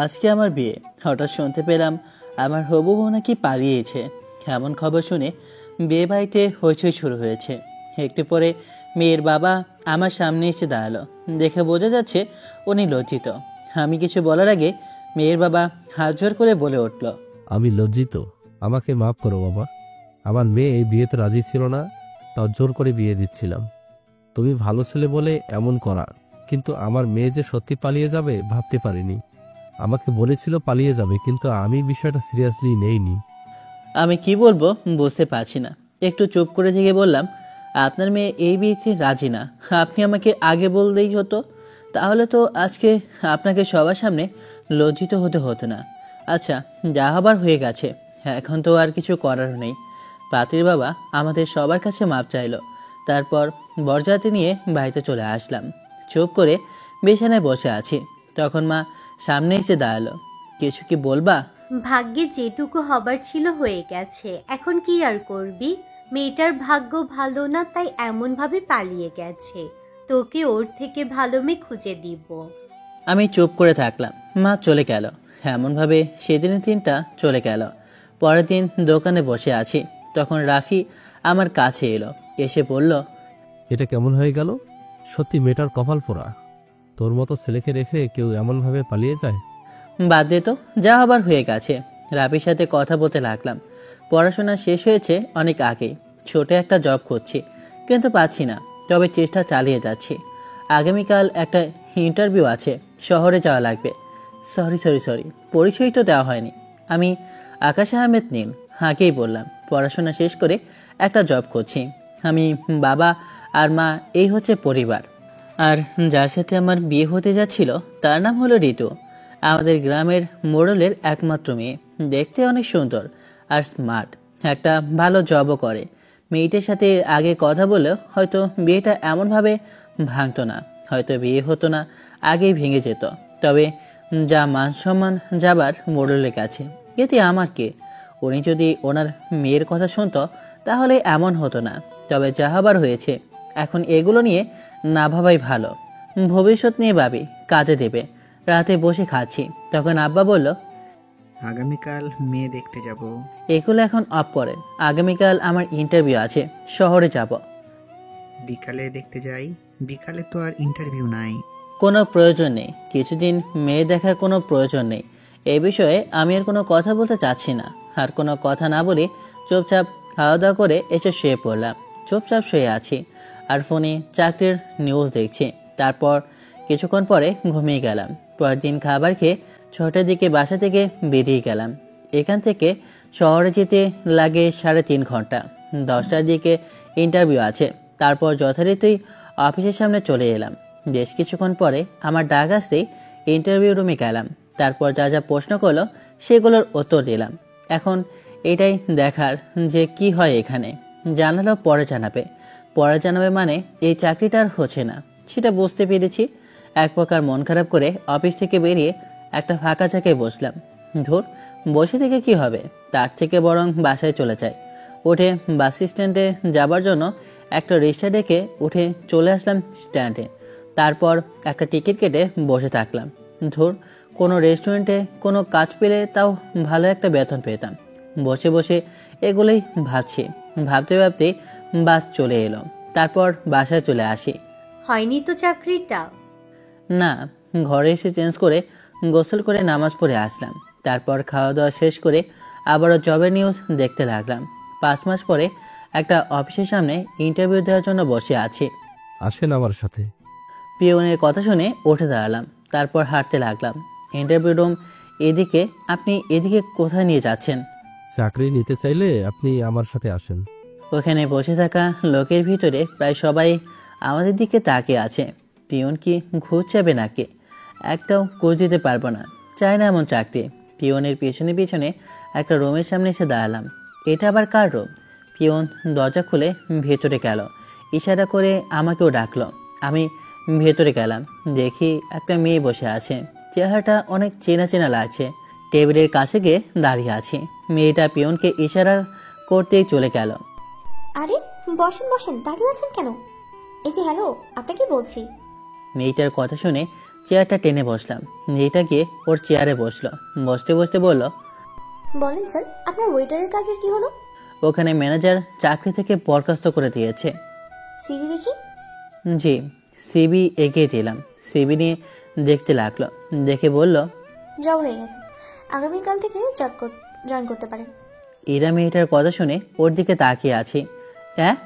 আজকে আমার বিয়ে। হঠাৎ শুনতে পেলাম আমার হবু বউ নাকি পালিয়েছে। এমন খবর শুনে বিয়ে বাড়িতে হইচই শুরু হয়েছে। একটু পরে মেয়ের বাবা আমার সামনে এসে দাঁড়ালো। দেখে বোঝা যাচ্ছে উনি লজ্জিত। আমি কিছু বলার আগে মেয়ের বাবা হাত জোর করে বলে উঠল, আমি লজ্জিত, আমাকে মাফ করো বাবা। আমার মেয়ে এই বিয়েতে রাজি ছিল না, তাও জোর করে বিয়ে দিচ্ছিলাম। তুমি ভালো ছেলে বলে এমন করা, কিন্তু আমার মেয়ে যে সত্যি পালিয়ে যাবে ভাবতে পারিনি। আমাকে বলেছিল পালিয়ে যাবে, কিন্তু আমি বিষয়টা সিরিয়াসলি নেইনি। আমি কি বলবো বুঝতে পারছি না। একটু চুপ করে থেকে বললাম, আপনার মেয়ে এই বিয়েতে রাজি না। আপনি আমাকে আগে বললেই হতো, তাহলে তো আজকে আপনাকে সবার সামনে লজ্জিত হতে হতো না। আচ্ছা, যা হবার হয়ে গেছে, এখন তো আর কিছু করার নেই। পাত্রীর বাবা আমাদের সবার কাছে মাপ চাইলো। তারপর বরযাত্রী নিয়ে বাড়িতে চলে আসলাম। চুপ করে বিছানায় বসে আছি, তখন মা সামনে এসে দাঁড়ালো। কিছু কি বলবা? ভাগ্যে যেটুকু হবার ছিল হয়ে গেছে, এখন কি আর করবি? মেয়েটার ভাগ্য ভালো না, তাই এমনভাবে পালিয়ে গেছে। তোকে ওর থেকে ভালো মেয়ে খুঁজে দিব। আমি চুপ করে থাকলাম। মা চলে গেল। এমনভাবে সেদিনের দিনটা চলে গেল। পরের দিন দোকানে বসে আছি, তখন রাফি আমার কাছে এলো। এসে বলল, এটা কেমন হয়ে গেল? সত্যি মেয়েটার কপাল পোড়া। তোর মতো ছেলেকে রেখে কেউ এমনভাবে পালিয়ে যায়? বাদ দে তো, যা হবার হয়ে গেছে। রাফির সাথে কথা বলতে লাগলাম। পড়াশোনা শেষ হয়েছে অনেক আগেই। ছোট একটা জব করছি, কিন্তু পাচ্ছি না। তবে চেষ্টা চালিয়ে যাচ্ছি। আগামীকাল একটা ইন্টারভিউ আছে, শহরে যাওয়া লাগবে। সরি সরি সরি, পরিচয় তো দেওয়া হয়নি। আমি আকাশ আহমেদ নীল। আগেই বললাম, পড়াশোনা শেষ করে একটা জব করছি। আমি, বাবা আর মা, এই হচ্ছে পরিবার। আর যার সাথে আমার বিয়ে হতে যাচ্ছিল তার নাম হলো ঋতু। আমাদের গ্রামের মোড়লের একমাত্র মেয়ে। দেখতে অনেক সুন্দর আর স্মার্ট। একটা ভালো জবও করে। মেয়েটার সাথে আগে কথা বলেও হয়তো বিয়েটা এমনভাবে ভাঙতো না, হয়তো বিয়ে হতো না, আগেই ভেঙে যেত। তবে যা মান সম্মান যাবার মোড়লের কাছে, এতে আমার কে? উনি যদি ওনার মেয়ের কথা শুনতো তাহলে এমন হতো না। তবে যা হবার হয়েছে, এখন এগুলো নিয়ে না ভাবাই ভালো। ভবিষ্যৎ নিয়ে ভাবি, কাজে দেবে। রাতে বসে খাচ্ছি, তখন আব্বা বলল, আগামীকাল মেয়ে দেখতে যাব। এগুলো এখন অফ করেন। আগামীকাল আমার ইন্টারভিউ আছে, শহরে যাব। বিকালে দেখতে যাই। বিকালে তো আর ইন্টারভিউ নাই। কোনো প্রয়োজন নেই, কিছুদিন মেয়ে দেখার কোনো প্রয়োজন নেই। এই বিষয়ে আমি আর কোনো কথা বলতে চাচ্ছি না। আর কোনো কথা না বলে চুপচাপ খাওয়া দাওয়া করে এসে শুয়ে পড়লাম। চুপচাপ শুয়ে আছি আর ফোনে চাকরির নিউজ দেখছি। তারপর কিছুক্ষণ পরে ঘুমিয়ে গেলাম। পরের দিন খাবার খেয়ে 6টার দিকে বাসা থেকে বেরিয়ে গেলাম। এখান থেকে শহরে যেতে লাগে 3.5 ঘন্টা। 10টার দিকে ইন্টারভিউ আছে। তারপর যথারীতি অফিসের সামনে চলে এলাম। বেশ কিছুক্ষণ পরে আমার ডাক আসতেই ইন্টারভিউ রুমে গেলাম। তারপর যা যা প্রশ্ন করলো সেগুলোর উত্তর দিলাম। এখন এটাই দেখার যে কি হয় এখানে। জানালো পরে জানাবে। পরে জানাবে মানে এই চাকরিটা আর হচ্ছে না, সেটা বুঝতে পেরেছি। এক প্রকার মন খারাপ করে অফিস থেকে বেরিয়ে একটা ফাঁকা জায়গায় বসলাম। ধুর, বসে থেকে কি হবে, তার থেকে বরং বাসায় চলে যায়। উঠে বাস স্ট্যান্ডে যাবার জন্য একটা রিক্সা ডেকে উঠে চলে আসলাম স্ট্যান্ডে। তারপর একটা টিকিট কেটে বসে থাকলাম। ধুর, কোনো রেস্টুরেন্টে কোনো কাজ পেলে তাও ভালো একটা বেতন পেতাম। বসে বসে এগুলোই ভাবছি। ভাবতে ভাবতে বাস চলে এলো। তারপর বাসায় চলে আসি। হয়নি তো চাকরিটা? না, ঘরে এসে চেঞ্জ করে গোসল করে নামাজ পড়ে আসলাম। তারপর খাওয়া দাওয়া শেষ করে আবারও জবের নিউজ দেখতে লাগলাম। 5 মাস পরে একটা অফিসের সামনে ইন্টারভিউ দেওয়ার জন্য বসে আছি। আসেন আমার সাথে। পিয়নের কথা শুনে উঠে দাঁড়ালাম। তারপর হাঁটতে লাগলাম। ইন্টারভিউ রুম এদিকে। আপনি এদিকে কোথায় নিয়ে যাচ্ছেন? চাকরি নিতে চাইলে আপনি আমার সাথে আসেন। ওখানে বসে থাকা লোকের ভিতরে প্রায় সবাই আমাদের দিকে তাকিয়ে আছে। পিয়ন কি ঘুষ চাবে নাকি? একটাও ঘুষ দিতে পারবো না, চাই না এমন চাকরি। পিয়নের পিছনে পিছনে একটা রুমের সামনে এসে দাঁড়ালাম। এটা আবার কার রুম? পিয়ন দরজা খুলে ভেতরে গেল। ইশারা করে আমাকেও ডাকলো। আমি ভেতরে গেলাম। দেখি একটা মেয়ে বসে আছে। চেহারাটা অনেক চেনা চেনা লাগছে। টেবিলের কাছে গিয়ে দাঁড়িয়ে আছি। মেয়েটা পিয়নকে ইশারা করতেই চলে গেল। আরে বসেন বসেন, দাঁড়িয়ে আছেন কেন? এই যে হ্যালো, আপনাকে বলছি। মেয়েটার কথা শুনে চেয়ারটা টেনে বসলাম। মেয়েটা গিয়ে ওর চেয়ারে বসলো। বসতে বসতে বলল, বলেন স্যার, আপনার ওয়েটারের কাজের কি হলো? ওখানে ম্যানেজার চাকরি থেকে বরখাস্ত করে দিয়েছে। সিভি দেখি। জি। সিবি এগিয়ে দিলাম। সিবি নিয়ে দেখতে লাগলো। দেখে বলল, জব হয়ে গেছে, আগামীকাল থেকে জয়েন করতে পারেন। ইরা মেয়েটার কথা শুনে ওর দিকে তাকিয়ে আছি। হ্যাঁ,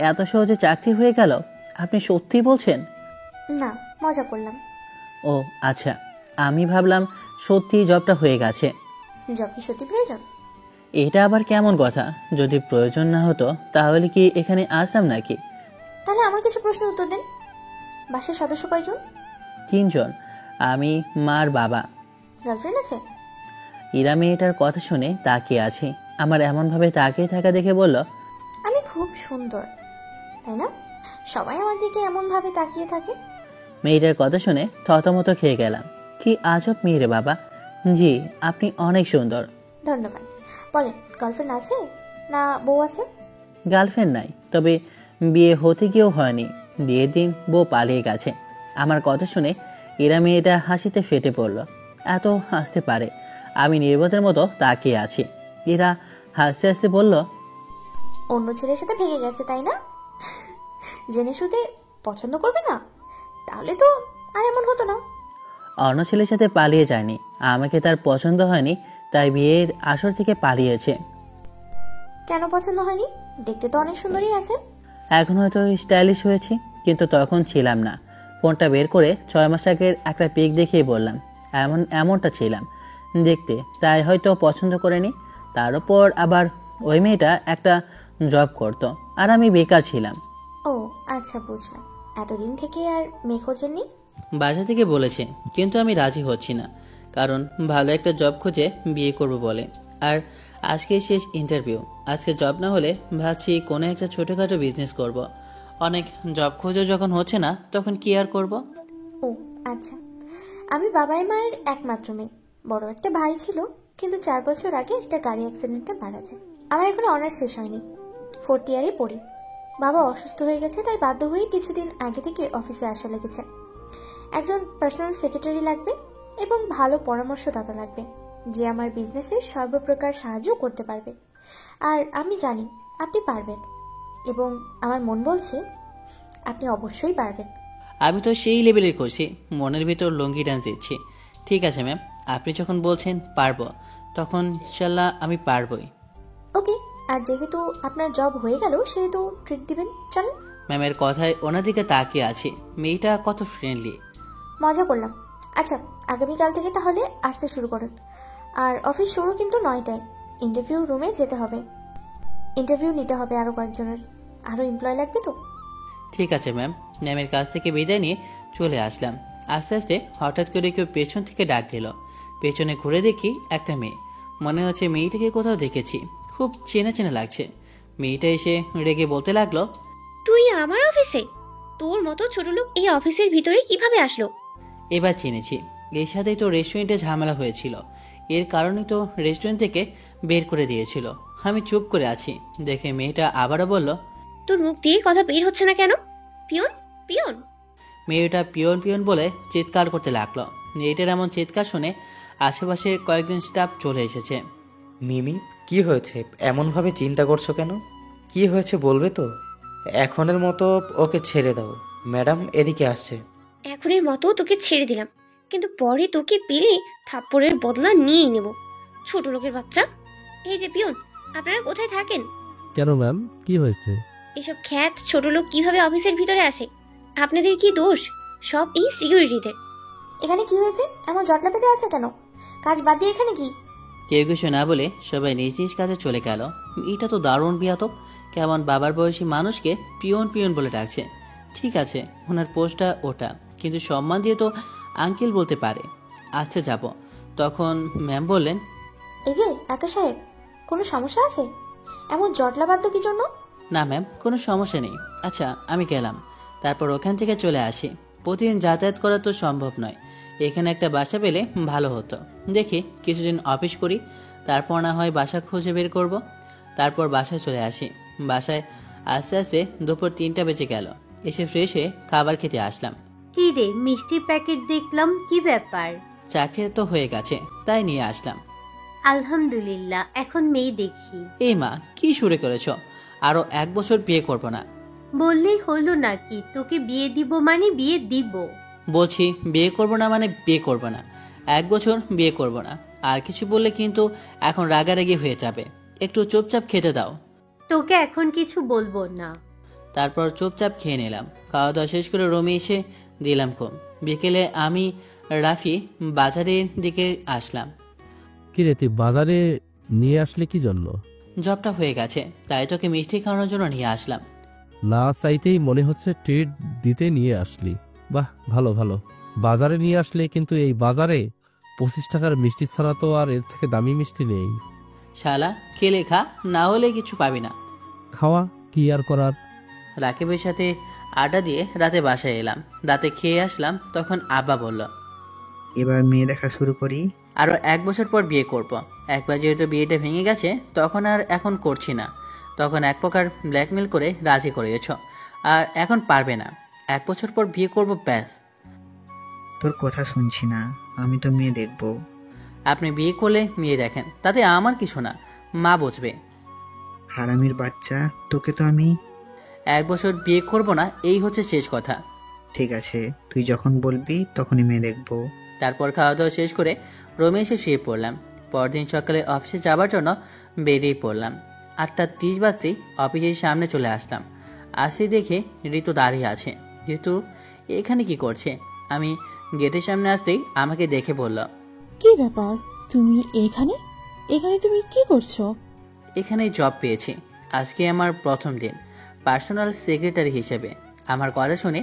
এত সহজে চাকরি হয়ে গেল? আপনি সত্যি বলছেন? না, মজা করলাম। ও আচ্ছা, আমি ভাবলাম সত্যি জবটা হয়ে গেছে। জব কি সত্যি প্রয়োজন? এটা আবার কেমন কথা? যদি প্রয়োজন না হতো তাহলে কি এখানে আসতাম নাকি? তাহলে আমার কিছু প্রশ্নের উত্তর দেন। বাসার সদস্য কয়জন? 3 জন। আমি, মার বাবা। গার্লফ্রেন্ড আছে? ইরা মেয়েটার কথা শুনে তাকিয়ে আছি। আমার এমনভাবে তাকিয়ে থাকা দেখে বলল, আমি খুব সুন্দর, তাই না? সবাই আমার দিকে এমন ভাবে তাকিয়ে থাকে। মেয়েটার কথা শুনে থতমত খেয়ে গেলাম। কি আজব মেয়ে রে বাবা। জি, আপনি অনেক সুন্দর। ধন্যবাদ। বলেন, গার্লফ্রেন্ড আছে না বউ আছে? গার্লফ্রেন্ড নাই, তবে বিয়ে হতে গিয়েও হয়নি। বিয়ের দিন বউ পালিয়ে গেছে। আমার কথা শুনে এরা মেয়েটা হাসিতে ফেটে পড়ল। এত হাসতে পারে? আমি নির্বোধের মতো তাকিয়ে আছি। এরা হাসতে হাসতে বলল, অন্য ছেলের সাথে ভেঙে গেছে, তাই না? জেনে শুধু পছন্দ করবে না? তাহলে তো আর এমন হতো না। অন্য ছেলের সাথে পালিয়ে যায়নি, আমাকে তার পছন্দ হয়নি তাই বিয়ের আসর থেকে পালিয়েছে। কেন পছন্দ হয়নি? দেখতে তো অনেক সুন্দরী আছে। এখন হয়তো স্টাইলিশ হয়েছি, কিন্তু তখন ছিলাম না। ফোনটা বের করে 6 মাস আগের একটা পিক দেখিয়ে বললাম, এমনটা ছিলাম দেখতে, তাই হয়তো পছন্দ করেনি। তার উপর আবার ওই মেয়েটা একটা জব করত আর আমি বেকার ছিলাম। ও আচ্ছা, বুঝলাম। এতদিন থেকে আর মেয়ে খোঁজেননি? বাসা থেকে বলেছে, কিন্তু আমি রাজি হচ্ছি না, কারণ ভালো একটা জব খুঁজে বিয়ে করব বলে। আর আজকে শেষ ইন্টারভিউ। আজকে জব না হলে ভাবছি কোনো একটা ছোটোখাটো বিজনেস করব। অনেক জব খুঁজে যখন হচ্ছে না তখন কি আর করব। ও আচ্ছা। আমি বাবাই মায়ের একমাত্র মেয়ে। বড় একটা ভাই ছিল, কিন্তু 4 বছর আগে একটা গাড়ি অ্যাক্সিডেন্টে মারা যায়। আমার এখন অনার্স শেষ হয়নি, 4th ইয়ারে পড়ি। বাবা অসুস্থ হয়ে গেছে, তাই বাধ্য হয়ে কিছুদিন আগে থেকে অফিসে আসা লেগেছে। একজন পার্সোনাল সেক্রেটারি লাগবে এবং ভালো পরামর্শদাতা লাগবে, যে আমার বিজনেসে সর্বপ্রকার সাহায্য করতে পারবে। আর আমি জানি আপনি পারবেন, এবং আমার মন বলছে আপনি অবশ্যই পারবেন। আমি তো সেই লেভেলে করছি, মনের ভিতর লঙ্গি ডান্স দিচ্ছি। ঠিক আছে ম্যাম, আপনি যখন বলছেন পারবো, তখন ইনশাল্লাহ আমি পারবই। ওকে, আর যেহেতু আপনার জব হয়ে গেল সেহেতু ট্রিট দিবেন, চলেন। ম্যামের কথায় ওনার দিকে তাকিয়ে আছি। মেয়েটা কত ফ্রেন্ডলি। মজা করলাম। আচ্ছা, আগামীকাল থেকে তাহলে আসতে শুরু করুন। আর অফিস শুরু কিন্তু 9টায়। ইন্টারভিউ রুমে যেতে হবে, ইন্টারভিউ নিতে হবে আরও কয়েকজনের। আরও এমপ্লয় লাগবে তো। ঠিক আছে ম্যাম। ম্যামের কাছ থেকে বিদায় নিয়ে চলে আসলাম। আস্তে আস্তে হঠাৎ করে কেউ পেছন থেকে ডাক দিল। পেছনে ঘুরে দেখি একটা মেয়ে। মনে হচ্ছে মেয়েটাকে কোথাও দেখেছি, খুব চেনা চেনা লাগছে। মেয়েটা এসে রেগে বলতে লাগলো, তুই আমার অফিসে? তোর মতো ছোট লোক এই অফিসের ভিতরে কিভাবে আসলো? এবার চিনেছি, এর সাথেই তো রেস্টুরেন্টে ঝামেলা হয়েছিল। এর কারণে তো রেস্টুরেন্ট থেকে বের করে দিয়েছিল। আমি চুপ করে আছি দেখে মেয়েটা আবারও বলল, তোর মুখ দিয়ে কথা বের হচ্ছে না কেন? Peon, peon. মেয়েটা পিয়ন পিয়ন বলে চিৎকার করতে লাগলো। মেয়েটার এমন চিৎকার শুনে আশেপাশের কয়েকজন স্টাফ চলে এসেছে। মিমি, কি হয়েছে? এমনভাবে চিন্তা করছো কেন? কি হয়েছে বলবে তো? এখনের মতো ওকে ছেড়ে দাও। ম্যাডাম এদিকে আসছে। এখনের মতো তোকে ছেড়ে দিলাম, কিন্তু পরে তোকে পেলে থাপ্পড়ের বদলা নিয়েই নেব, ছোট লোকের বাচ্চা। এই যে পিয়ন, আপনারা কোথায় থাকেন? কেন ম্যাম, কি হয়েছে? এসব খ্যাত ছোট লোক কিভাবে অফিসের ভিতরে আসে? আপনাদের কি দোষ? সব এই সিকিউরিটিদের। এখানে কি হয়েছে? এমন জটলা পেতে আছে কেন? কাজ বাদ দিয়ে এখানে কি? কেউ কিছু না বলে সবাই নিজ নিজ কাজে চলে গেল। এটা তো দারুণ বিয়াতব, কেমন বাবার বয়সী মানুষকে পিয়ন পিয়ন বলে ডাকছে। ঠিক আছে, ওনার পোস্টটা ওটা, কিন্তু সম্মান দিয়ে তো আঙ্কেল বলতে পারে। আসতে যাব, তখন ম্যাম বললেন, এই যে আকাশ সাহেব, কোনো সমস্যা আছে? এমন জটলা বাঁধলো কি জন্য? না ম্যাম, কোনো সমস্যা নেই। আচ্ছা আমি গেলাম, তারপর ওখান থেকে চলে আসি। প্রতিদিন যাতায়াত করা তো সম্ভব নয়। এখানে একটা বাসা পেলে ভালো হতো। দেখি কিছুদিন অফিস করি, তারপর না হয় বাসা খুঁজে বের করব। তারপর বাসায় চলে আসি। বাসায় আস্তে আস্তে দুপুর 3টা বেজে গেল। এসে ফ্রেশ হয়ে খাবার খেতে আসলাম। কি রে, মিষ্টির প্যাকেট দেখলাম, কি ব্যাপার? চাকরি তো হয়ে গেছে, তাই নিয়ে আসলাম। আলহামদুলিল্লাহ, এখন মেয়ে দেখি। এই মা, কি শুরু করেছো? আরো 1 বছর বিয়ে করব না। বললেই হলো নাকি? তোকে বিয়ে দিব মানে বিয়ে দিব। বলছি বিয়ে করব না মানে বিয়ে করব না। 1 বছর বিয়ে করব না। আর কিছু বললে কিন্তু এখন রাগারাগি হয়ে যাবে। একটু চুপচাপ খেতে দাও। তোকে এখন কিছু বলবো না। তারপর চুপচাপ খেয়ে নিলাম। খাওয়া দাওয়া শেষ করে রুমে এসে দিলাম ঘুম। বিকেলে আমি রাফি বাজারের দিকে আসলাম। কি রে, তুই বাজারে নিয়ে আসলে কি জন্য? জবটা হয়ে গেছে, তাই তোকে মিষ্টি খাওয়ানোর জন্য নিয়ে আসলাম। না চাইতেই মনে হচ্ছে ট্রিট দিতে নিয়ে আসলি। বাহ, ভালো ভালো। বাজারে নিয়ে আসলে, কিন্তু এই বাজারে 25 টাকার মিষ্টি ছাড়া তো আর এর থেকে দামি মিষ্টি নেই। শালা, খেলে খা, না হলে কিছু পাবি না। খাওয়া, কি আর করার। রাকিবের সাথে আড্ডা দিয়ে রাতে বাসায় এলাম। রাতে খেয়ে আসলাম, তখন আব্বা বলল, এবার মেয়ে দেখা শুরু করি। আরও 1 বছর পর বিয়ে করব। একবার যেহেতু বিয়েটা ভেঙে গেছে, তখন আর এখন করছি না। তখন এক প্রকার ব্ল্যাকমেল করে রাজি করিয়েছ, আর এখন পারবে না। 1 বছর পর বিয়ে করব, ব্যাস। তোর কথা শুনছি না, আমি তো মেয়ে দেখব। আপনি বিয়ে করলে মেয়ে দেখেন, তাতে আমার কিছু না, মা বুঝবে। হারামির বাচ্চা, তোকে তো আমি। 1 বছর বিয়ে করব না, এই হচ্ছে শেষ কথা। ঠিক আছে, তুই যখন বলবি তখনই মেয়ে দেখব। তারপর খাওয়া দাওয়া শেষ করে রুমে এসে শুয়ে পড়লাম। পরদিন সকালে অফিসে যাবার জন্য বেরিয়ে পড়লাম। 8:30 বাজতেই অফিসের সামনে চলে আসলাম। আসি দেখে ঋতু দাঁড়িয়ে আছে। ঋতু এখানে কি করছে? আমি গেটের সামনে আসতেই আমাকে দেখে বলল, কি ব্যাপার, তুমি এখানে? এখানে তুমি কি করছো? এখানেই জব পেয়েছি। আজকে আমার প্রথম দিন পার্সোনাল সেক্রেটারি হিসেবে। আমার কথা শুনে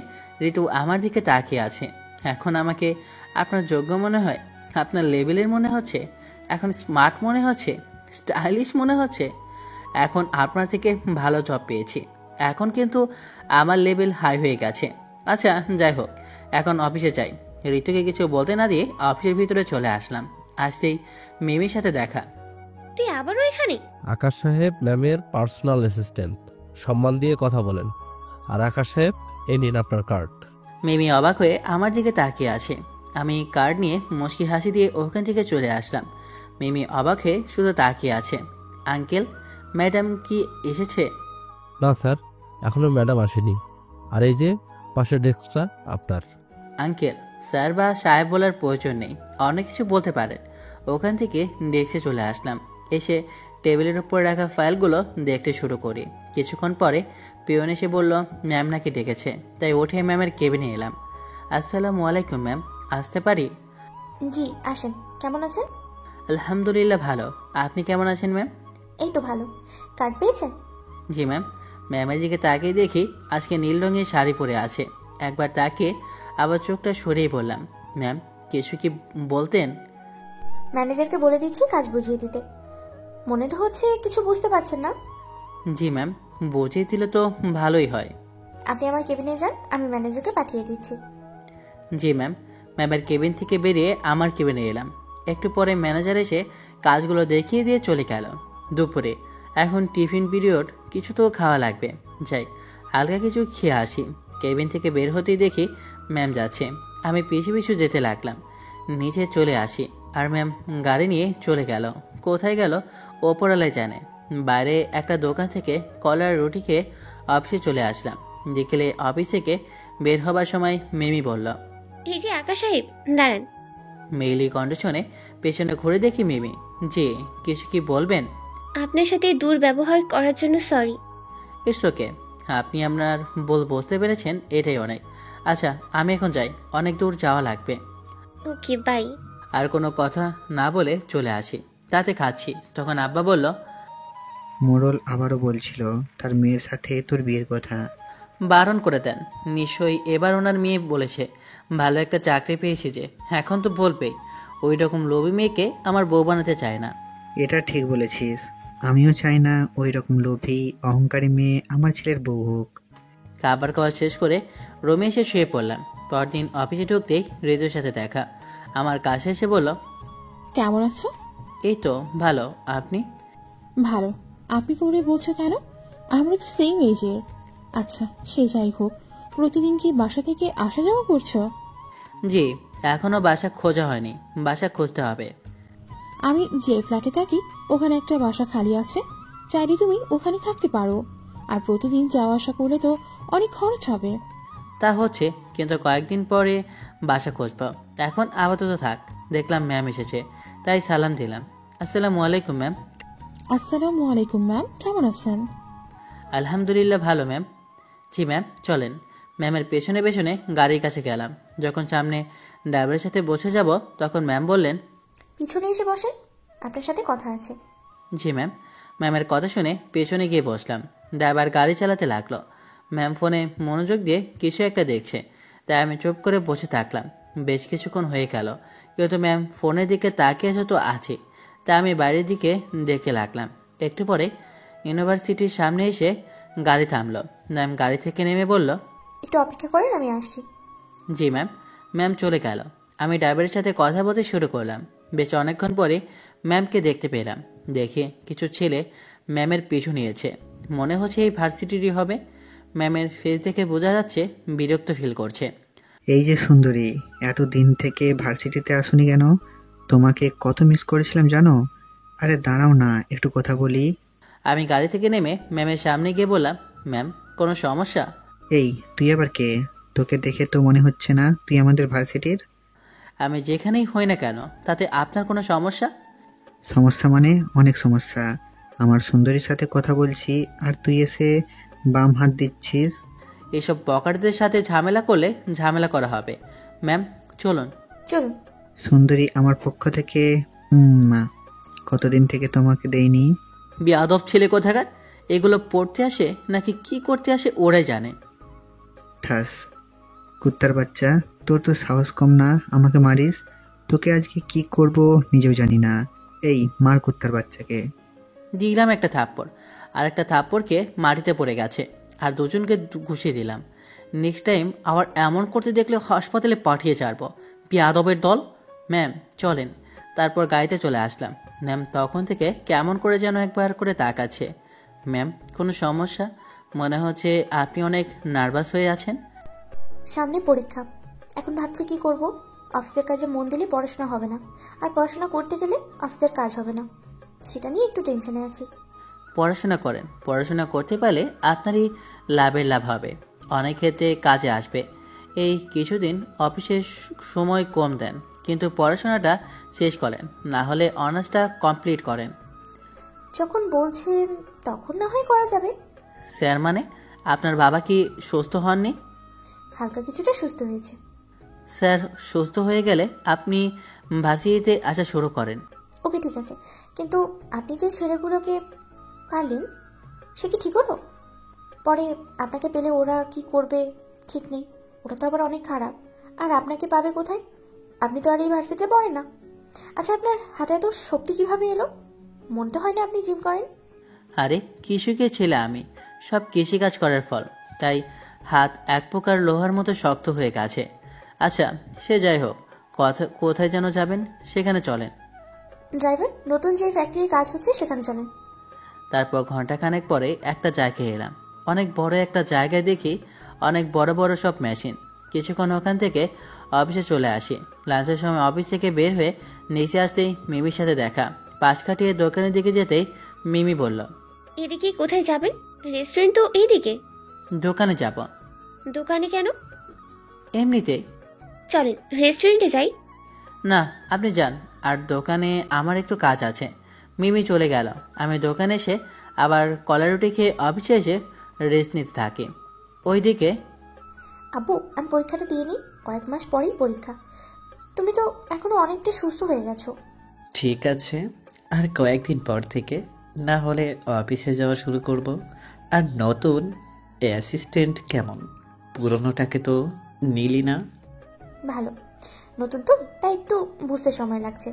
ঋতু আমার দিকে তাকিয়ে আছে। এখন আমাকে আপনার যোগ্য মনে হয়? আপনার লেভেলের মনে হচ্ছে? এখন স্মার্ট মনে হচ্ছে? স্টাইলিশ মনে হচ্ছে? এখন আপনার থেকে ভালো জব পেয়েছি। এখন কিন্তু আমার লেভেল হাই হয়ে গেছে। আচ্ছা, যাই হোক, এখন অফিসে যাই। ঋতুকে কিছু বলতে না দিয়ে অফিসের ভিতরে চলে আসলাম। আসতেই মিমির সাথে দেখা। তুই আবারও এখানে? আকাশ সাহেব ম্যামের পার্সোনাল অ্যাসিস্ট্যান্ট, সম্মান দিয়ে কথা বলেন। আর আকাশ সাহেব, এই নিন আপনার কার্ড। মিমি অবাক হয়ে আমার দিকে তাকিয়ে আছে। আমি কার্ড নিয়ে মুচকি হাসি দিয়ে ওখান থেকে চলে আসলাম। মিমি অবাক হয়ে শুধু তাকিয়ে আছে। আঙ্কেল, ম্যাডাম কি এসেছে? না স্যার, এখনো ম্যাডাম আসেনি। আর এই যে পাশের ডেস্কটা আপনার। আঙ্কেল, স্যার বা সাহেব বলার প্রয়োজন নেই, অনেক কিছু বলতে পারেন। ওখান থেকে ডেস্কে চলে আসলাম। এসে টেবিলের উপর রাখা ফাইলগুলো দেখতে শুরু করি। কিছুক্ষণ পরে পিয়ন এসে বলল, ম্যাম নাকি ডেকেছে। তাই উঠে ম্যামের কেবিনে এলাম। আসসালামু আলাইকুম ম্যাম, আসতে পারি? জি আসেন। কেমন আছেন? আলহামদুলিল্লাহ ভালো। আপনি কেমন আছেন ম্যাম? এই তো ভালো। কার্ড পেয়েছেন? জি ম্যাম। ম্যামের দিকে তাকিয়ে দেখি আজকে নীল রঙের শাড়ি পরে আছে। একবার তাকিয়ে আবার চোখটা সরিয়ে বললাম, ম্যাম কিছু কি বলতেন? ম্যানেজারকে বলে দিচ্ছি কাজ বুঝিয়ে দিতে। মনে তো হচ্ছে কিছু বুঝতে পারছেন না। জি ম্যাম, বুঝিয়ে দিলে তো ভালোই হয়। আপনি আমার কেবিনে যান, আমি ম্যানেজারকে পাঠিয়ে দিচ্ছি। জি ম্যাম। ম্যামের কেবিন থেকে বেরিয়ে আমার কেবিনে এলাম। একটু পরে ম্যানেজার এসে কাজগুলো দেখিয়ে দিয়ে চলে গেল। দুপুরে এখন টিফিন পিরিয়ড, কিছু তো খাওয়া লাগবে। যাই হালকা কিছু খেয়ে আসি। কেবিন থেকে বের হতেই দেখি ম্যাম যাচ্ছে। আমি পিছু পিছু যেতে লাগলাম। নিচে চলে আসি আর ম্যাম গাড়ি নিয়ে চলে গেল। কোথায় গেল ওপরালায় জানে। বাইরে একটা দোকান থেকে কলার রুটি খেয়ে অফিসে চলে আসলাম। বিকেলে অফিস থেকে বের হবার সময় মিমি বলল, এই যে আকাশ সাহেব, দাঁড়ান। মেইলি কন্ডিশনে পেছনে ঘুরে দেখি মিমি। জি, কিছু কি বলবেন? আপনার সাথে দুর্ব্যবহার করার জন্য সরি। It's okay. আপনি আপনার বুঝতে পেরেছেন, এটাই অনেক। আচ্ছা, আমি এখন যাই, অনেক দূর যাওয়া লাগবে। ওকে, বাই। আর কোনো কথা না বলে চলে আসি। তাতে খাচ্ছি, তখন আব্বা বলল, মোড়ল আবারও বলছিল তার মেয়ের সাথে তোর বিয়ের কথা। বারণ করে দেন। নিশ্চয়ই এবার ওনার মেয়ে বলেছে ভালো একটা চাকরি পেয়েছি যে, এখন তো বলবেই। ওই রকম লোভী মেয়েকে আমার বউ বানাতে চায় না। এটা ঠিক বলেছিস, আমিও চাই না ওই রকম লোভী অহংকারী মেয়ে আমার ছেলের বউ হোক। খাবার খাওয়া শেষ করে রুমে এসে শুয়ে পড়লাম। পরদিন অফিসে ঢুকতেই ঋতুর সাথে দেখা। আমার কাছে এসে বলল, কেমন আছো? এই তো ভালো, আপনি? ভালো। আপনি করে বলছো কেন? আমরা তো সেম এজের। আচ্ছা, সে যাই হোক, প্রতিদিন কি বাসা থেকে আসা যাওয়া করছো? জি, এখনও বাসা খোঁজা হয়নি, বাসা খুঁজতে হবে। আমি যে ফ্ল্যাটে থাকি ওখানে একটা বাসা খালি আছে, চাইলে তুমি ওখানে থাকতে পারো। আর প্রতিদিন যাওয়া আসা করলে তো অনেক খরচ হবে। তা হচ্ছে, কিন্তু কয়েকদিন পরে বাসা খুঁজব। এখন আপাতত থাক। দেখলাম ম্যাম এসেছে, তাই সালাম দিলাম। আসসালামু আলাইকুম ম্যাম। আসসালামু আলাইকুম ম্যাম, কেমন আছেন? আলহামদুলিল্লাহ ভালো ম্যাম। জি ম্যাম, চলেন। ম্যামের পেছনে পেছনে গাড়ির কাছে গেলাম। যখন সামনে ড্রাইভারের সাথে বসে যাব, তখন ম্যাম বললেন, পিছনে এসে বসেন, আপনার সাথে কথা আছে। জি ম্যাম। ম্যামের কথা শুনে পেছনে গিয়ে বসলাম। ড্রাইভার গাড়ি চালাতে লাগলো। ম্যাম ফোনে মনোযোগ দিয়ে কিছু একটা দেখছে, তাই আমি চুপ করে বসে থাকলাম। বেশ কিছুক্ষণ হয়ে গেল, কিন্তু ম্যাম ফোনের দিকে তাকিয়ে তো আছে, তাই আমি বাইরের দিকে দেখতে লাগলাম। একটু পরে ইউনিভার্সিটির সামনে এসে গাড়ি থামলো। ম্যাম গাড়ি থেকে নেমে বলল, একটু অপেক্ষা করেন, আমি আসছি। জি ম্যাম। ম্যাম চলে গেল। আমি ড্রাইভারের সাথে কথা বলতে শুরু করলাম। বেশ অনেকক্ষণ পরে ম্যামকে দেখতে পেলাম। দেখে কিছু ছেলে ম্যামের পিছু নিয়েছে। মনে হচ্ছে এই ভার্সিটিরই হবে। ম্যামের ফেস দেখে বোঝা যাচ্ছে বিরক্ত ফিল করছে। এই যে সুন্দরী, এতদিন থেকে ভার্সিটিতে আসোনি কেন? তোমাকে কত মিস করেছিলাম জানো? আরে দাঁড়াও না, একটু কথা বলি। আমি গাড়ি থেকে নেমে ম্যামের সামনে গিয়ে বললাম, ম্যাম কোনো সমস্যা? এই তুই আবার কে? তোকে দেখে তো মনে হচ্ছে না তুই আমাদের ভার্সিটির। আমি যেখানেই হই না কেন, তাতে আপনার কোনো সমস্যা? সমস্যা মানে অনেক সমস্যা। আমার সুন্দরীর সাথে কথা বলছি আর তুই এসে বাম হাত দিচ্ছিস। এসব বকারদের সাথে ঝামেলা করলে ঝামেলা করা হবে। ম্যাম চলুন। চলুন। সুন্দরী আমার পক্ষ থেকে মা, কতদিন থেকে তোমাকে দেইনি। বেয়াদব ছেলে কোথাকার। এগুলো পড়তে আসে নাকি কি করতে আসে ওরাই জানে। ঠাস, কুত্তার বাচ্চা, তোর তো সাহস কম না আমাকে মারিস। তোকে আজকে কি করব নিজেও জানি না। এই মার কুত্তার বাচ্চাকে। দিলাম একটা থাপ্পড়, আর একটা থাপ্পড়কে মাটিতে পড়ে গেছে, আর দুজনকে ঘুষিয়ে দিলাম। নেক্সট টাইম আবার এমন করতে দেখলে হাসপাতালে পাঠিয়ে ছাড়বো। বেয়াদবের দল। ম্যাম চলেন। তারপর গাড়িতে চলে আসলাম। ম্যাম তখন থেকে কেমন করে যেন একবার করে তাকাচ্ছে। ম্যাম কোনো সমস্যা? মনে হচ্ছে আপনি অনেক নার্ভাস হয়ে আছেন। সামনে পরীক্ষা, এখন ভাবছি কি করব। অফিসের কাজে মন দিলে পড়াশোনা হবে না, আর পড়াশোনা করতে গেলে অফিসের কাজ হবে না, সেটা নিয়ে একটু টেনশনে আছি। পড়াশোনা করেন। পড়াশোনা করতে পারলে আপনারই লাভের লাভ হবে, অনেক ক্ষেত্রে কাজে আসবে। এই কিছুদিন অফিসে সময় কম দেন, কিন্তু পড়াশোনাটা শেষ করেন, না হলে অনার্সটা কমপ্লিট করেন। যখন বলছেন তখন না হয় করা যাবে। স্যার মানে আপনার বাবা কি সুস্থ হননি? হালকা কিছুটা সুস্থ হয়েছে। স্যার সুস্থ হয়ে গেলে আপনি ভার্সিটিতে আসা শুরু করেন। ওকে ঠিক আছে, কিন্তু আপনি যে ছেলেগুলোকে পারলেন সে কি ঠিক হলো? পরে আপনাকে পেলে ওরা কি করবে ঠিক নেই। ওরা তো আবার অনেক খারাপ। আর আপনাকে পাবে কোথায়? আপনি তো আর এই ভার্সিটিতে পড়েন না। আচ্ছা, আপনার হাতে এত শক্তি কিভাবে এলো? মনে তো হয় না আপনি জিম করেন। আরে কৃষকের ছেলে আমি, সব কৃষিকাজ করার ফল, তাই হাত এক প্রকার লোহার মতো শক্ত হয়ে গেছে। আচ্ছা সে যাই হোক, কোথায় যেন যাবেন, সেখানে চলেন। ড্রাইভার, নতুন যে ফ্যাক্টরির কাজ হচ্ছে সেখানে চলেন। তারপর ঘন্টাখানেক পরে একটা জায়গায় এলাম। অনেক বড় একটা জায়গায় দেখি অনেক বড় বড় সব মেশিন। কিছুক্ষণ ওখান থেকে অফিসে চলে আসি। লাঞ্চের সময় অফিস থেকে বের হয়ে নিচে আসতেই মিমির সাথে দেখা। পাশ কাটিয়ে দোকানের দিকে যেতেই মিমি বলল, এদিকে কোথায় যাবেন? রেস্টুরেন্ট তো এইদিকে। দোকানে যাব। দোকানে কেন? এমনিতে। চলেন রেস্টুরেন্টে যাই। না আপনি যান, আর দোকানে আমার একটু কাজ আছে। মিমি চলে গেল। আমি দোকানে এসে আবার কলা রুটি খেয়ে অফিসে এসে রেস্ট নিতে থাকি। ওইদিকে আব্বু, আমি পরীক্ষাটা দিয়ে নিই, কয়েক মাস পরেই পরীক্ষা। তুমি তো এখনো অনেকটা সুস্থ হয়ে গেছো। ঠিক আছে, আর কয়েকদিন পর থেকে না হলে অফিসে যাওয়া শুরু করব। আর নতুন অ্যাসিস্ট্যান্ট কেমন? পুরনোটাকে তো নিলি না। ভালো, নতুন তো তাই একটু বুঝতে সময় লাগছে।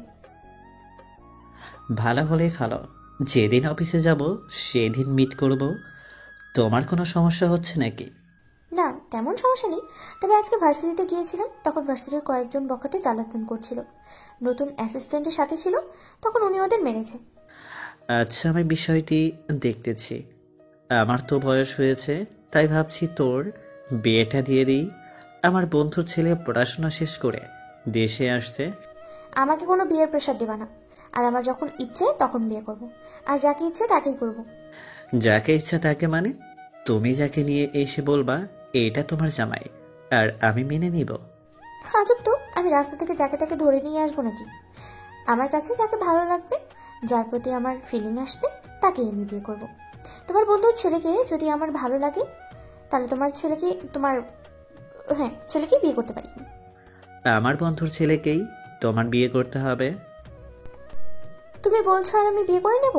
ভালো হলেই ভালো। যেদিন অফিসে যাব সেদিন মিট করব। তোমার কোনো সমস্যা হচ্ছে নাকি? না, তেমন সমস্যা নেই। তবে আজকে ভার্সিটিতে গিয়েছিলাম, তখন ভার্সিটির কয়েকজন বখাটে জ্বালাতন করছিল। নতুন অ্যাসিস্ট্যান্টের সাথে ছিল, তখন উনি ওদের মেরেছে। আচ্ছা, আমি বিষয়টি দেখতেছি। আমার তো বয়স হয়েছে, তাই ভাবছি তোর বিয়েটা দিয়ে দিই। আমার বন্ধুর ছেলে পড়াশোনা শেষ করে দেশে আসছে। আমাকে কোনো বিয়ের প্রেশার দেবা না। আর আমার যখন ইচ্ছে তখন বিয়ে করব। আর যাকে ইচ্ছে তাকেই করব। যাকে ইচ্ছা তাকে মানে? তুমি যাকে নিয়ে এসে বলবা এটা তোমার জামাই, আর আমি মেনে নিব? আজব তো, আমি রাস্তা থেকে যাকে তাকে ধরে নিয়ে আসবো নাকি? আমার কাছে যাকে ভালো লাগবে, যার প্রতি আমার ফিলিং আসবে, তাকেই আমি বিয়ে করব। তোমার বন্ধুর ছেলেকে যদি আমার ভালো লাগে, তাহলে ছেলেকে বিয়ে করতে পারি। আমার বন্ধুর ছেলেকেই তোমার বিয়ে করতে হবে? তুমি বলছো আর আমি বিয়ে করে নেব?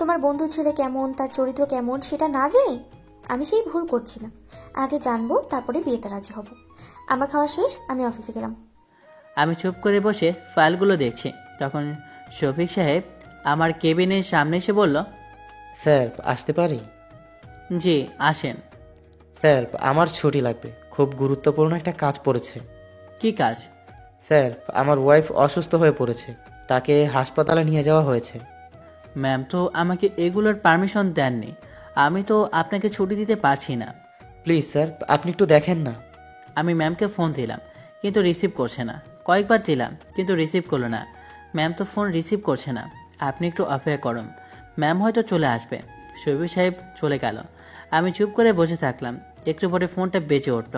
তোমার বন্ধুর ছেলে কেমন, তার চরিত্র কেমন সেটা না জেনে? আমি সেই ভুল করছি না। আগে জানবো, তারপরে বিয়েতে রাজি হব। আমার খাওয়া শেষ, আমি অফিসে গেলাম। আমি চুপ করে বসে ফাইলগুলো দেখছি। তখন শফিক সাহেব আমার কেবিনের সামনে এসে বলল, স্যার আসতে পারি? জি আসেন। স্যার আমার ছুটি লাগবে, খুব গুরুত্বপূর্ণ একটা কাজ পড়েছে। কি কাজ? স্যার আমার ওয়াইফ অসুস্থ হয়ে পড়েছে, তাকে হাসপাতালে নিয়ে যাওয়া হয়েছে। ম্যাম তো আমাকে এগুলোর পারমিশন দেননি। আমি তো আপনাকে ছুটি দিতে পারছি না। প্লিজ স্যার আপনি একটু দেখেন না। আমি ম্যামকে ফোন দিলাম কিন্তু রিসিভ করছে না। কয়েকবার দিলাম কিন্তু রিসিভ করলো না। ম্যাম তো ফোন রিসিভ করছে না। আপনি একটু অপেক্ষা করুন, ম্যাম হয়তো চলে আসবে। শফিক সাহেব চলে গেল। আমি চুপ করে বসে থাকলাম। একটু পরে ফোনটা বেজে উঠল।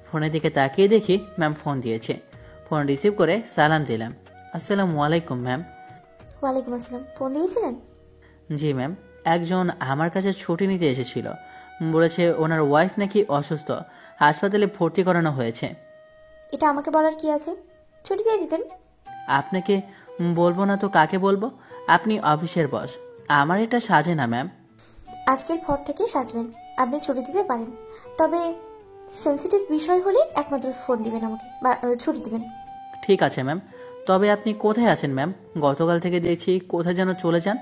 ফোনের দিকে তাকিয়ে দেখি ম্যাম ফোন দিয়েছে। ফোন রিসিভ করে সালাম দিলাম। আসসালামু আলাইকুম ম্যাম। ওয়ালাইকুম আসসালাম। ফোন দিয়েছিলেন? জি ম্যাম, একজন আমার কাছে ছুটি নিতে এসেছিল। বলেছে ওনার ওয়াইফ নাকি অসুস্থ, হাসপাতালে ভর্তি করানো হয়েছে। এটা আমাকে বলার কি আছে? ছুটি দিয়ে দিতেন। আপনাকে বলবো না তো কাকে বলবো? আপনি অফিসের বস, আমার এটা সাজে না ম্যাম। আজকের পর থেকে সাজবেন। আপনি ছুটি দিতে পারেন, তবে সেন্সিটিভ বিষয় হলে একমাত্র ফোন দিবেন আমাকে, বা ছুটি দিবেন। ঠিক আছে ম্যাম। তবে আপনি কোথায় আছেন ম্যাম? গতকাল থেকে দেখছি কোথায় যেন চলে যান।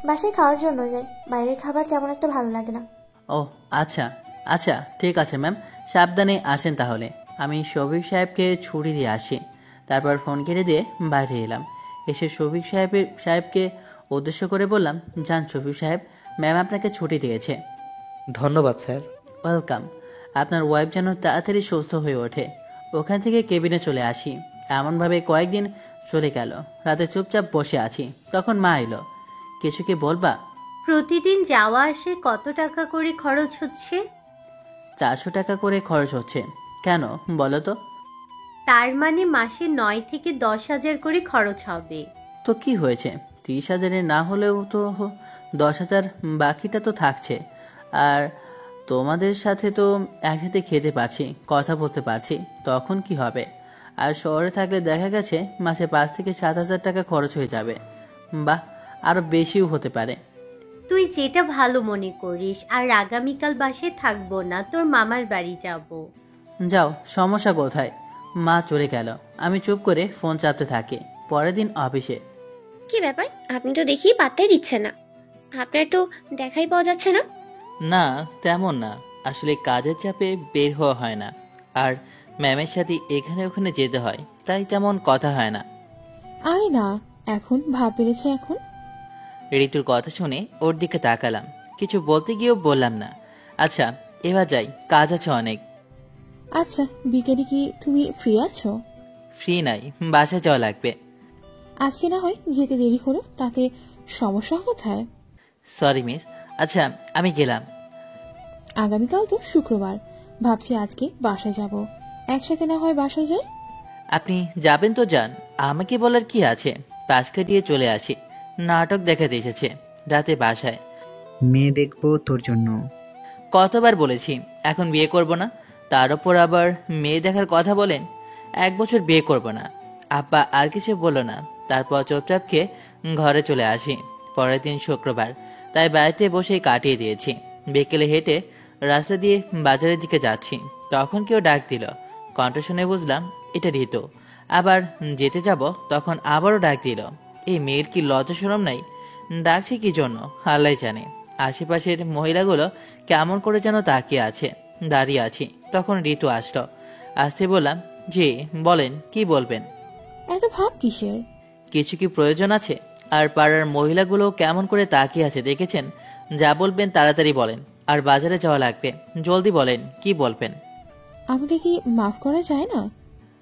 বাসায় খাওয়ার জন্য যাই, বাইরের খাবার তেমন একটা ভালো লাগে না। ও আচ্ছা আচ্ছা, ঠিক আছে ম্যাম, সাবধানে আসেন তাহলে। আমি শফিক সাহেবকে ছুটি দিয়ে আসি। তারপর ফোন কেটে দিয়ে বাইরে এলাম। এসে শফিক সাহেবকে উদ্দেশ্য করে বললাম, যান শফিক সাহেব, ম্যাম আপনাকে ছুটি দিয়েছে। ধন্যবাদ স্যার। ওয়েলকাম। আপনার ওয়াইফ যেন তাড়াতাড়ি সুস্থ হয়ে ওঠে। ওখান থেকে কেবিনে চলে আসি। এমনভাবে কয়েকদিন চলে গেল। রাতে চুপচাপ বসে আছি, তখন মা এলো। কিছু কি বলবা? প্রতিদিন যাওয়া আসে কত টাকা করে খরচ হচ্ছে? 400 টাকা করে খরচ হচ্ছে। কেন বলো তো? তার মানে মাসে 9 থেকে 10,000 করে খরচ হবে। তো কি হয়েছে? 30,000 না হলেও তো 10,000 বাকিটা তো থাকছে। আর তোমাদের সাথে তো একসাথে খেতে পারছি, কথা বলতে পারছি, তখন কি হবে? আর শহরে থাকলে দেখা গেছে মাসে 5 থেকে 7,000 টাকা খরচ হয়ে যাবে। বাহ, আরও বেশিও হতে পারে। তুই যেটা ভালো মনে করিস। আর আগামীকাল বাসে থাকবো না, তোর মামার বাড়ি যাব। যাও, সমস্যা কোথায়? মা চলে গেল। আমি চুপ করে ফোন চাপতে থাকি। পরের দিন অফিসে। কি ব্যাপার, আপনি তো দেখি পাত্তাই দিচ্ছেন না। আপনার তো দেখাই পাওয়া যাচ্ছে না। না তেমন না, আসলে কাজের চাপে বের হওয়া হয় না। আর ম্যামের সাথে এখানে ওখানে যেতে হয়, তাই তেমন কথা হয় না। আরে না, এখন ভাব বেড়েছে এখন। ঋতুর কথা শুনে ওর দিকে তাকালাম। কিছু বলতে গিয়েও বললাম না। আচ্ছা এবার যাই, কাজ আছে অনেক। আচ্ছা, বিকেলে কি তুমি ফ্রি আছো? ফ্রি নাই, বাসায় যাওয়া লাগবে। আজকে না হয় যেতে দেরি হলো, তাতে সমস্যা কোথায়? Sorry miss. আচ্ছা আমি গেলাম। আগামীকাল তো শুক্রবার, ভাবছি আজকে বাসায় যাব। একসাথে না হয় বাসায় যাই। আপনি যাবেন তো যান, আমাকে বলার কি আছে? পাশ কাটিয়ে চলে আসি। নাটক দেখাতে এসেছে রাতে বাসায়। মেয়ে দেখবো তোর জন্য। কতবার বলেছি এখন বিয়ে করব না, তার উপর আবার মেয়ে দেখার কথা বলেন। 1 বছর বিয়ে করব না। আব্বা আর কিছু বলল না। তারপর চুপচাপ খেয়ে ঘরে চলে আসি। পরের দিন শুক্রবার, তাই বাড়িতে বসেই কাটিয়ে দিয়েছি। বিকেলে হেঁটে রাস্তা দিয়ে বাজারের দিকে যাচ্ছি, তখন কেউ ডাক দিল। কণ্ঠ শুনে বুঝলাম এটা ঋতু। আবার যেতে যাব, তখন আবারও ডাক দিল। এই মেয়ের কি লজ্জা শরম নাই? ডাকছে কি জন্য আল্লাহ জানে। আশেপাশের মহিলাগুলো কেমন করে যেন তাকিয়ে আছে। দাঁড়িয়ে আছি, তখন ঋতু আসলো। আসতে বললাম, জি বলেন, কি বলবেন? এত ভাব কিসের? কিছু কি প্রয়োজন আছে? আর পাড়ার মহিলাগুলো কেমন করে তাকিয়ে আছে দেখেছেন? যা বলবেন তাড়াতাড়ি বলেন, আর বাজারে যাওয়া লাগবে। জলদি বলেন, কি বলবেন? আমাকে কি মাফ করা যায় না?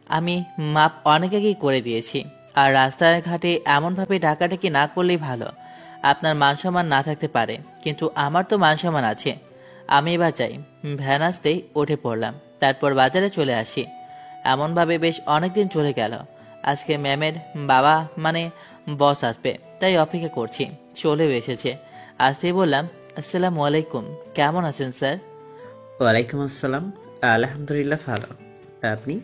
আমি মাপ অনেক আগেই করে দিয়েছি। আর রাস্তায় ঘাটে এমনভাবে ডাকাডাকি না করলেই ভালো। আপনার মান সম্মান না থাকতে পারে, কিন্তু আমার তো মান সম্মান আছে। আমি এবার যাই। ভ্যান আসতেই উঠে পড়লাম, তারপর বাজারে চলে আসি। এমনভাবে বেশ অনেক দিন চলে গেল। আজকে ম্যামের বাবা মানে বস আসবে, তাই অপেক্ষা করছি। চলেও এসেছে। আসতেই বললাম, আসসালামু আলাইকুম, কেমন আছেন স্যার? ওয়ালাইকুম আসসালাম। আলহামদুলিল্লাহ ভালো। আপনি?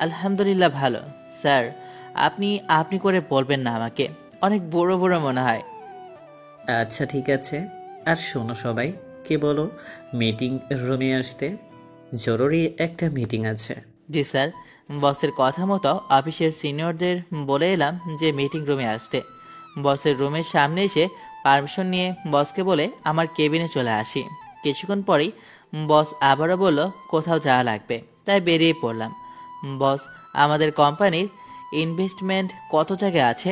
আলহামদুলিল্লাহ ভালো। স্যার, আপনি আপনি করে বলবেন না, আমাকে অনেক বড় বড় মনে হয়। আচ্ছা ঠিক আছে। আর শোনো সবাই, কে বলো মিটিং রুমে আসতে, জরুরি একটা মিটিং আছে। জি স্যার। বসের কথা মতো অফিসের সিনিয়রদের বলে এলাম যে মিটিং রুমে আসতে। বসের রুমের সামনে এসে পারমিশন নিয়ে বসকে বলে আমার কেবিনে চলে আসি। কিছুক্ষণ পরেই বস আবারও বলল কোথাও যাওয়া লাগবে, তাই বেরিয়ে পড়লাম। বস, আমাদের কোম্পানির ইনভেস্টমেন্ট কত জায়গায় আছে?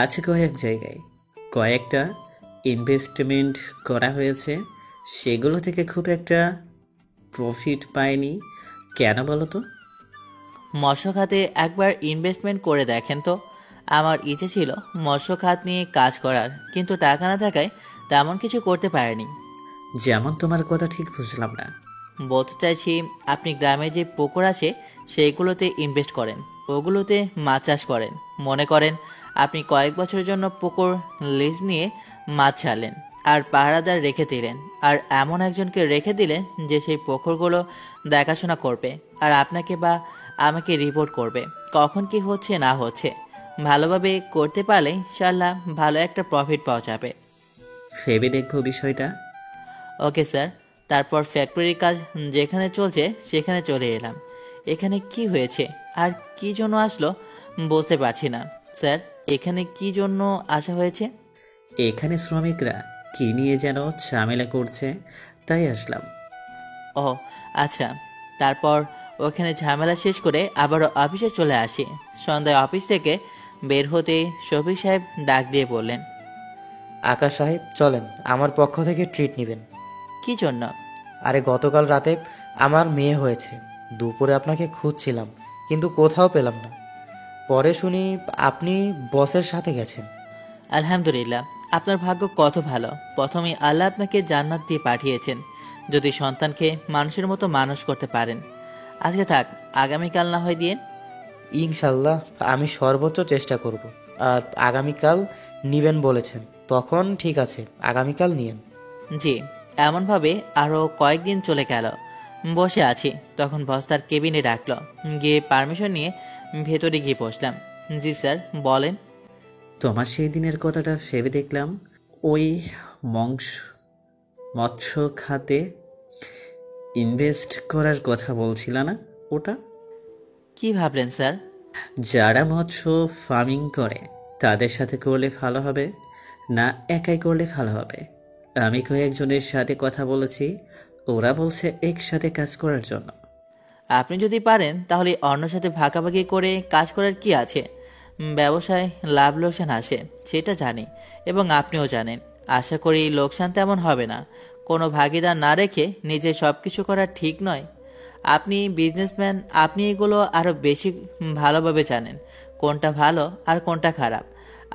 আছে কয়েক জায়গায়, কয়েকটা ইনভেস্টমেন্ট করা হয়েছে, সেগুলো থেকে খুব একটা প্রফিট পায়নি। কেন বলো তো? মৎস্য খাতে একবার ইনভেস্টমেন্ট করে দেখেন তো। আমার ইচ্ছে ছিল মৎস্য খাত নিয়ে কাজ করার, কিন্তু টাকা না থাকায় তেমন কিছু করতে পারিনি। যেমন তোমার কথা ঠিক বুঝলাম না। বলতে চাইছি, আপনি গ্রামে যে পুকুর আছে সেইগুলোতে ইনভেস্ট করেন, ওগুলোতে মাছ চাষ করেন। মনে করেন আপনি কয়েক বছরের জন্য পুকুর লিজ নিয়ে মাছ ছাড়লেন, আর পাহারাদার রেখে দিলেন, আর এমন একজনকে রেখে দিলেন যে সেই পুকুরগুলো দেখাশোনা করবে আর আপনাকে বা আমাকে রিপোর্ট করবে কখন কি হচ্ছে না হচ্ছে। ভালোভাবে করতে পারলে ইনশাল্লাহ ভালো একটা প্রফিট পাওয়া যাবে। ভেবে দেখবো বিষয়টা। Okay sir. তারপর ফ্যাক্টরির কাজ যেখানে চলছে সেখানে চলে এলাম। এখানে কি হয়েছে আর কি জন্য আসলো বুঝতে পারছি না। স্যার, এখানে কি জন্য আসা হয়েছে? এখানে শ্রমিকরা কি নিয়ে যেন ঝামেলা করছে, তাই আসলাম। ও আচ্ছা। তারপর ওখানে ঝামেলা শেষ করে আবারও অফিসে চলে আসি। সন্ধ্যায় অফিস থেকে বের হতে শফিক সাহেব ডাক দিয়ে বললেন, আকাশ সাহেব চলেন, আমার পক্ষ থেকে ট্রিট নেবেন। কি জন্য? আরে গতকাল রাতে আমার মেয়ে হয়েছে। দুপুরে আপনাকে খুঁজছিলাম, কিন্তু কোথাও পেলাম না। পরে শুনি আপনি বসের সাথে গেছেন। আলহামদুলিল্লাহ, আপনার ভাগ্য কত ভালো। প্রথমে আল্লাহ আপনাকে জান্নাত দিয়ে পাঠিয়েছেন, যদি সন্তানকে মানুষের মতো মানুষ করতে পারেন। আজকে থাক, আগামীকাল না হয় দিয়েন। ইনশাল্লাহ আমি সর্বোচ্চ চেষ্টা করব। আর আগামীকাল নিবেন বলেছেন, তখন ঠিক আছে, আগামীকাল নিয়েন। জি। এমনভাবে আরও কয়েকদিন চলে গেল। বসে আছি, তখন বস তার কেবিনে ডাকলো। গিয়ে পারমিশন নিয়ে ভেতরে গিয়ে বসলাম। জি স্যার, বলেন। তোমার সেই দিনের কথাটা ভেবে দেখলাম, ওই মৎস্য খাতে ইনভেস্ট করার কথা বলছিল না ওটা? কি ভাবলেন স্যার? যারা মৎস্য ফার্মিং করে তাদের সাথে করলে ভালো হবে, না একাই করলে ভালো হবে? আমি কয়েকজনের সাথে কথা বলেছি, ওরা বলছে একসাথে কাজ করার জন্য। আপনি যদি পারেন তাহলে অন্যর সাথে ভাগাভাগি করে কাজ করার কি আছে? ব্যবসায় লাভ লোকসান আসে, সেটা জানি, এবং আপনিও জানেন। আশা করি লোকসান তেমন হবে না। কোনো ভাগিদার না রেখে নিজে সব কিছু করা ঠিক নয়। আপনি বিজনেসম্যান, আপনি এগুলো আরও বেশি ভালোভাবে জানেন, কোনটা ভালো আর কোনটা খারাপ।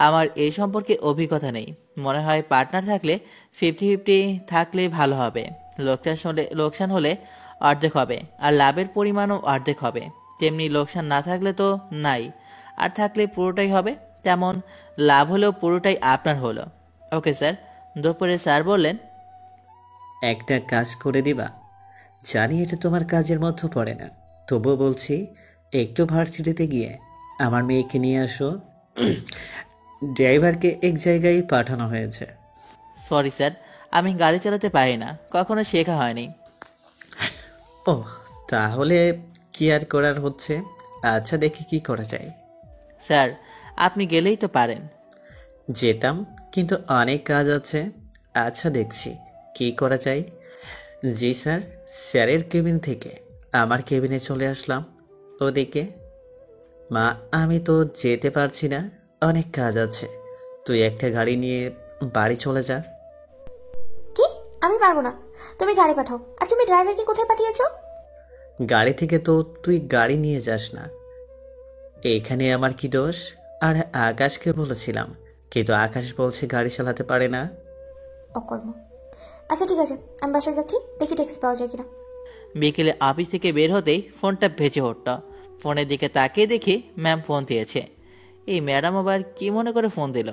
আমার এই সম্পর্কে অভিজ্ঞতা নেই। মনে হয় পার্টনার থাকলে 50-50 থাকলে ভালো হবে। লোকসান হলে অর্ধেক হবে, আর লাভের পরিমাণও অর্ধেক হবে। তেমনি লোকসান না থাকলে তো নাই, আর থাকলে পুরোটাই হবে। তেমন লাভ হলেও পুরোটাই আপনার হলো। Okay sir. দুপুরে স্যার বললেন, একটা কাজ করে দিবা? জানি এটা তোমার কাজের মধ্যে পড়ে না, তবুও বলছি, একটু ভার্সিটিতে গিয়ে আমার মেয়েকে নিয়ে আসো। ড্রাইভারকে এক জায়গায় পাঠানো হয়েছে। সরি স্যার, আমি গাড়ি চালাতে পারি না, কখনো শেখা হয়নি। ও, তাহলে কি আর করার হচ্ছে? আচ্ছা দেখি কি করা যায়। স্যার, আপনি গেলেই তো পারেন। যেতাম, কিন্তু অনেক কাজ আছে। আচ্ছা দেখছি কি করা যায়। জি স্যার। স্যারের কেবিন থেকে আমার কেবিনে চলে আসলাম। ওদিকে, মা আমি তো যেতে পারছি না, অনেক কাজ আছে, তুই একটা গাড়ি নিয়ে বাড়ি চলে যা। কি? আমি পারবো না, তুমি গাড়ি পাঠাও। আর তুমি ড্রাইভারকে কোথায় পাঠিয়েছো? গাড়ি থেকে তো তুই গাড়ি নিয়ে যাস না, এখানে আমার কি দোষ? আর আকাশকে বলেছিলাম, কিন্তু আকাশ বলছে গাড়ি চালাতে পারে না। অকর্ম। আচ্ছা ঠিক আছে, আমি বাসায় যাচ্ছি, দেখি ট্যাক্সি পাওয়া যায় কিনা। বিকেলে অফিস থেকে বের হতেই ফোনটা ভেজে উঠল। ফোনের দিকে তাকিয়ে দেখি ম্যাম ফোন দিয়েছে। এই ম্যাডাম আবার কি মনে করে ফোন দিল?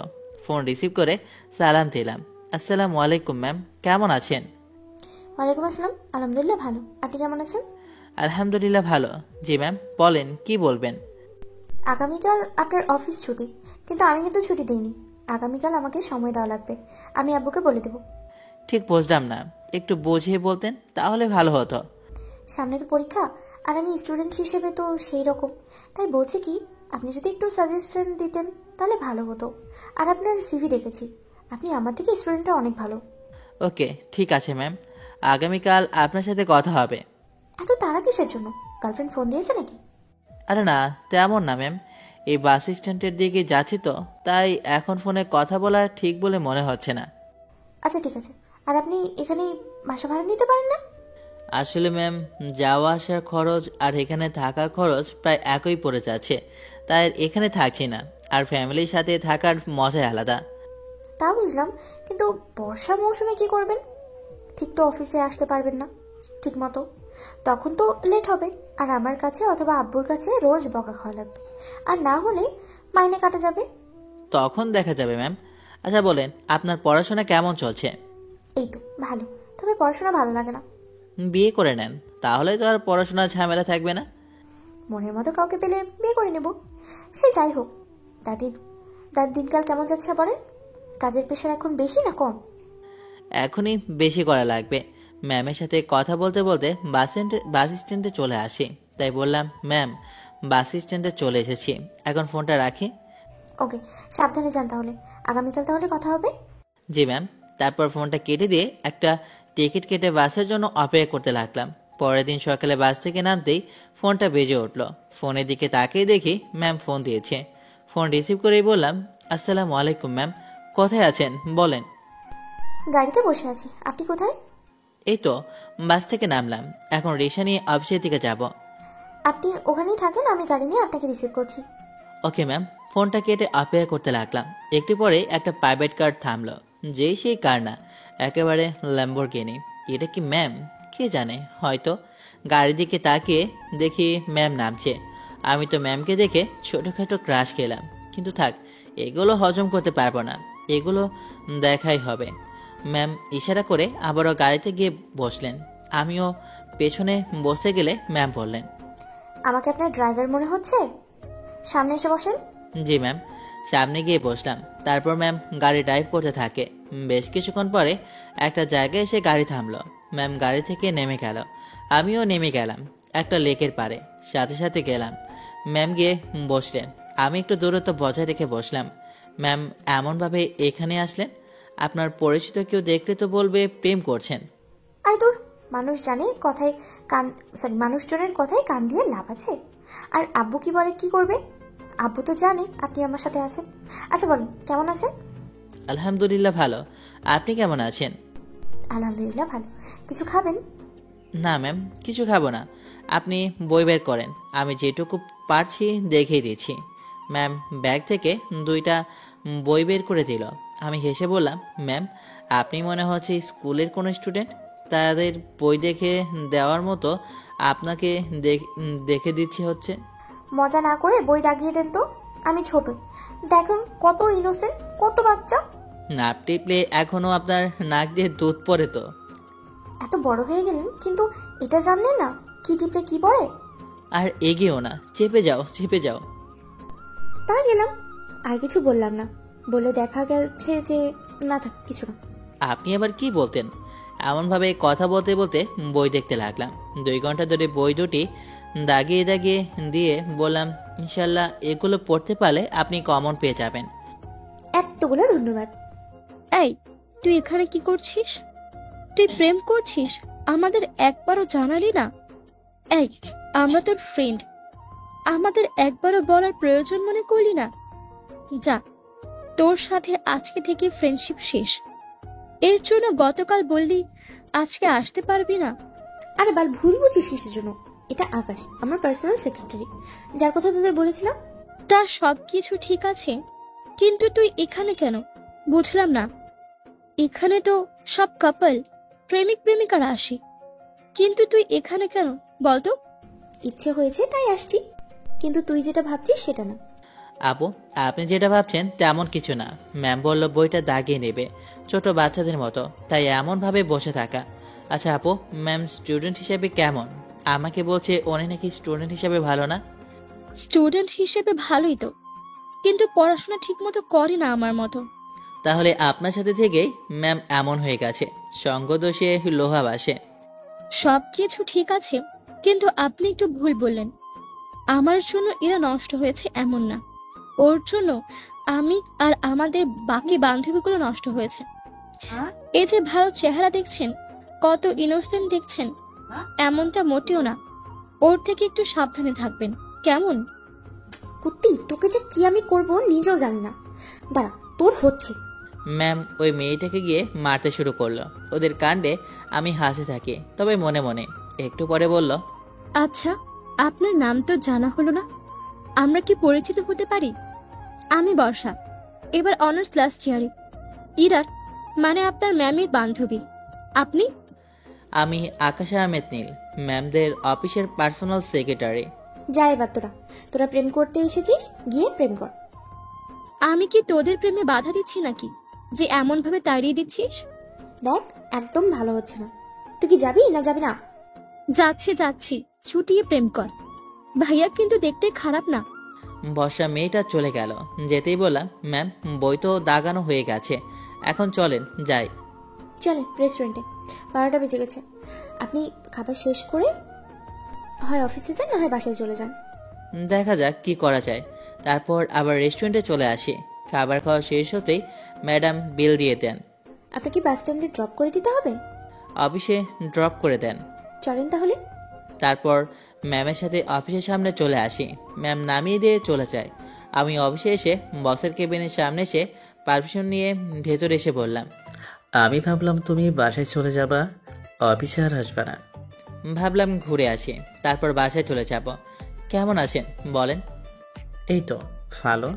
ফোন রিসিভ করে সালাম দিলাম। আসসালামু আলাইকুম ম্যাম, কেমন আছেন? ওয়ালাইকুম আসসালাম, আলহামদুলিল্লাহ ভালো, আপনি কেমন আছেন? আলহামদুলিল্লাহ ভালো। জি ম্যাম, বলেন কি বলবেন? আগামীকাল আপনার অফিস ছুটি, কিন্তু আমি কিন্তু ছুটি দিইনি। আগামীকাল আমাকে সময় দেওয়া লাগবে, আমি আব্বুকে বলে দেবো। ঠিক বুঝলাম না, একটু বুঝিয়ে বলতেন তাহলে ভালো হতো। সামনে তো পরীক্ষা, আর আমি স্টুডেন্ট হিসেবে তো সেই রকম, তাই বলছি কি আপনি যদি একটু সাজেশন দিতেন তাহলে ভালো হতো। আর আপনার সিভি দেখেছি, আপনি আমার থেকে স্টুডেন্টটা অনেক ভালো। ওকে ঠিক আছে ম্যাম, আগামীকাল আপনার সাথে কথা হবে। এত তাড়া কিসের জন্য? গার্লফ্রেন্ড ফোন দিয়েছে নাকি? আরে না, তেমন না ম্যাম, এই বাস স্ট্যান্ডের দিকে যাচ্ছি তো, তাই এখন ফোনে কথা বলা ঠিক বলে মনে হচ্ছে না। আচ্ছা ঠিক আছে, আর আপনি এখানে বাসা ভাড়া নিতে পারেন না? আসলে ম্যাম, যাওয়া আসার খরচ আর এখানে থাকার খরচ প্রায় একই পড়ে যাচ্ছে, তাই এখানে থাকছি না। আর ফ্যামিলির সাথে থাকার মজাই আলাদা। তা বুঝলাম, কিন্তু বর্ষা মৌসুমে কি করবেন? ঠিক তো অফিসে আসতে পারবেন না ঠিক মতো, তখন তো লেট হবে, আর আমার কাছে অথবা আব্বুর কাছে রোজ বকা খাওয়া লাগবে, আর না হলে মাইনে কাটা যাবে। তখন দেখা যাবে ম্যাম। আচ্ছা বলেন, আপনার পড়াশোনা কেমন চলছে? এই তো ভালো, তবে পড়াশোনা ভালো লাগে না। বিয়ে করে নেন, তাহলে তো আর পড়াশোনার ঝামেলা থাকবে না। মনের মতো কাউকে পেলে বিয়ে করে নেব। সে যাই হোক, দাদির দিনকাল কেমন যাচ্ছে বলেন? কাজের প্রেশার এখন বেশি না কম? এখনই বেশি করা লাগবে। ম্যামের সাথে কথা বলতে বলতে বাস স্ট্যান্ডে চলে আসি, তাই বললাম ম্যাম বাস স্ট্যান্ডে চলে এসেছি, এখন ফোনটা রাখি। ওকে, সাবধানে যান তাহলে, আগামীকাল তাহলে কথা হবে। জি ম্যাম। তারপর ফোনটা কেটে দিয়ে একটা টিকিট কেটে বাসের জন্য অপেক্ষা করতে লাগলাম। পরের দিন সকালে বাস থেকে নামতেই ফোনটা বেজে উঠল। ফোনের দিকে তাকিয়ে দেখি ম্যাম ফোন দিয়েছে। ফোন রিসিভ করেই বললাম, আসসালামু আলাইকুম ম্যাম, কোথায় আছেন বলেন? গাড়িতে বসে আছি, আপনি কোথায়? এই তো বাস থেকে নামলাম, এখন রিক্সা নিয়ে অফিসের দিকে যাব। আপনি ওখানেই থাকেন, আমি গাড়ি নিয়ে আপনাকে রিসিভ করছি। Okay ma'am. ফোনটা কেটে অপেক্ষা করতে লাগলাম। একটু পরে একটা প্রাইভেট কার থামলো, যেই সেই কার না, একেবারে ল্যাম্বরগিনি। এটা কি ম্যাম? কে জানে, হয়তো। গাড়ির দিকে তাকিয়ে দেখি ম্যাম নামছে। আমি তো ম্যামকে দেখে ছোটোখাটো ক্রাশ খেলাম, কিন্তু থাক, এগুলো হজম করতে পারবো না, এগুলো দেখাই হবে। ম্যাম ইশারা করে আবারও গাড়িতে গিয়ে বসলেন। আমিও পেছনে বসে গেলে ম্যাম বললেন, আমাকে আপনার ড্রাইভার মনে হচ্ছে, সামনে এসে বসেন। জি ম্যাম। সামনে গিয়ে বসলাম। তারপর ম্যাম গাড়ি ড্রাইভ করতে থাকে। বেশ কিছুক্ষণ পরে একটা জায়গায় এসে গাড়ি থামলো। ম্যাম গাড়ি থেকে নেমে গেল, আমিও নেমে গেলাম একটা লেকের পাড়ে। সাথে সাথে গেলাম, ম্যাম গিয়ে বসলেন। আমি একটু দূরত্ব বজায় রেখে বসলাম। ম্যাম এমনভাবে এখানে আসলেন, আপনার পরিচিত কেউ দেখলে তো বলবে প্রেম করছেন। আরে দূর, মানুষ জানে কথায় মানুষজনের কথায় কান দিয়ে লাভ আছে। আর আব্বু কি বলে কি করবে? আব্বু তো জানে আপনি আমার সাথে আছেন। আচ্ছা বলুন, কেমন আছেন? আলহামদুলিল্লাহ ভালো, আপনি কেমন আছেন? আলহামদুলিল্লাহ ভালো। কিছু খাবেন? না ম্যাম, কিছু খাবো না, আপনি বই বের করেন, আমি যেটুকু পারছি দেখিয়ে দিচ্ছি। ম্যাম ব্যাগ থেকে 2টা বই বের করে দিল। আমি হেসে বললাম, ম্যাম আপনি মনে হচ্ছে স্কুলের কোনো স্টুডেন্ট, তাদের বই দেখে দেওয়ার মতো আপনাকে দেখে দিচ্ছি হচ্ছে। মজা না করে বই দাগিয়ে দেন তো, আমি ছোট, দেখুন কত ইনোসেন্ট, কত বাচ্চা। নাক টিপলে এখনো আপনার নাক দিয়ে দুধ পড়ে তো। এত বড় হয়ে গেলেন কিন্তু এটা জানলেন না কি টিপলে কি পড়ে। আর এগিয়েও না, চেপে যাও চেপে যাও। তা গেলাম, আর কিছু বললাম না, বলে দেখা গেছে যে না থাক কিছু না। আপনি আবার কি বলতেন? এমনভাবে কথা বলতে বলতে বই দেখতে লাগলাম। 2 ঘন্টা ধরে বই দুটি দাগিয়ে দাগিয়ে দিয়ে বললাম, ইনশাল্লাহ এগুলো পড়তে পারলে আপনি কমন পেয়ে যাবেন। এতগুলো ধন্যবাদ। এই, তুই এখানে কি করছিস? তুই প্রেম করছিস? আমাদের একবারও জানালি না? এই, আমরা তোর ফ্রেন্ড, আমাদের একবারও বলার প্রয়োজন মনে করলি না? যা, তোর সাথে আজকে থেকে ফ্রেন্ডশিপ শেষ। এর জন্য গতকাল বললি আজকে আসতে পারবি না। আরে বাল, ভুল বুঝিস কিসের জন্য? এটা আকাশ, আমার পার্সোনাল সেক্রেটারি, যার কথা তোদের বলেছিলাম। তা সব কিছু ঠিক আছে, কিন্তু তুই এখানে কেন বুঝলাম না। এখানে তো সব কাপল, প্রেমিক প্রেমিকারা আসে, কিন্তু তুই এখানে কেন বলতো? ইচ্ছে হয়েছে তাই আসছি, কিন্তু তুই যেটা ভাবছিস সেটা না। আপু, আপনি যেটা ভাবছেন তেমন কিছু না। ম্যাম বলল বইটা দাগিয়ে নেবে, ছোট বাচ্চাদের মতো, তাই এমনভাবে বসে থাকা। আচ্ছা আপু, ম্যাম স্টুডেন্ট হিসেবে কেমন? আমাকে বলছে উনি নাকি স্টুডেন্ট হিসেবে ভালো না। স্টুডেন্ট হিসেবে ভালোই তো, কিন্তু পড়াশোনা ঠিক মতো করে না আমার মতো। তাহলে আপনার সাথে থেকেই ম্যাম এমন হয়ে গেছে, সঙ্গ দোষে লোহা বাসে। সব কিছু ঠিক আছে, কিন্তু আপনি একটু ভুল বললেন। আমার জন্য এরা নষ্ট হয়েছে এমন না, ওর জন্য আমি আর আমাদের বাকি বান্ধবীগুলো নষ্ট হয়েছে। এই যে ভালো চেহারা দেখছেন, কত ইনোসেন্ট দেখছেন, এমনটা মোটেও না। ওর থেকে একটু সাবধানে থাকবেন কেমন? কুত্তি, তোকে যে কি আমি করব নিজেও জানি না। দাঁড়া, তোর হচ্ছে। ম্যাম ওই মেয়েটাকে গিয়ে মারতে শুরু করলো। ওদের কাণ্ডে আমি হাসে থাকি, তবে মনে মনে। একটু পরে বলল, আচ্ছা, আপনার নাম তো জানা হলো না, আমরা কি পরিচিত হতে পারি? আমি বর্ষা, এবার অনার্স লাস্ট ইয়ারে। ইরার মানে আপনার ম্যামের বান্ধবী। আপনি? আমি আকাশ আহমেদ নীল, ম্যামদের অফিসের পার্সোনাল সেক্রেটারি। যা এবার, তোরা প্রেম করতে এসেছিস, গিয়ে প্রেম কর। আমি কি তোদের প্রেমে বাধা দিচ্ছি নাকি যে এমন ভাবে তাড়িয়ে দিচ্ছিস? দেখ, একদম ভালো হচ্ছে না। তুই কি যাবি না যাবি না? যাচ্ছি, ছুটিয়ে প্রেম কর। ভাইয়া কিন্তু দেখতে খারাপ না। বর্ষা মেয়েটা চলে গেল। যেতেই বললাম, ম্যাম বই তো দাগানো হয়ে গেছে, এখন চলেন যাই। চলে রেস্টুরেন্টে, 12টা বেজে গেছে। আপনি খাবার শেষ করে হয় অফিসে যান, না হয় বাসায় চলে যান। দেখা যাক কি করা যায়। তারপর আবার রেস্টুরেন্টে চলে আসি। খাবার খাওয়া শেষ হতেই ম্যাডাম বিল দিয়ে দেন। আপনাকে বাস স্ট্যান্ডে ড্রপ করে দিতে হবে? অফিসে ড্রপ করে দেন। চলেন তাহলে। তারপর ম্যামের সাথে অফিসের সামনে চলে আসি। ম্যাম নামিয়ে দিয়ে চলে যায়। আমি অফিসে এসে বসের কেবিনের সামনে এসে পারমিশন নিয়ে ভেতরে এসে বললাম, আমি ভাবলাম তুমি বাসায় চলে যাবা, অফিসে আর আসবা না। ভাবলাম ঘুরে আসি, তারপর বাসায় চলে যাব। কেমন আছেন বলেন? এই তো ভালো।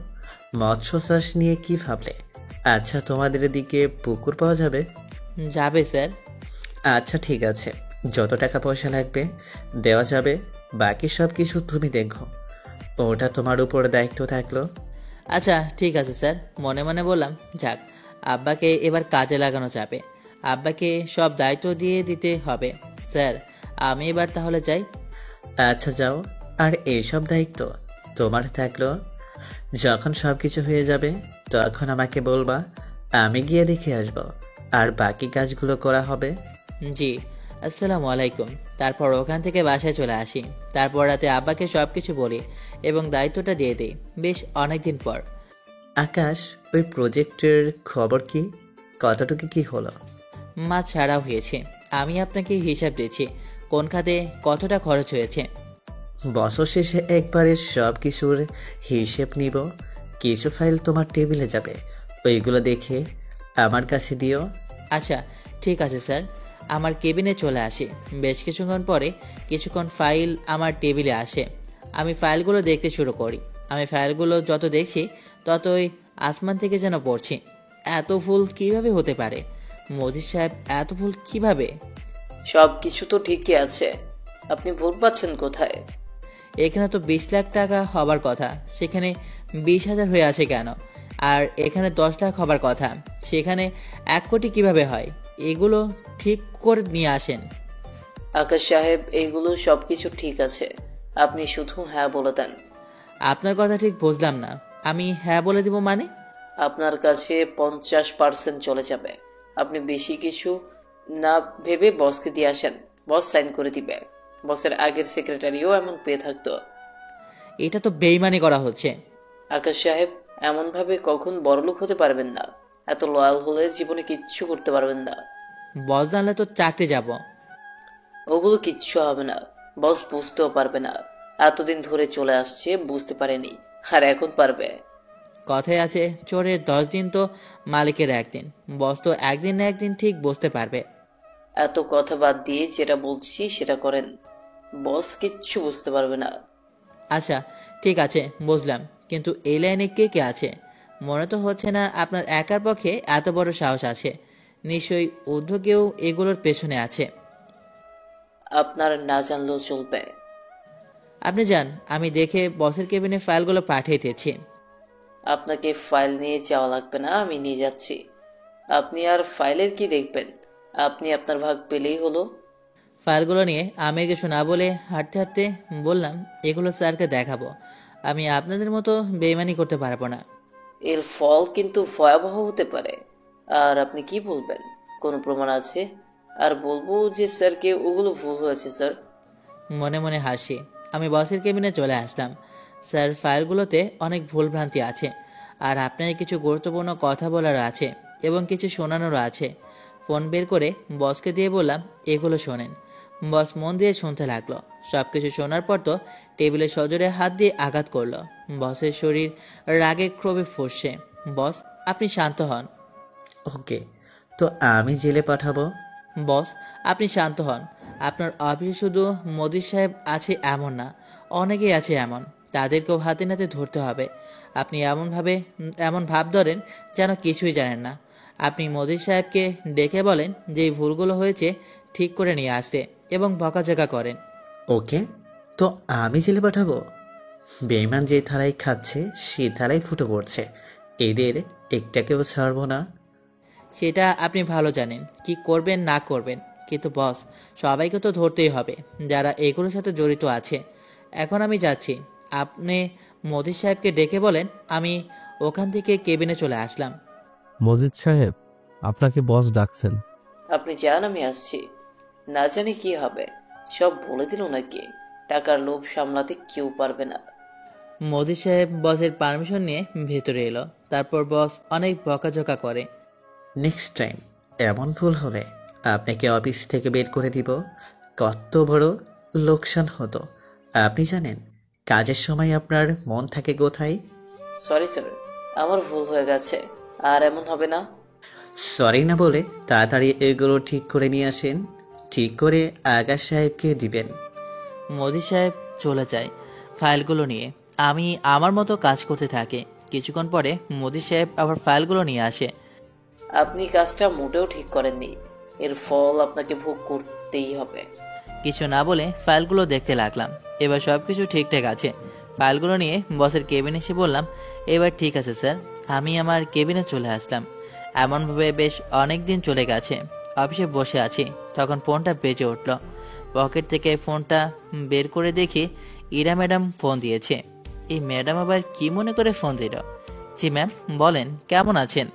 মৎস্য চাষ নিয়ে কি ভাবলে? আচ্ছা, তোমাদের দিকে পুকুর পাওয়া যাবে? যাবে স্যার। আচ্ছা ঠিক আছে, যত টাকা পয়সা লাগবে দেওয়া যাবে, বাকি সব কিছু তুমি দেখো। ওটা তোমার উপর দায়িত্ব থাকলো। আচ্ছা ঠিক আছে স্যার। মনে মনে বললাম, যাক, আব্বাকে এবার কাজে লাগানো যাবে। আব্বাকে সব দায়িত্ব দিয়ে দিতে হবে। স্যার, আমি এবার তাহলে যাই। আচ্ছা যাও, আর এইসব দায়িত্ব তোমার থাকলো। যখন সব কিছু হয়ে যাবে তখন আমাকে বলবা, আমি গিয়ে দেখে আসবো, আর বাকি কাজগুলো করা হবে। জি, আসসালামু আলাইকুম। তারপর ওখান থেকে বাসায় চলে আসি। তারপর রাতে আব্বাকে সব কিছু বলি এবং দায়িত্বটা দিয়ে দিই। বেশ অনেকদিন পর। আকাশ, ওই প্রজেক্টের খবর কি? কতটুকু কি হলো? মাছ ছাড়াও হয়েছে। আমি আপনাকে হিসাব দিচ্ছি কোন খাতে কতটা খরচ হয়েছে। বছর শেষে একবারে সব কিছুর হিসেব নিব। কিছু ফাইল তোমার টেবিলে যাবে, ওইগুলো দেখে আমার কাছে দিও। আচ্ছা ঠিক আছে স্যার। আমার কেবিনে চলে আসি। বেশ কিছুক্ষণ পরে কিছুক্ষণ ফাইল আমার টেবিলে আসে। আমি ফাইলগুলো দেখতে শুরু করি। আমি ফাইলগুলো যত দেখছি ততই আসমান থেকে যেন পড়ছি। এত ভুল কিভাবে হতে পারে? মজিদ সাহেব, এত ভুল কিভাবে? সব কিছু তো ঠিকই আছে, আপনি ভুল পাচ্ছেন কোথায়? এখানে তো 20 লাখ টাকা হবার কথা, সেখানে 20,000 হয়ে আছে কেন? আর এখানে 10 লাখ হবার কথা, সেখানে 1 কোটি কিভাবে হয়? এগুলো ঠিক করে নিয়ে আসেন। আকাশ সাহেব, এইগুলো সবকিছু ঠিক আছে, আপনি শুধু হ্যাঁ বলে দেন। আপনার কথা ঠিক বুঝলাম না। আমি হ্যাঁ বলে দিব মানে? আপনার কাছে 50% চলে যাবে। আপনি বেশি কিছু না ভেবে বসকে দিয়ে আসেন, বস সাইন করে দিবে। বসের আগের সেক্রেটারিও এমন পেয়ে থাকতো। এটা তো বেইমানি করা হচ্ছে। আকাশ সাহেব, এমনভাবে কখন বড়লোক হতে পারবেন না। এত লয়াল হলে জীবনে কিচ্ছু করতে পারবেন না। বস জানলে তো চাকরি যাব। ওগুলো কিচ্ছু হবে না, বস বুঝতেও পারবে না। এতদিন ধরে চলে আসছে, বুঝতে পারেনি, আর এখন পারবে। কথায় আছে চোরের 10 দিন তো মালিকের 1 দিন। বস তো একদিন না একদিন ঠিক বুঝতে পারবে। এত কথা বাদ দিয়ে যেটা বলছি সেটা করেন, বস কিচ্ছু বুঝতে পারবে না। আচ্ছা ঠিক আছে বুঝলাম, কিন্তু এই লাইনে কে কে আছে? মনে তো হচ্ছে না আপনার একার পক্ষে এত বড় সাহস আছে। নিশ্চয়ই ঊর্ধ্ব কেউ এগুলোর পেছনে আছে। আপনার না জানলেও চলবে। আপনি যান, আমি দেখে বসের কেবিনে ফাইলগুলো পাঠিয়ে দিয়েছি। আপনাকে ফাইল নিয়ে যাওয়া লাগবে না, আমি নিয়ে যাচ্ছি। আপনি আর ফাইলের কি দেখবেন, আপনি আপনার ভাগ পেলেই হলো। ফাইলগুলো নিয়ে আমি কিছু না বলে হাঁটতে হাঁটতে বললাম, এগুলো স্যারকে দেখাবো। আমি আপনাদের মতো বেইমানি করতে পারবো না। এর ফল কিন্তু ভয়াবহ হতে পারে। আর আপনি কি বলবেন, কোনো প্রমাণ আছে? আর বলবো যে স্যারকে ওগুলো ভুল হয়েছে স্যার। মনে মনে হাসি আমি বসের কেবিনে চলে আসলাম। স্যার ফাইলগুলোতে অনেক ভুলভ্রান্তি আছে, আর আপনার কিছু গুরুত্বপূর্ণ কথা বলার আছে এবং কিছু শোনানোরও আছে। ফোন বের করে বসকে দিয়ে বললাম, এগুলো শোনেন। বস মন দিয়ে শুনতে লাগলো। সব কিছু শোনার পর তো টেবিলে সজোরে হাত দিয়ে আঘাত করলো। বসের শরীর রাগে ক্ষোভে ফুঁসছে। বস আপনি শান্ত হন। ওকে, তো আমি জেলে পাঠাবো? বস আপনি শান্ত হন। আপনার অফিসে শুধু মোদি সাহেব আছে এমন না, অনেকেই আছে এমন। তাদেরকেও হাতে নাতে ধরতে হবে। আপনি এমন ভাব ধরেন যেন কিছুই জানেন না। আপনি মোদি সাহেবকে ডেকে বলেন যে এই ভুলগুলো হয়েছে ঠিক করে নিয়ে আসতে এবং বকাঝকা করেন। ওকে, তো আমি জেলে পাঠাবো? বেইমান যে থালায় খাচ্ছে সে থালায় ফুটো করছে, এদের একটাকেও ছাড়বো না। সেটা আপনি ভালো জানেন কি করবেন না করবেন, কিন্তু বস সবাইকে তো ধরতেই হবে যারা এগুলোর সাথে জড়িত আছে। এখন আমি যাচ্ছি। আপনি মোদি সাহেবকে ডেকে বলেন আমি ওখান থেকে কেবিনে চলে আসলাম। মজিদ সাহেব, আপনাকে বস ডাকছেন। আপনি যান, আমি আসছি। না জানি কি হবে, সব বলে দিল নাকি। টাকার লোভ সামলাতে কেউ পারবে না। মোদি সাহেব বসের পারমিশন নিয়ে ভেতরে এলো। তারপর বস অনেক বকাঝকা করে। নেক্সট টাইম এমন ভুল হলে আপনাকে অফিস থেকে বের করে দিব। কত বড় লোকসান হতো আপনি জানেন? কাজের সময় আপনার মন থাকে কোথায়? সরি স্যার, আমার ভুল হয়ে গেছে, আর এমন হবে না। সরি না বলে তাড়াতাড়ি এগুলো ঠিক করে নিয়ে আসেন। ঠিক করে আকাশ সাহেবকে দিবেন। মোদি সাহেব চলে যায় ফাইলগুলো নিয়ে। আমি আমার মতো কাজ করতে থাকি। কিছুক্ষণ পরে মোদি সাহেব আবার ফাইলগুলো নিয়ে আসে। আপনি কাজটা মোটেও ঠিক করেননি, এর ফল আপনাকে ভোগ করতেই হবে। কিছু না বলে ফাইলগুলো দেখতে লাগলাম। এবার সব কিছু ঠিকঠাক আছে। ফাইলগুলো নিয়ে বসের কেবিনে এসে বললাম, এবার ঠিক আছে স্যার। আমি আমার কেবিনে চলে আসলাম। এমনভাবে বেশ অনেক দিন চলে গেছে। অফিসে বসে আছি, তখন ফোনটা বেজে উঠল। পকেট থেকে ফোনটা বের করে দেখি ইরা ম্যাডাম ফোন দিয়েছে। এই ম্যাডাম আবার কি মনে করে ফোন দিল? জি ম্যাম বলেন, কেমন আছেন?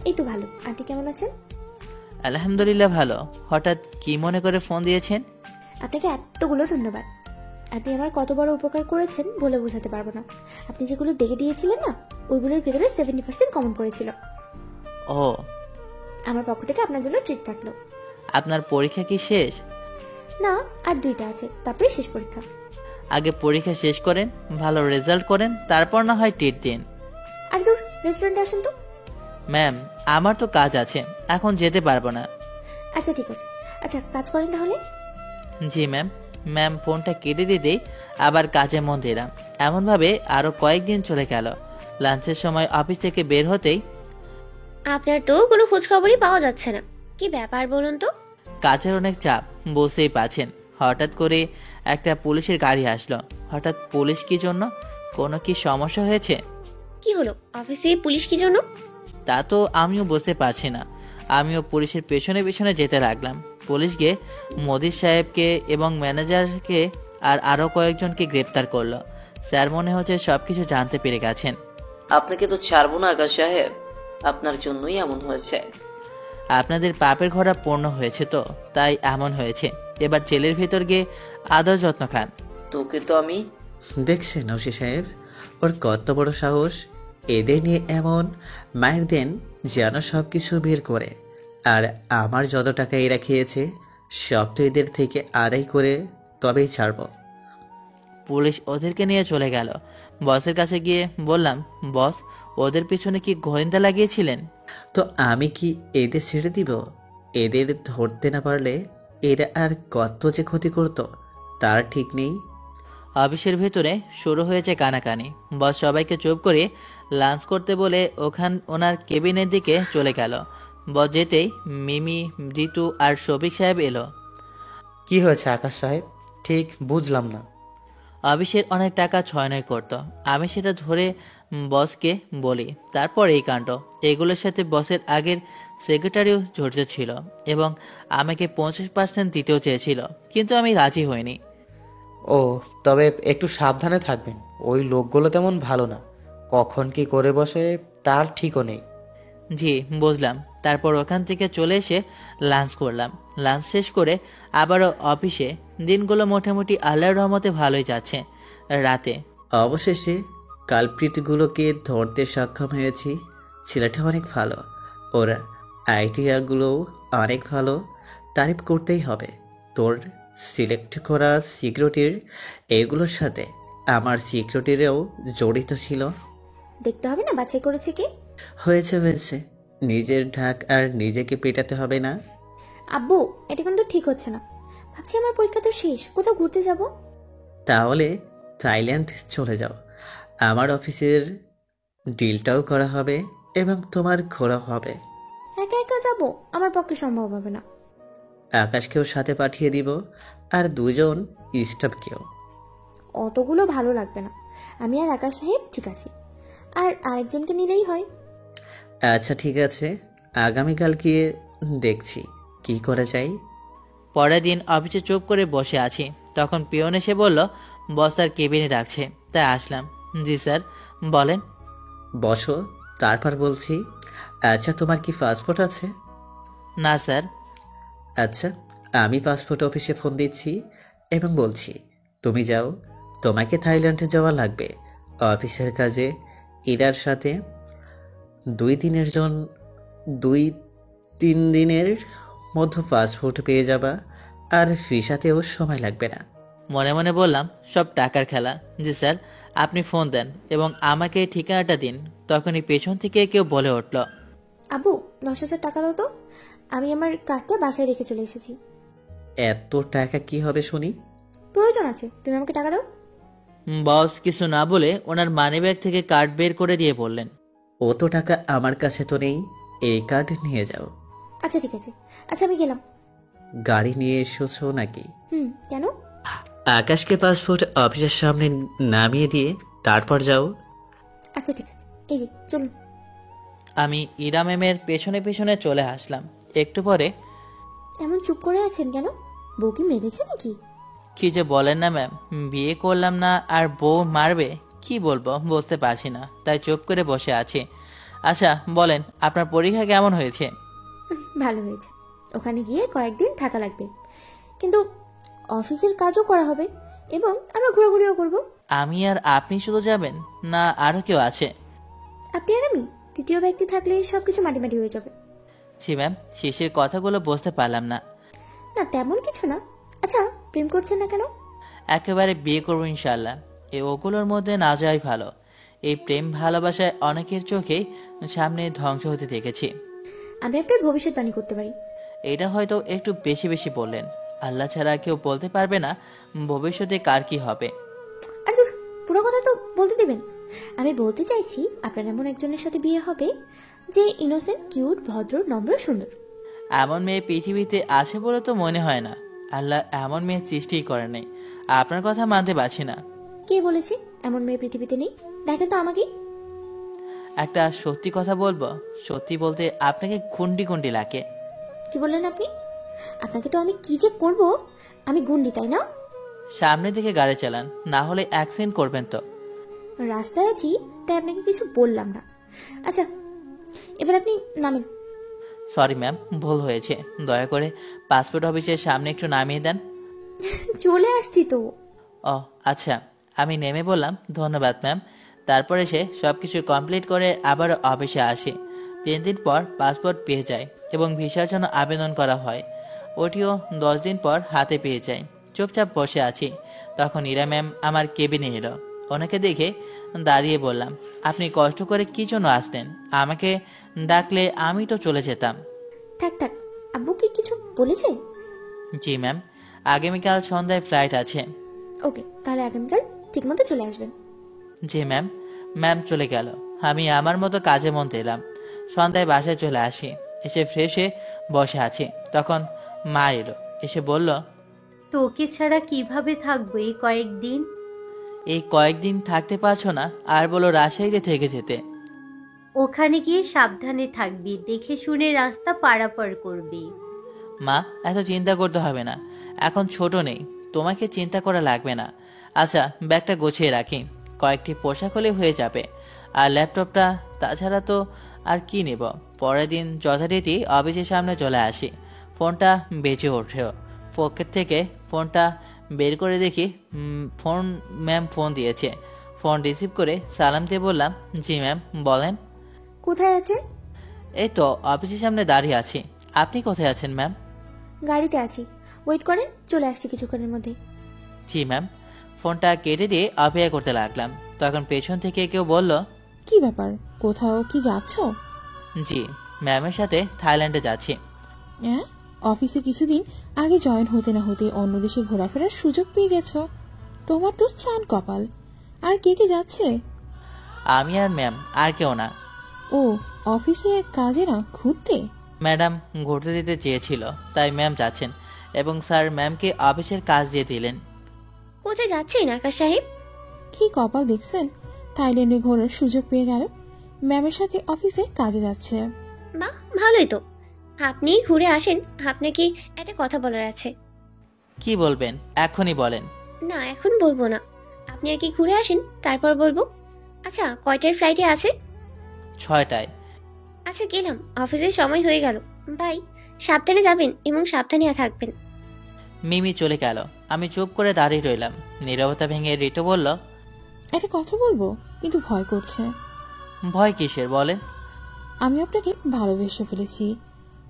এই তো ভালো, আপনি কেমন আছেন? আলহামদুলিল্লাহ ভালো। হঠাৎ কি মনে করে ফোন দিয়েছেন? আপনাকে এতগুলো ধন্যবাদ। আপনি আমার কত বড় উপকার করেছেন বলে বোঝাতে পারবো না। আপনি যেগুলো দেখে দিয়েছিলেন না, ওইগুলোর ভেতরে 70% কমন পড়েছিল। ও, আমার পক্ষ থেকে আপনার জন্য ট্রিট থাকলো। আপনার পরীক্ষা কি শেষ? না, আর 2টা আছে, তারপরে শেষ পরীক্ষা। আগে পরীক্ষা শেষ করেন, ভালো রেজাল্ট করেন, তারপর না হয় টিট দিন। আর দূর, রেস্টুরেন্টে আসেন তো। ম্যাম আমার তো কাজ আছে, এখন যেতে পারবো না। আচ্ছা ঠিক আছে, আচ্ছা কাজ করেন তাহলে। জি ম্যাম। ম্যাম ফোনটা কেটে দিতেই আবার কাজে মন দিলাম। এমনভাবে আরও কয়েকদিন চলে গেল। লাঞ্চের সময় অফিস থেকে বের হতেই, আপনার তো কোনো খোঁজখবরই পাওয়া যাচ্ছে না, কি ব্যাপার বলুন তো? কাজের অনেক চাপ, বুঝতেই পারছেন। হঠাৎ করে একটা পুলিশের গাড়ি আসলো। হঠাৎ পুলিশ কি জন্য? কোনো কি সমস্যা হয়েছে? কি হলো, অফিসে পুলিশ কি জন্য? তা তো আমিও বুঝতে পারছি না। আমিও পুলিশের পেছনে পেছনে যেতে লাগলাম। পুলিশ গিয়ে মোদি সাহেবকে এবং ম্যানেজারকে আর আরও কয়েকজনকে গ্রেপ্তার করলো। স্যার মনে হচ্ছে সব কিছু জানতে পেরে গেছেন। আপনাকে তো ছাড়বো না আকাশ সাহেব, আপনার জন্যই এমন হয়েছে। আপনাদের পাপের ঘোড়া পূর্ণ হয়েছে তো, তাই এমন হয়েছে। এবার জেলের ভেতর গিয়ে আদর যত্ন খান। তোকে তো আমি দেখছেন ওসি সাহেব, ওর কত বড় সাহস। এদের নিয়ে এমন মায়ের দেন যেন সব কিছু বের করে। আর আমার যত টাকা এরা খেয়েছে সব তো এদের থেকে আদায় করে তবেই ছাড়ব। পুলিশ ওদেরকে নিয়ে চলে গেল। বসের কাছে গিয়ে বললাম, বস ওদের পিছনে কি গোয়েন্দা লাগিয়েছিলেন? তো আমি কি এদের ছেড়ে দিব? এদের ধরতে না পারলে এরা আর কত যে ক্ষতি করতো তার ঠিক নেই। অফিসের ভেতরে শুরু হয়েছে কানাকানি। বস সবাইকে চুপ করে লাঞ্চ করতে বলে ওনার কেবিনের দিকে চলে গেল। বস যেতেই মিমি, ঋতু আর শফিক সাহেব এলো। কি হয়েছে আকাশ সাহেব? ঠিক বুঝলাম না। অফিসের অনেক টাকা ছয় করতো, আমি সেটা ধরে বসকে বলি, তারপর এই কাণ্ড। এগুলোর সাথে বসের আগের সেক্রেটারিও জড়িত ছিল এবং আমাকে 50% দিতেও চেয়েছিল, কিন্তু আমি রাজি হইনি। ও, তবে একটু সাবধানে থাকবেন। ওই লোকগুলো তেমন ভালো না, কখন কি করে বসে তার ঠিকও নেই। জি বুঝলাম। তারপর ওখান থেকে চলে এসে লাঞ্চ করলাম। লাঞ্চ শেষ করে আবারও অফিসে। দিনগুলো মোটামুটি আল্লাহর রহমতে ভালোই যাচ্ছে। রাতে অবশেষে কালপ্রিটগুলোকে ধরতে সক্ষম হয়েছি। ছেলেটা অনেক ভালো, ওর আইডিয়াগুলোও অনেক ভালো, তারিফ করতেই হবে। তোর সিলেক্ট করা সিকিউরিটির এগুলোর সাথে আমার সিকিউরিটিরও জড়িত ছিল। দেখতে হবে না বাছাই করেছে কি? হয়েছে হয়েছে, নিজের ঢাক আর নিজেকে পেটাতে হবে না। আব্বু, এটা কিন্তু ঠিক হচ্ছে না। ভাবছি আমার পরীক্ষা তো শেষ, কোথাও ঘুরতে যাব। তাহলে থাইল্যান্ড চলে যাও। আমার অফিসের ডিলটাও করা হবে এবং তোমার ঘোরা হবে। একা একা যাব আমার পক্ষে সম্ভব হবে না। আকাশকেও সাথে পাঠিয়ে দিব আর দুজন স্টাফকেও। অতগুলো ভালো লাগবে না। আমি আর আকাশ সাহেব ঠিক আছে, আর আরেকজনকে নিলেই হয়। আচ্ছা ঠিক আছে, আগামীকাল গিয়ে দেখছি কি করা যায়। পরের দিন অফিসে চুপ করে বসে আছি, তখন পিয়ন এসে বলল বস তার কেবিনে ডাকছে, তাই আসলাম। জি স্যার বলেন। বসো, তারপর বলছি। আচ্ছা তোমার কি পাসপোর্ট আছে? না স্যার। আচ্ছা, আমি পাসপোর্ট অফিসে ফোন দিচ্ছি এবং বলছি তুমি যাও। তোমাকে থাইল্যান্ডে যাওয়া লাগবে অফিসের কাজে। ইরার সাথে 2-3 দিনের মধ্যে পাসপোর্ট পেয়ে যাবা, আর ভিসাতেও সময় লাগবে না। মনে মনে বললাম সব টাকার খেলা। জি স্যার, আপনি ফোন দেন এবং আমাকে ঠিকানাটা দিন। তখনই পেছন থেকে কেউ বলে উঠল, আব্বু 10,000 টাকা দাও তো, আমি আমার কার্ডটা বাসায় রেখে চলে এসেছি। এত টাকা কি হবে শুনি? প্রয়োজন আছে, তুমি আমাকে টাকা দাও। বস কিছু না বলে ওনার মানিব্যাগ থেকে কার্ড বের করে দিয়ে বললেন, অত টাকা আমার কাছে তো নেই, এই কার্ড নিয়ে যাও। আচ্ছা ঠিক আছে, আচ্ছা আমি গেলাম। গাড়ি নিয়ে এসেছো নাকি? কেন? আকাশকে পাসপোর্ট অফিসের সামনে নামিয়ে দিয়ে তারপর যাও। আচ্ছা ঠিক আছে, এই যে চলুন। আমি ইরা ম্যামের পেছনে পেছনে চলে আসলাম। একটু পরে, এমন চুপ করে আছেন কেন? বউ কি মেরেছে নাকি? কি যে বলেন না ম্যাম, বিয়ে করলাম না আর বউ মারবে, কি বলবো বুঝতে পারছি না, তাই চুপ করে বসে আছি। আচ্ছা বলেন, আপনার পরীক্ষা কেমন হয়েছে? ভালো হয়েছে। ওখানে গিয়ে কয়েকদিন থাকা লাগবে, কিন্তু অফিসের কাজও করা হবে এবং আমরা ঘোরাঘুরিও করব। আমি আর আপনি শুধু যাবেন না আরো কেউ আছে? আপনি আর আমি, তৃতীয় ব্যক্তি থাকলে সবকিছু মাটি মাটি হয়ে যাবে। জি ম্যাম, শেষের কথাগুলো বুঝতে পারলাম না। না তেমন কিছু না। আচ্ছা প্রেম করছেন না কেন? একেবারে বিয়ে করবো ইনশাল্লাহ। ওগুলোর মধ্যে না যাওয়াই ভালো। এই প্রেম ভালোবাসায় অনেকের চোখে সামনে ধ্বংস হতে দেখেছি। আমি আপনার ভবিষ্যৎবাণী করতে পারি। এটা হয়তো একটু বেশি বেশি বললেন। আল্লাহ ছাড়া কেউ বলতে পারবে না ভবিষ্যতে কার কি হবে। আর দূর, পুরো কথা তো বলতে দেবেন। আমি বলতে চাইছি আপনার এমন একজনের সাথে বিয়ে হবে যে ইনোসেন্ট, কিউট, ভদ্র, নম্র, সুন্দর। এমন মেয়ে পৃথিবীতে আছে বলে তো মনে হয় না। আল্লাহ এমন মেয়ে সৃষ্টিই করে নাই। আপনার কথা মানতে পারছি না। কে বলেছে এমন মেয়ে পৃথিবীতে নেই? দেখেন তো আমাকে। একটা সত্যি কথা বলবো, সত্যি বলতে আপনাকে গুন্ডি গুন্ডি লাগে। কি বললেন আপনি? আপনাকে তো আমি কি যে করব। আমি গুন্ডি, তাই না? সামনের দিকে গাড়ি চালান, না হলে অ্যাক্সিডেন্ট করবেন তো। রাস্তায় আছি তাই আপনাকে কিছু বললাম না। আচ্ছা এবার আপনি নামেন। সরি ম্যাম, ভুল হয়েছে। দয়া করে পাসপোর্ট অফিসের সামনে একটু নামিয়ে দেন। চলে আসছি তো। ও আচ্ছা, আমি নেমে বললাম ধন্যবাদ ম্যাম। তারপর এসে সবকিছু কমপ্লিট করে আবার অফিসে আসি। 3 দিন পর পাসপোর্ট পেয়ে যায় এবং ভিসার জন্য আবেদন করা হয়। ওটিও 10 দিন পর হাতে পেয়ে যায়। চুপচাপ বসে আছি, তখন ইরা ম্যাম আমার কেবিনে এলো। ওনাকে দেখে দাঁড়িয়ে বললাম, আপনি কষ্ট করে কি জন্য আসলেন? আমাকে ডাকলে আমি তো চলে যেতাম। থাক থাক, আব্বু কি কিছু বলেছে? জি ম্যাম, আগামীকাল সন্ধ্যায় ফ্লাইট আছে। ওকে, তাহলে আগামীকাল ঠিক মতো চলে আসবেন। জি ম্যাম। ম্যাম চলে গেল। আমি আমার মতো কাজে মন দিলাম। সন্ধ্যায় বাসায় চলে আসি। এসে ফ্রেশ হয়ে বসে আছি, তখন মা এলো। এসে বলল, তোকে ছাড়া কিভাবে থাকবো এই কয়েকদিন? এই কয়েকদিন থাকতে পারছো না, আর বলো রাজশাহীতে থেকে যেতে। ওখানে গিয়ে সাবধানে থাকবি, দেখে শুনে রাস্তা পারাপার করবি। মা, এত চিন্তা করতে হবে না, এখন ছোট নেই, তোমাকে চিন্তা করা লাগবে না। আচ্ছা, ব্যাগটা গুছিয়ে রাখি, কয়েকটি পোশাক হলে হয়ে যাবে, আর ল্যাপটপটা। তাছাড়া তো আর কি নেব। পরের দিন যথারীতি অফিসের সামনে চলে আসি। ফোনটা বেজে ওঠেও। পকেট থেকে ফোনটা বের করে দেখি ম্যাম ফোন দিয়েছে। ফোন রিসিভ করে সালাম দিয়ে বললাম, জি ম্যাম, বলেন। কোথায় আছেন? এই তো অফিসের সামনে দাঁড়িয়ে আছি। আপনি কোথায় আছেন ম্যাম? গাড়িতে আছি, ওয়েট করেন, চলে আসছি কিছুক্ষণের মধ্যে। জি ম্যাম। ফোনটা কেটে দিয়ে অপেক্ষা করতে লাগলাম। তখন পেছন থেকে কেউ বলল, কি ব্যাপার, কোথাও কি যাচ্ছ? জি, ম্যামের সাথে থাইল্যান্ডে যাচ্ছি। হ্যাঁ, অফিসে কিছুদিন আগে জয়েন হতে না হতে অন্য দেশে ঘোরাফেরার সুযোগ পেয়ে গেছো। তোমার তো চান কপাল। আর কে কে যাচ্ছে? আমি আর ম্যাম, আর কেউ না। ও, অফিসের কাজে না, ঘুরতে? ম্যাডাম ঘুরতে দিতে চেয়েছিল, তাই ম্যাম যাচ্ছেন, এবং স্যার ম্যামকে অফিসের কাজ দিয়ে দিলেন। কোথায় যাচ্ছেন আকাশ সাহেব? কি কপাল দেখছেন, থাইল্যান্ডে ঘোরার সুযোগ পেয়ে গেল, ম্যামের সাথে অফিসে কাজে যাচ্ছে। বাহ, ভালোই তো। আপনি ঘুরে আসেন, আপনাকে একটা কথা বলার আছে। কি বলবেন? এখনই বলেন। না, এখন বলবো না, আপনি আগে ঘুরে আসেন, তারপর বলবো। আচ্ছা, কয়টার ফ্লাইটে আছে? 6টায়। আচ্ছা, গেলাম, অফিসের সময় হয়ে গেল। বাই। সাবধানে যাবেন এবং সাবধানে থাকবেন। মিমি চলে গেল। আমি চুপ করে দাঁড়িয়ে রইলাম। নীরবতা ভেঙে ঋতু বলল, একটা কথা বলবো, কিন্তু ভয় করছে। ভয় কিসের বলেন? আমি আপনাকে ভালোবেসে ফেলেছি।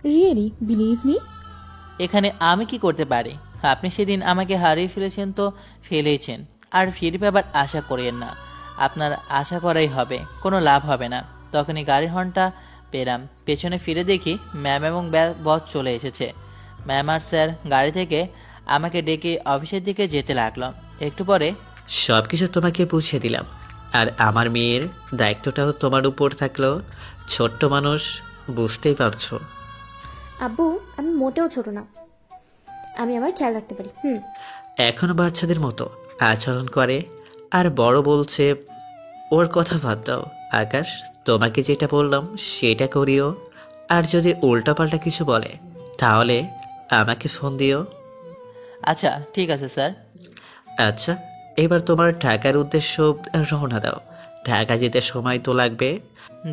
Really, believe me. এখানে আমি কি করতে পারি? আপনি সেদিন আমাকে হারিয়ে ফেলেছেন তো ফেলেইছেন, আর ফিরে পাবার আশা করিয়েন না। আপনার আশা করাই হবে, কোনো লাভ হবে না। তখনই গাড়ির হর্নটা পেলাম। পেছনে ফিরে দেখি ম্যাম এবং বস চলে এসেছে। ম্যাম আর স্যার গাড়ি থেকে আমাকে ডেকে অফিসের দিকে যেতে লাগলো। একটু পরে, সব কিছু তোমাকে পৌঁছে দিলাম, আর আমার মেয়ের দায়িত্বটাও তোমার উপর থাকলো। ছোট্ট মানুষ, বুঝতেই পারছো। আব্বু, আমি মোটেও ছোট না, আমি আমার খেয়াল রাখতে পারি। এখনো বাচ্চাদের মতো আচরণ করে, আর বড় বলছে। ওর কথা বাদ দাও আকাশ, তোমাকে যেটা বললাম সেটা করিও। আর যদি উল্টাপাল্টা কিছু বলে তাহলে আমাকে ফোন দিও। আচ্ছা ঠিক আছে স্যার। আচ্ছা, এবার তোমার ঢাকার উদ্দেশ্য রওনা দাও। ঢাকা যেতে সময় তো লাগবে।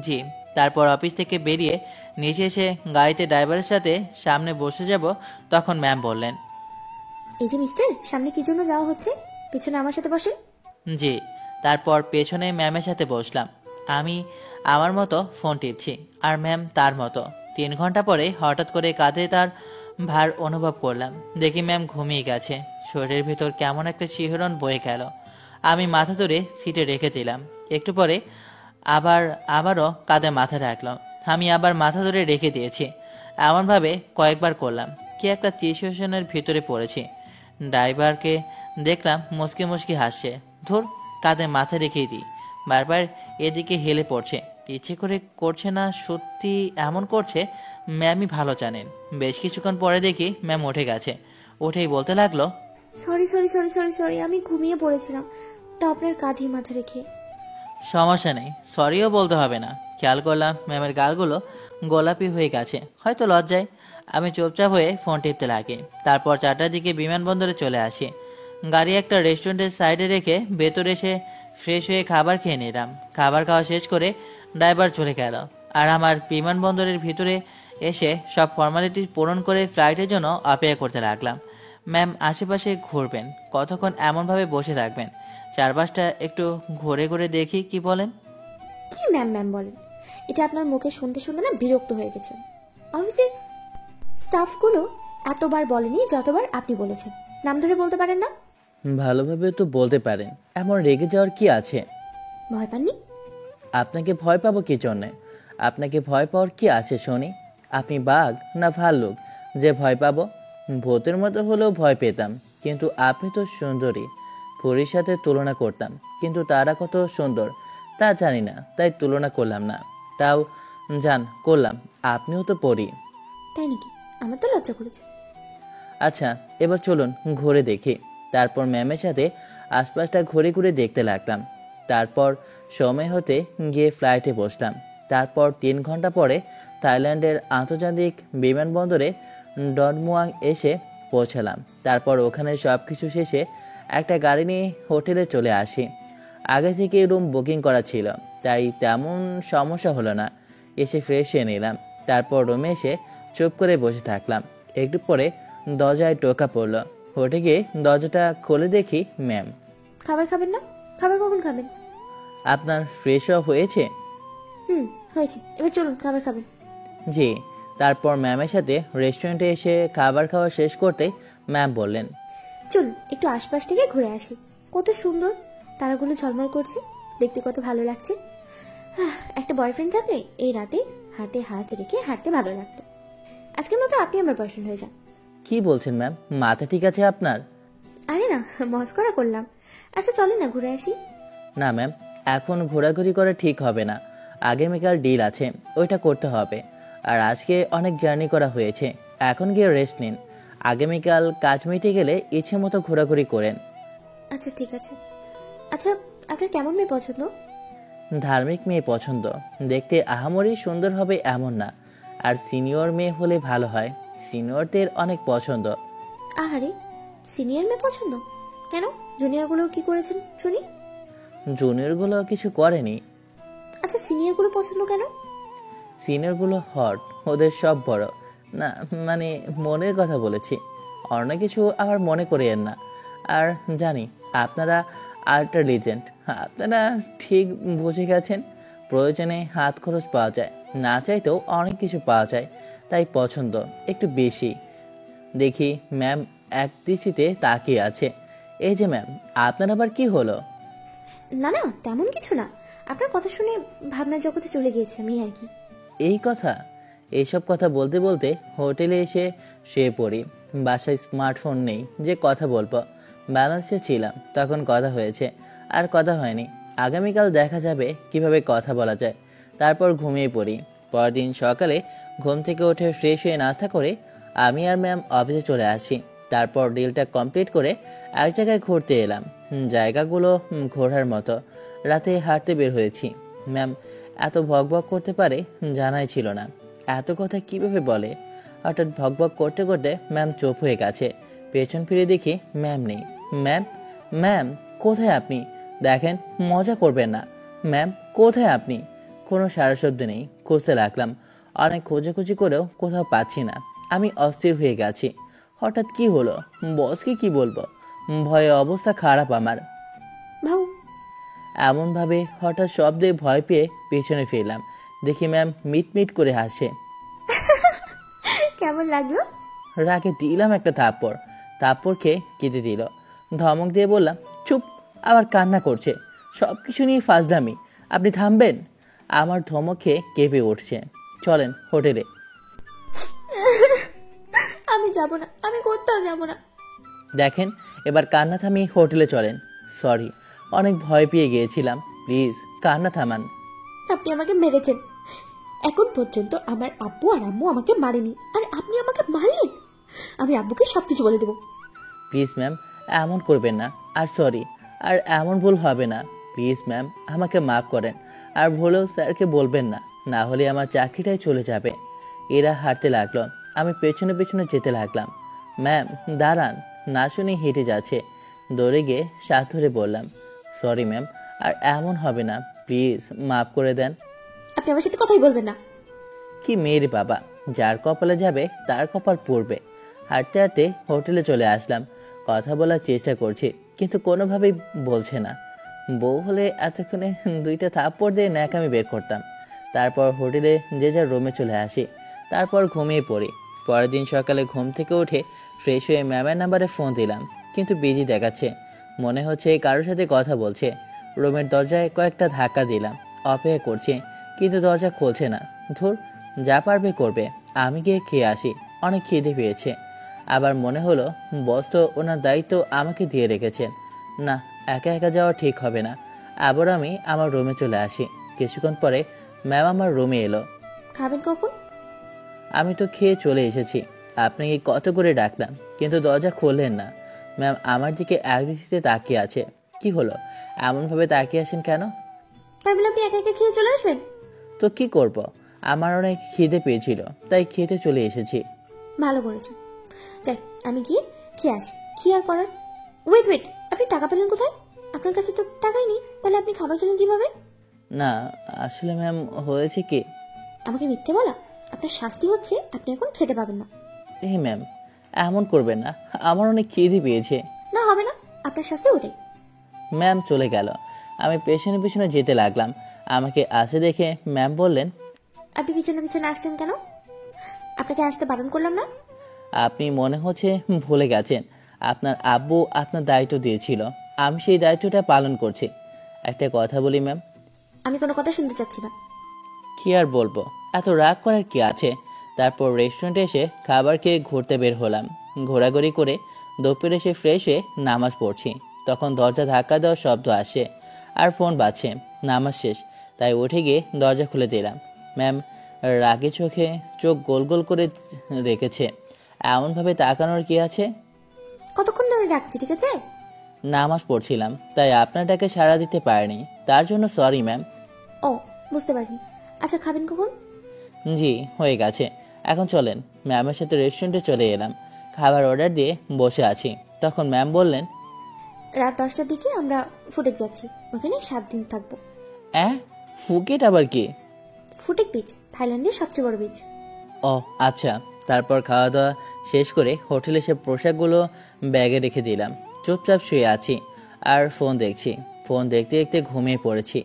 জি। তারপর অফিস থেকে বেরিয়ে নিচে এসে গাড়িতে ড্রাইভারের সাথে সামনে বসে যাব, তখন ম্যাম বললেন, এই যে মিস্টার, সামনে কি জন্য যাওয়া হচ্ছে? পিছনে আমার সাথে বসেন। জি। তারপর পেছনে ম্যামের সাথে বসলাম। আমি আমার মতো ফোন টিপছি, আর ম্যাম তার মতো। 3 ঘন্টা পরে হঠাৎ করে কাঁধে তার ভার অনুভব করলাম। দেখি ম্যাম ঘুমিয়ে গেছে। শরীরের ভিতর কেমন একটা শিহরণ বয়ে গেল। আমি মাথা ধরে সিটে রেখে দিলাম। একটু পরে আবারও কাঁধে মাথা রাখলাম। আমি আবার মাথা ধরে রেখে দিয়েছি। এমনভাবে কয়েকবার করলাম। কি একটা সিচুয়েশনের ভিতরে পড়েছি। ড্রাইভারকে দেখলাম মুচকি মুচকি হাসছে। ধুর, কাঁধে মাথা রেখেই দিই। বারবার এদিকে হেলে পড়ছে। ইচ্ছে করে করছে না, সত্যি এমন করছে। ম্যামই ভালো জানেন। বেশ কিছুক্ষণ পরে দেখি ম্যাম উঠে গেছে। উঠেই বলতে লাগলো, sorry sorry sorry sorry sorry, আমি ঘুমিয়ে পড়েছিলাম, তো আপনার কাঁধে মাথা রেখে। সমস্যা নেই, সরিও বলতে হবে না। খেয়াল করলাম ম্যামের গালগুলো গোলাপি হয়ে গেছে, হয়তো লজ্জায়। আমি চুপচাপ হয়ে ফোন টিপতে লাগি। তারপর 4টার দিকে বিমানবন্দরে চলে আসি। গাড়ি একটা রেস্টুরেন্টের সাইডে রেখে ভেতরে এসে ফ্রেশ হয়ে খাবার খেয়ে নিলাম। খাবার খাওয়া শেষ করে ড্রাইভার চলে গেল, আর আমার বিমানবন্দরের ভিতরে এসে সব ফর্মালিটি পূরণ করে ফ্লাইটের জন্য অপেক্ষা করতে লাগলাম। ম্যাম আশেপাশে ঘুরবেন, কতক্ষণ এমনভাবে বসে থাকবেন? চারপাশটা একটু ঘুরে ঘুরে দেখি কি বলেন। কি ম্যাম ম্যাম বলেন? এটা আপনার মুখে শুনতে শুনতে না বিরক্ত হয়ে গেছে। অফিসের স্টাফগুলো এতবার বলেনি যতবার আপনি বলেছেন। নাম ধরে বলতে পারেন না? ভালোভাবে তো বলতে পারেন, এমন রেগে যাওয়ার কি আছে? ভয় পাননি? আপনাকে ভয় পাবো কি জন্যে? আপনাকে ভয় পাওয়ার কি আছে শুনি? আপনি বাঘ না ভাল্লুক যে ভয় পাবো? ভূতের মতো হলেও ভয় পেতাম, কিন্তু আপনি তো সুন্দরী। পরীর সাথে তুলনা করতাম, কিন্তু তারা কত সুন্দর তা জানি না, তাই তুলনা করলাম না। তাও জান করলাম, আপনিও তো পরী। তাই নাকি? আমার তো লজ্জা করেছে। আচ্ছা, এবার চলুন ঘুরে দেখি। তারপর ম্যামের সাথে আশপাশটা ঘুরে ঘুরে দেখতে লাগলাম। তারপর সময় হতে গিয়ে ফ্লাইটে বসলাম। তারপর 3 ঘন্টা পরে থাইল্যান্ডের আন্তর্জাতিক বিমানবন্দরে ডনমুয়াং এসে পৌঁছালাম। তারপর ওখানে সব কিছু শেষে একটা গাড়ি নিয়ে হোটেলে চলে আসি। আগে থেকে রুম বুকিং করা ছিল, তাই তেমন সমস্যা হলো না। এসে ফ্রেশ হয়ে নিলাম। তারপর রুমে এসে চুপ করে বসে থাকলাম। একটু পরে দরজায় টোকা পড়লো। উঠে গিয়ে দরজাটা খুলে দেখি ম্যাম। খাবার খাবেন না? খাবার কখন খাবেন? আপনার ফ্রেশ হওয়া হয়েছে? হয়েছে। এবার চলুন খাবার খাবেন। জি। তারপর ম্যামের সাথে রেস্টুরেন্টে এসে খাবার খাওয়া শেষ করতে ম্যাম বললেন, চলুন একটু আশপাশ থেকে ঘুরে আসি। কত সুন্দর, তারাগুলো ঝলমল করছে, দেখতে কত ভালো লাগছে। একটা বয়ফ্রেন্ড থাকলে এই রাতে হাতে হাত রেখে হাঁটতে ভালো লাগতো। আজকের মতো আপনি আমার বয়ফ্রেন্ড হয়ে যান। কি বলছেন ম্যাম? মাথা ঠিক আছে আপনার? আরে না, মস্করা করলাম। আচ্ছা চলেন না ঘুরে আসি। না ম্যাম, এখন ঘোরাঘুরি করে ঠিক হবে না। আগামীকাল ডিল আছে, ওইটা করতে হবে। আর আজকে অনেক জার্নি করা হয়েছে, এখন গিয়ে রেস্ট নিন। আগামীকাল কাজ মিটে গেলে ইচ্ছে মতো ঘোরাঘুরি করেন। আচ্ছা ঠিক আছে। আচ্ছা আপনার কেমন মেয়ে পছন্দ? ধার্মিক মেয়ে পছন্দ, দেখতে আহামরি সুন্দর হবে এমন না। আর সিনিয়র মেয়ে হলে ভালো হয়, সিনিয়রদের অনেক পছন্দ। আহারে, সিনিয়র মেয়ে পছন্দ? কেন, জুনিয়রগুলো কি করেছেন শুনি? জুনিয়রগুলো কিছু করেনি। আচ্ছা সিনিয়রগুলো পছন্দ কেন? সিনিয়রগুলো হট, ওদের সব বড়। না মানে মনের কথা বলেছি, অন্য কিছু আবার মনে করিয়েন না। আর জানি আপনারা আর্টার লিজেন্ড, আপনারা ঠিক বুঝে গেছেন। প্রয়োজনে হাত খরচ পাওয়া যায়, না চাইতেও অনেক কিছু পাওয়া যায়, তাই পছন্দ একটু বেশি। দেখি ম্যাম এক দৃষ্টিতে তাকিয়ে আছে। এই যে ম্যাম, আপনার আবার কি হলো? না না, তেমন কিছু না। আপনার কথা শুনে ভাবনা জগতে চলে গিয়েছে আমি আর কি। এই কথা, এইসব কথা বলতে বলতে হোটেলে এসে শুয়ে পড়ি। বাসায় স্মার্টফোন নেই যে কথা বলবো, ব্যালেন্সে ছিলাম তখন কথা হয়েছে, আর কথা হয়নি। আগামীকাল দেখা যাবে কিভাবে কথা বলা যায়। তারপর ঘুমিয়ে পড়ি। পরদিন সকালে ঘুম থেকে উঠে ফ্রেশ হয়ে নাস্তা করে আমি আর ম্যাম অফিসে চলে আসি। তারপর ডিলটা কমপ্লিট করে এক জায়গায় ঘুরতে এলাম। জায়গাগুলো ঘোরার মতো। রাতে হাঁটতে বের হয়েছি। ম্যাম এত ভকভক করতে পারে জানাই ছিল না। এত কথা কিভাবে বলে? হঠাৎ ভকভক করতে করতে ম্যাম চুপ হয়ে গেছে। পেছন ফিরে দেখি ম্যাম নেই। ম্যাম, ম্যাম কোথায় আপনি? দেখেন, মজা করবেন না। ম্যাম কোথায় আপনি? কোনো সারা শব্দ নেই। খুঁজতে লাগলাম, অনেক খোঁজাখুঁজি করেও কোথাও পাচ্ছি না। আমি অস্থির হয়ে গেছি। হঠাৎ কি হলো? বসকে কি বলবো? ভয়ে অবস্থা খারাপ আমার। ভাউ, এমনভাবে হঠাৎ শব্দে ভয় পেয়ে পেছনে ফিরলাম। দেখি ম্যাম মিটমিট করে হাসে। কেমন লাগলো? রাগে দিলাম একটা থাপ্পড় খেয়ে কেটে দিল। ধমক দিয়ে বললাম, চুপ। আবার কান্না করছে। সব কিছু নিয়ে ফাজলামি, আপনি থামবেন? আমার ধমক খেয়ে কেঁপে উঠছে। চলেন হোটেলে। আমি যাব না, আমি কোথাও যাব না। দেখেন, এবার কান্না থামিয়ে হোটেলে চলেন। সরি, অনেক ভয় পেয়ে গিয়েছিলাম, প্লিজ কান্না থামান। আপনি আমাকে মেরেছেন। এখন পর্যন্ত আমার আব্বু আর আম্মু আমাকে মারেনি, আর আপনি আমাকে মারলেন। আমি আব্বুকে সবকিছু বলে দেবো। প্লিজ ম্যাম, এমন করবেন না। আর সরি, আর এমন ভুল হবে না। প্লিজ ম্যাম, আমাকে মাফ করেন। আর ভুলেও স্যারকে বলবেন না, না হলে আমার চাকরিটাই চলে যাবে। এরা হাঁটতে লাগলো, আমি পেছনে পেছনে যেতে লাগলাম। ম্যাম দাঁড়ান। না শুনে হেঁটে যাচ্ছে। দৌড়ে গিয়ে সাথ ধরে বললাম, সরি ম্যাম, আর এমন হবে না, প্লিজ মাফ করে দেন। আপনি আমার সাথে কথাই বলবেন না। কি মেয়ের বাবা, যার কপালে যাবে তার কপাল পড়বে। হাঁটতে হাঁটতে হোটেলে চলে আসলাম। কথা বলার চেষ্টা করছি, কিন্তু কোনোভাবেই বলছে না। বউ হলে এতক্ষণে 2টা থাপ্পড় দিয়ে ন্যাকামি বের করতাম। তারপর হোটেলে যে যার রুমে চলে আসি। তারপর ঘুমিয়ে পড়ি। পরের দিন সকালে ঘুম থেকে উঠে ফ্রেশ হয়ে ম্যামের নাম্বারে ফোন দিলাম, কিন্তু বিজি দেখাচ্ছে। মনে হচ্ছে কারোর সাথে কথা বলছে। রুমের দরজায় কয়েকটা ধাক্কা দিলাম, অপেক্ষা করছি, কিন্তু দরজা খুলছে না। ধুর, যা পারবে করবে, আমি গিয়ে খেয়ে আসি, অনেক খিদে পেয়েছে। আবার মনে হলো বস তো ওনার দায়িত্ব আমাকে দিয়ে রেখেছেন, না একা একা যাওয়া ঠিক হবে না। আবার আমি আমার রুমে চলে আসি। কিছুক্ষণ পরে ম্যাম আমার রুমে এলো। খাবেন কখন? আমি তো খেয়ে চলে এসেছি, আপনাকে কত করে ডাকলাম কিন্তু দরজা খুললেন না। ম্যাম আমার দিকে একদৃষ্টিতে তাকিয়ে আছে। কি হলো, এমনভাবে তাকিয়ে আছেন কেন? তাই বলে আপনি একা একা খেয়ে চলে আসবেন? তো কি করব, আমার অনেক খিদে পেয়েছিল তাই খেতে চলে এসেছি। ভালো করেছেন। যাই, আমি গিয়ে খেয়ে আসি। কি আর করার। ওয়েট, আপনি টাকা পেলেন কোথায়? আপনার কাছে তো টাকাই নেই, তাহলে আপনি খাবার খেলেন কিভাবে? না আসলে ম্যাম হয়েছে কি। আমাকে মিথ্যে বলা? আপনার শাস্তি হচ্ছে আপনি এখন খেতে পাবেন না। এই ম্যাম এমন করবেন না, আমার অনেক খিদে পেয়েছে। না হবে না, আপনার শাস্তি ওটাই। ম্যাম চলে গেল। আমি পেছনে পেছনে যেতে লাগলাম। আমাকে আসে দেখে ম্যাম বললেন, আপনি পিছনে পিছনে আসছেন কেন? আপনাকে আসতে বারণ করলাম না? আপনি মনে হচ্ছে ভুলে গেছেন, আপনার আব্বু আপনার দায়িত্ব দিয়েছিল, আমি সেই দায়িত্বটা পালন করছি। একটা কথা বলি ম্যাম। আমি কোনো কথা শুনতে চাচ্ছি না। কি আর বলবো, এত রাগ করার কি আছে। তারপর রেস্টুরেন্টে এসে খাবার খেয়ে ঘুরতে বের হলাম। ঘোরাঘুরি করে দুপুরে এসে ফ্রেশ হয়ে নামাজ পড়ছি। তখন দরজা ধাক্কা দেওয়ার শব্দ আসে আর ফোন বাজছে। নামাজ শেষ, তাই উঠে গিয়ে দরজা খুলে দিলাম। ম্যাম রাগে চোখে চোখ গোল গোল করে রেখেছে। এমনভাবে তাকানোর কি আছে? কতক্ষণ ধরে ডাকছি, ঠিক আছে? নামাজ পড়ছিলাম তাই আপনার ডাকে সাড়া দিতে পারিনি, তার জন্য সরি ম্যাম। ও, বুঝতে পারিনি। আচ্ছা, খাবেন কখন? জি হয়ে গেছে, এখন চলেন। ম্যামের সাথে রেস্টুরেন্টে চলে এলাম। খাবার অর্ডার দিয়ে বসে আছি, তখন ম্যাম বললেন, রাত 10টার দিকে আমরা ফুটেক যাচ্ছি, ওখানে 7 দিন থাকবো। ফুকেট আবার কি? ফুটেক বিচ থাইল্যান্ডের সবচেয়ে বড় বিচ। ও আচ্ছা। তারপর খাওয়া দাওয়া শেষ করে হোটেলে এসে পোশাকগুলো ব্যাগে রেখে দিলাম। চুপচাপ শুয়ে আছি আর ফোন দেখছি। ফোন দেখতে দেখতে ঘুমিয়ে পড়েছি।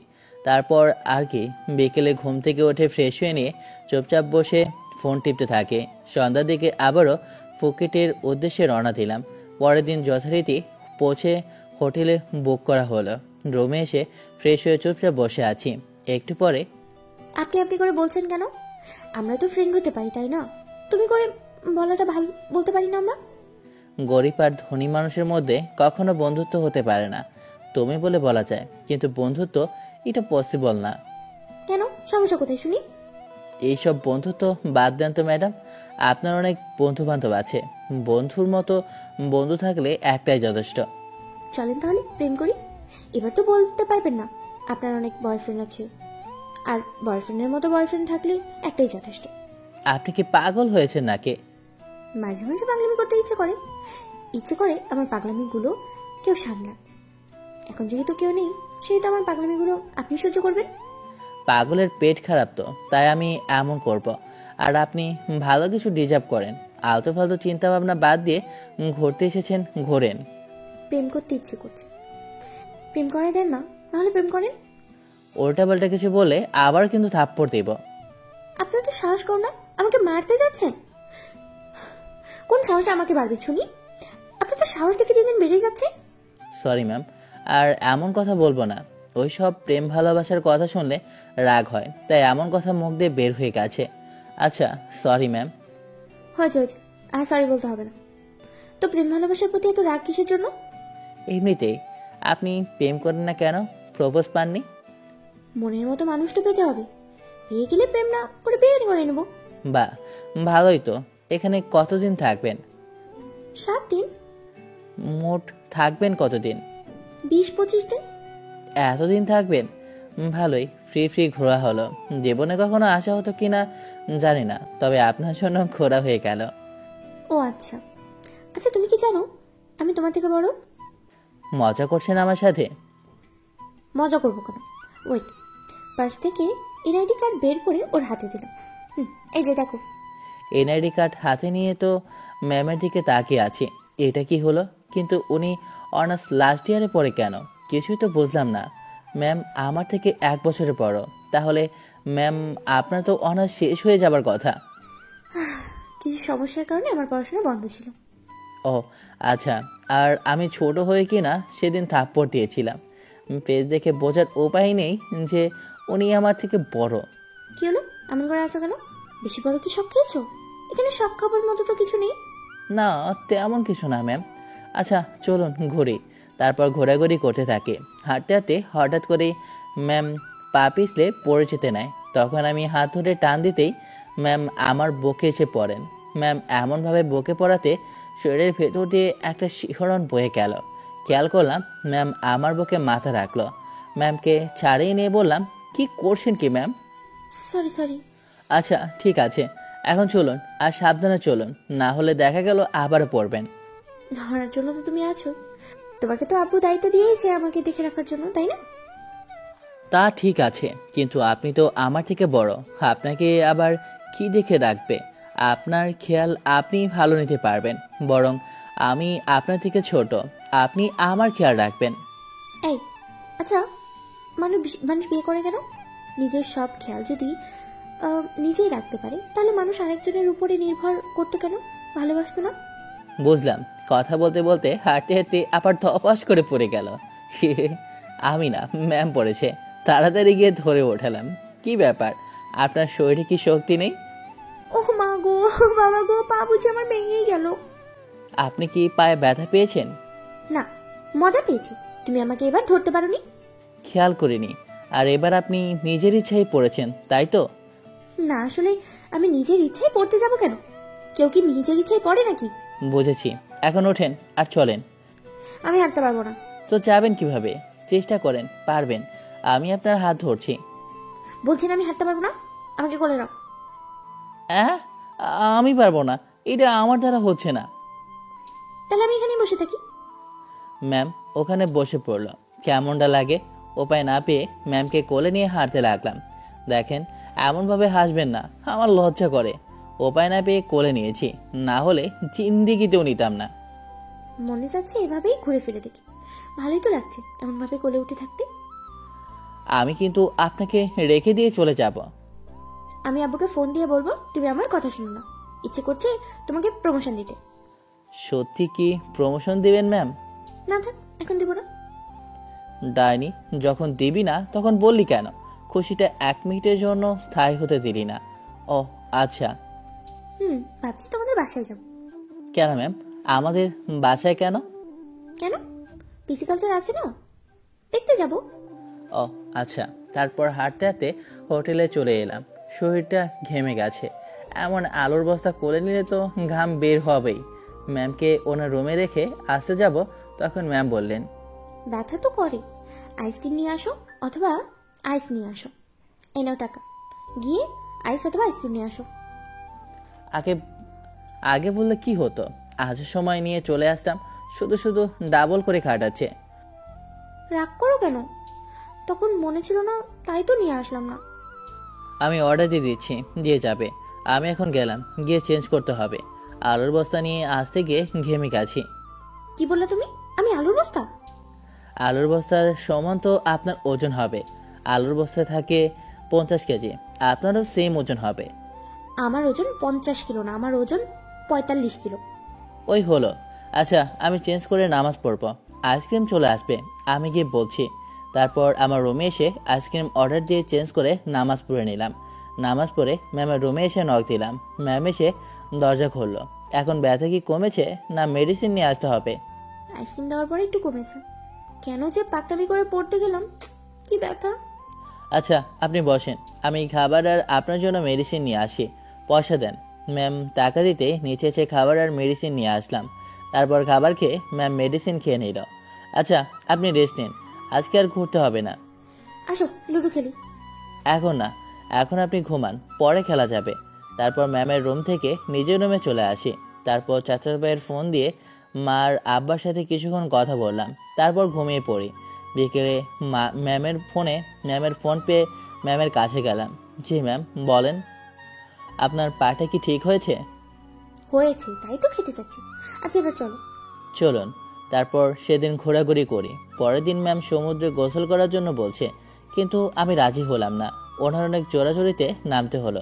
তারপর আর কি, বিকেলে ঘুম থেকে উঠে ফ্রেশ হয়ে নিয়ে চুপচাপ বসে ফোন টিপতে থাকে। সন্ধ্যার দিকে আবারও ফুকেটের উদ্দেশ্যে রওনা দিলাম। পরের দিন যথারীতি পৌঁছে হোটেলে বুক করা হলো। রুমে এসে ফ্রেশ হয়ে চুপচাপ বসে আছি। একটু পরে, আপনি করে বলছেন কেন? আমরা তো ফ্রেন্ড হতে পারি, তাই না? তুমি করে বলাটা ভালো বলতে পারি না আমরা? গরিব আর ধনী মানুষের মধ্যে কখনো বন্ধুত্ব হতে পারে না। তুমি বলে বলা যায়, কিন্তু বন্ধুত্ব এটা পসিবল না। কেন, সমস্যা কোথায় শুনি? এইসব বন্ধুত্ব বাদ দেন তো ম্যাডাম। আপনার অনেক বন্ধু বান্ধব আছে, বন্ধুর মতো বন্ধু থাকলে একটাই যথেষ্ট। চলেন তাহলে প্রেম করি। এবার তো বলতে পারবেন না আপনার অনেক বয়ফ্রেন্ড আছে, আর বয়ফ্রেন্ডের মতো বয়ফ্রেন্ড থাকলে একটাই যথেষ্ট। আপনি কি পাগল হয়েছেন নাকি? মাঝে মাঝে পাগলামি করতে ইচ্ছে করে আমার পাগলামিগুলো কেউ সামলান। এখন যেহেতু কেউ নেই, সেহেতু আমার পাগলামিগুলো আপনি সহ্য করবেন। পাগলের পেট খারাপ তো, তাই আমি এমন করব। আর আপনি ভালো কিছু ডিজার্ভ করেন। আলতু ফালতু চিন্তা ভাবনা বাদ দিয়ে ঘুরতে এসেছেন, ঘোরেন। প্রেম করতে ইচ্ছে করছে, প্রেম করাই দেন না, নাহলে প্রেম করেন। উল্টা পাল্টা কিছু বলে আবার কিন্তু থাপ্পড় দেব। আপনার তো সাহস কর না, আমাকে মারতে যাচ্ছেন। কোন সাহসে আমাকে মারবে শুনি? আপনার তো সাহস দেখে দিন বেড়ে যাচ্ছে। সরি ম্যাম, আর এমন কথা বলবো না। ওই সব প্রেম ভালোবাসার কথা শুনলে রাগ হয়, তাই এমন কথা মুখ দিয়ে বের হয়ে গেছে। আচ্ছা সরি ম্যাম। হয়েছে, আর সরি বলতে হবে না। তো প্রেম ভালোবাসার প্রতি এত রাগ কিসের জন্য? এমনিতেই। আপনি প্রেম করেন না কেন? প্রপোজ পাননি? মনের মতো মানুষ তো পেতে হবে, পেয়ে গেলে প্রেম না করে বিয়ে করে নেব। বাহ, ভালোই তো। এখানে কতদিন থাকবেন? 7 দিন। মোট থাকবেন কতদিন? 20-25 দিন। এতদিন থাকবেন? ভালোই, ফ্রি ঘোরা হলো। জীবনে কখনো আসা হতো কিনা জানি না, তবে আপনার জন্য ঘোরা হয়ে গেল। ও আচ্ছা। আচ্ছা, তুমি কি জানো আমি তোমার থেকে বড়? মজা করছেন আমার সাথে? মজা করবো কেন? ওয়েট, পার্স থেকে এনআইডি কার্ড বের করে ওর হাতে দিলাম। এই যে দেখো। এনআইডি কার্ড হাতে নিয়ে তো ম্যামের দিকে তাকিয়ে আছে। এটা কি হলো? কিন্তু উনি অনার্স লাস্ট ইয়ারে পড়ে কেন? কিছুই তো বুঝলাম না। ম্যাম আমার থেকে 1 বছরের বড়, তাহলে ম্যাম আপনার তো অনার্স শেষ হয়ে যাবার কথা। কিছু সমস্যার কারণে আমার পড়াশোনা বন্ধ ছিল। ও আচ্ছা, আর আমি ছোট হয়ে কি না সেদিন থাপ্পড় দিয়েছিলাম। পেজ দেখে বোঝার উপায় নেই যে উনি আমার থেকে বড়। কি হলো, এমন করে আছো কেন? বেশি বড় কি শখ খেয়েছো? এখানে শখ খাবার মতো তো কিছু নেই। না তেমন কিছু না ম্যাম। আচ্ছা চলুন ঘুরি। তারপর ঘোরাঘুরি করতে থাকে। হাঁটতে হাঁটতে হঠাৎ করে ম্যাম পা পিছলে পড়ে যেতে নেয়। তখন আমি হাত ধরে টান দিতেই ম্যাম আমার বুকে এসে পড়েন। ম্যাম এমনভাবে বুকে পড়াতে শরীরের ভেতর দিয়ে একটা শিহরণ বয়ে গেল। খেয়াল করলাম ম্যাম আমার বুকে মাথা রাখলো। ম্যামকে ছাড়িয়ে নিয়ে বললাম, কি করছেন কি ম্যাম? সরি। আচ্ছা ঠিক আছে, এখন চলুন, আর সাবধানে চলুন, না হলে দেখা গেল আবারও পড়বেন। ধরার জন্য তো তুমি আছো। তোমাকে তো আব্বু দায়িত্ব দিয়েছে আমাকে দেখে রাখার জন্য, তাই না? তা ঠিক আছে, কিন্তু আপনি তো আমার থেকে বড়, আপনাকে আবার কি দেখে রাখবে? আপনার খেয়াল আপনি ভালো নিতে পারবেন, বরং আমি আপনার থেকে ছোট, আপনি আমার খেয়াল রাখবেন। এই আচ্ছা, মানুষ বিয়ে করে কেন? নিজের সব খেয়াল যদি নিজেই রাখতে পারে, তাহলে মানুষ আরেকজনের উপরে নির্ভর করতো কেন? ভালোবাসতো না? বুঝলাম। কথা বলতে বলতে হাঁটতে হাঁটতে আবার ধপাস করে পড়ে গেল। আমি না, ম্যাম পড়েছে। তাড়াতাড়ি গিয়ে ধরে ওঠালাম। কি ব্যাপার, আপনার শরীরে কি শক্তি নেই? ওহ মা গো, বাবা গো, পা বুঝি আমার ভেঙেই গেল। আপনি কি পায়ে ব্যথা পেয়েছেন? না, মজা পেয়েছি। তুমি আমাকে এবার ধরতে পারোনি। খেয়াল করিনি। আর এবার আপনি নিজের ইচ্ছায় পড়েছেন, তাই তো? না, আসলে আমি নিজের ইচ্ছায় পড়তে যাব কেন? কেউ কি নিজের ইচ্ছায় পড়ে নাকি? বুঝেছি, এখন ওঠেন আর চলেন। আমি হাঁটতে পারবো না। তো যাবেন কিভাবে? চেষ্টা করেন, পারবেন। আমি আপনার হাত ধরছি। বলছেন আমি হাঁটতে পারবো না, আমাকে কোলে নাও। হ্যাঁ, আমি পারবো না, এটা আমার দ্বারা হচ্ছে না। তাহলে আমি এখানেই বসে থাকি। ম্যাম ওখানে বসে পড়ল। কেমনটা লাগে? উপায় না পেয়ে ম্যামকে কোলে নিয়ে হাঁটতে লাগলাম। দেখেন, এমনভাবে হাসবেন না, আমার লজ্জা করে। উপায় না পেয়ে কোলে নিয়েছি, না হলে জিন্দিগিতেও নিতাম না। মনে যাচ্ছে এভাবেই ঘুরে ফিরে দেখি। ভালোই তো লাগছে এমনভাবে কোলে উঠে থাকতে। আমি কিন্তু আপনাকে রেখে দিয়ে চলে যাব। আমি আব্বুকে ফোন দিয়ে বলবো তুমি আমার কথা শুনো না। ইচ্ছে করছে তোমাকে প্রমোশন দিতে। সত্যি কি প্রমোশন দিবেন ম্যাম? না থাক, এখন দিব না। ডাইনি, যখন দিবি না তখন বললি কেন? খুশিটা 1 মিনিটের জন্য স্থায়ী হতে দিলি না। ও আচ্ছা। ভাবছি তোমাদের বাসায় যাব। কেন ম্যাম, আমাদের বাসায় কেন? কেন? পিসি কালচার আছে না, দেখতে যাব। ও আচ্ছা। তারপর হাঁটতে হাঁটতে হোটেলে চলে এলাম। শরীরটা ঘেমে গেছে। এমন আলোর বস্তা কোলে নিলে তো ঘাম বের হবেই। ম্যামকে ওনার রুমে রেখে আসতে যাব, তখন ম্যাম বললেন, ব্যথা তো করে, আইসক্রিম নিয়ে আসো অথবা আইস নিয়ে আসো। এই নাও টাকা, গিয়ে আইস অথবা আইসক্রিম নিয়ে আসো। আগে বললে কি হতো? আজ সময় নিয়ে চলে আসতাম, শুধু শুধু ডাবল করে খাটাচ্ছে। রাগ করো কেন? তখন মনে ছিল না, তাই তো নিয়ে আসলাম না। আমি অর্ডার দিয়ে দিচ্ছি, দিয়ে যাবে। আমি এখন গেলাম, গিয়ে চেঞ্জ করতে হবে। আলুর বস্তা নিয়ে আসতে গিয়ে ঘেমে গেছি। কি বললে তুমি? আমি আলুর বস্তা? আলুর বস্তার সমান তো আপনার ওজন হবে। আলুর বস্তায় থাকে 50 কেজি, আপনারও সেম ওজন হবে। আমার ওজন 50 কিলো না, আমার ওজন 45 কিলো। ওই হলো। আচ্ছা, আমি চেঞ্জ করে নামাজ পড়বো। আইসক্রিম চলে আসবে, আমি গিয়ে বলছি। তারপর আমার রুমে এসে আইসক্রিম অর্ডার দিয়ে চেঞ্জ করে নামাজ পড়ে নিলাম। নামাজ পড়ে ম্যামের রুমে এসে নক দিলাম। ম্যাম এসে দরজা খুললো। এখন ব্যথা কি কমেছে, না মেডিসিন নিয়ে আসতে হবে? আইসক্রিম দেওয়ার পরে একটু কমেছে। কেন যে পাকটামি করে পড়তে গেলাম, কি ব্যথা। আচ্ছা আপনি বসেন, আমি খাবার আর আপনার জন্য মেডিসিন নিয়ে আসি। পয়সা দেন। ম্যাম টাকা দিতে নিচে এসে খাবার আর মেডিসিন নিয়ে আসলাম। তারপর খাবার খেয়ে ম্যাম মেডিসিন খেয়ে নিল। আচ্ছা আপনি রেস্ট নিন, আজকে আর ঘুরতে হবে না। আসো লুডো খেলি। এখন না, এখন আপনি ঘুমান, পরে খেলা যাবে। তারপর ম্যামের রুম থেকে নিজের রুমে চলে আসি। তারপর চাচা ভাইয়ের ফোন দিয়ে মার আব্বার সাথে কিছুক্ষণ কথা বললাম। তারপর ঘুমিয়ে পড়ি। বিকেলে ম্যামের ফোন পেয়ে ম্যামের কাছে গেলাম। জি ম্যাম বলেন। আপনার পাটা কি ঠিক হয়েছে? হয়েছে, তাই তো খেতে চাচ্ছি। আচ্ছা এবার চলো। চলুন। তারপর সেদিন ঘোরাঘুরি করি। পরের দিন ম্যাম সমুদ্রে গোসল করার জন্য বলছে, কিন্তু আমি রাজি হলাম না। ওনার অনেক জোরাজোরিতে নামতে হলো।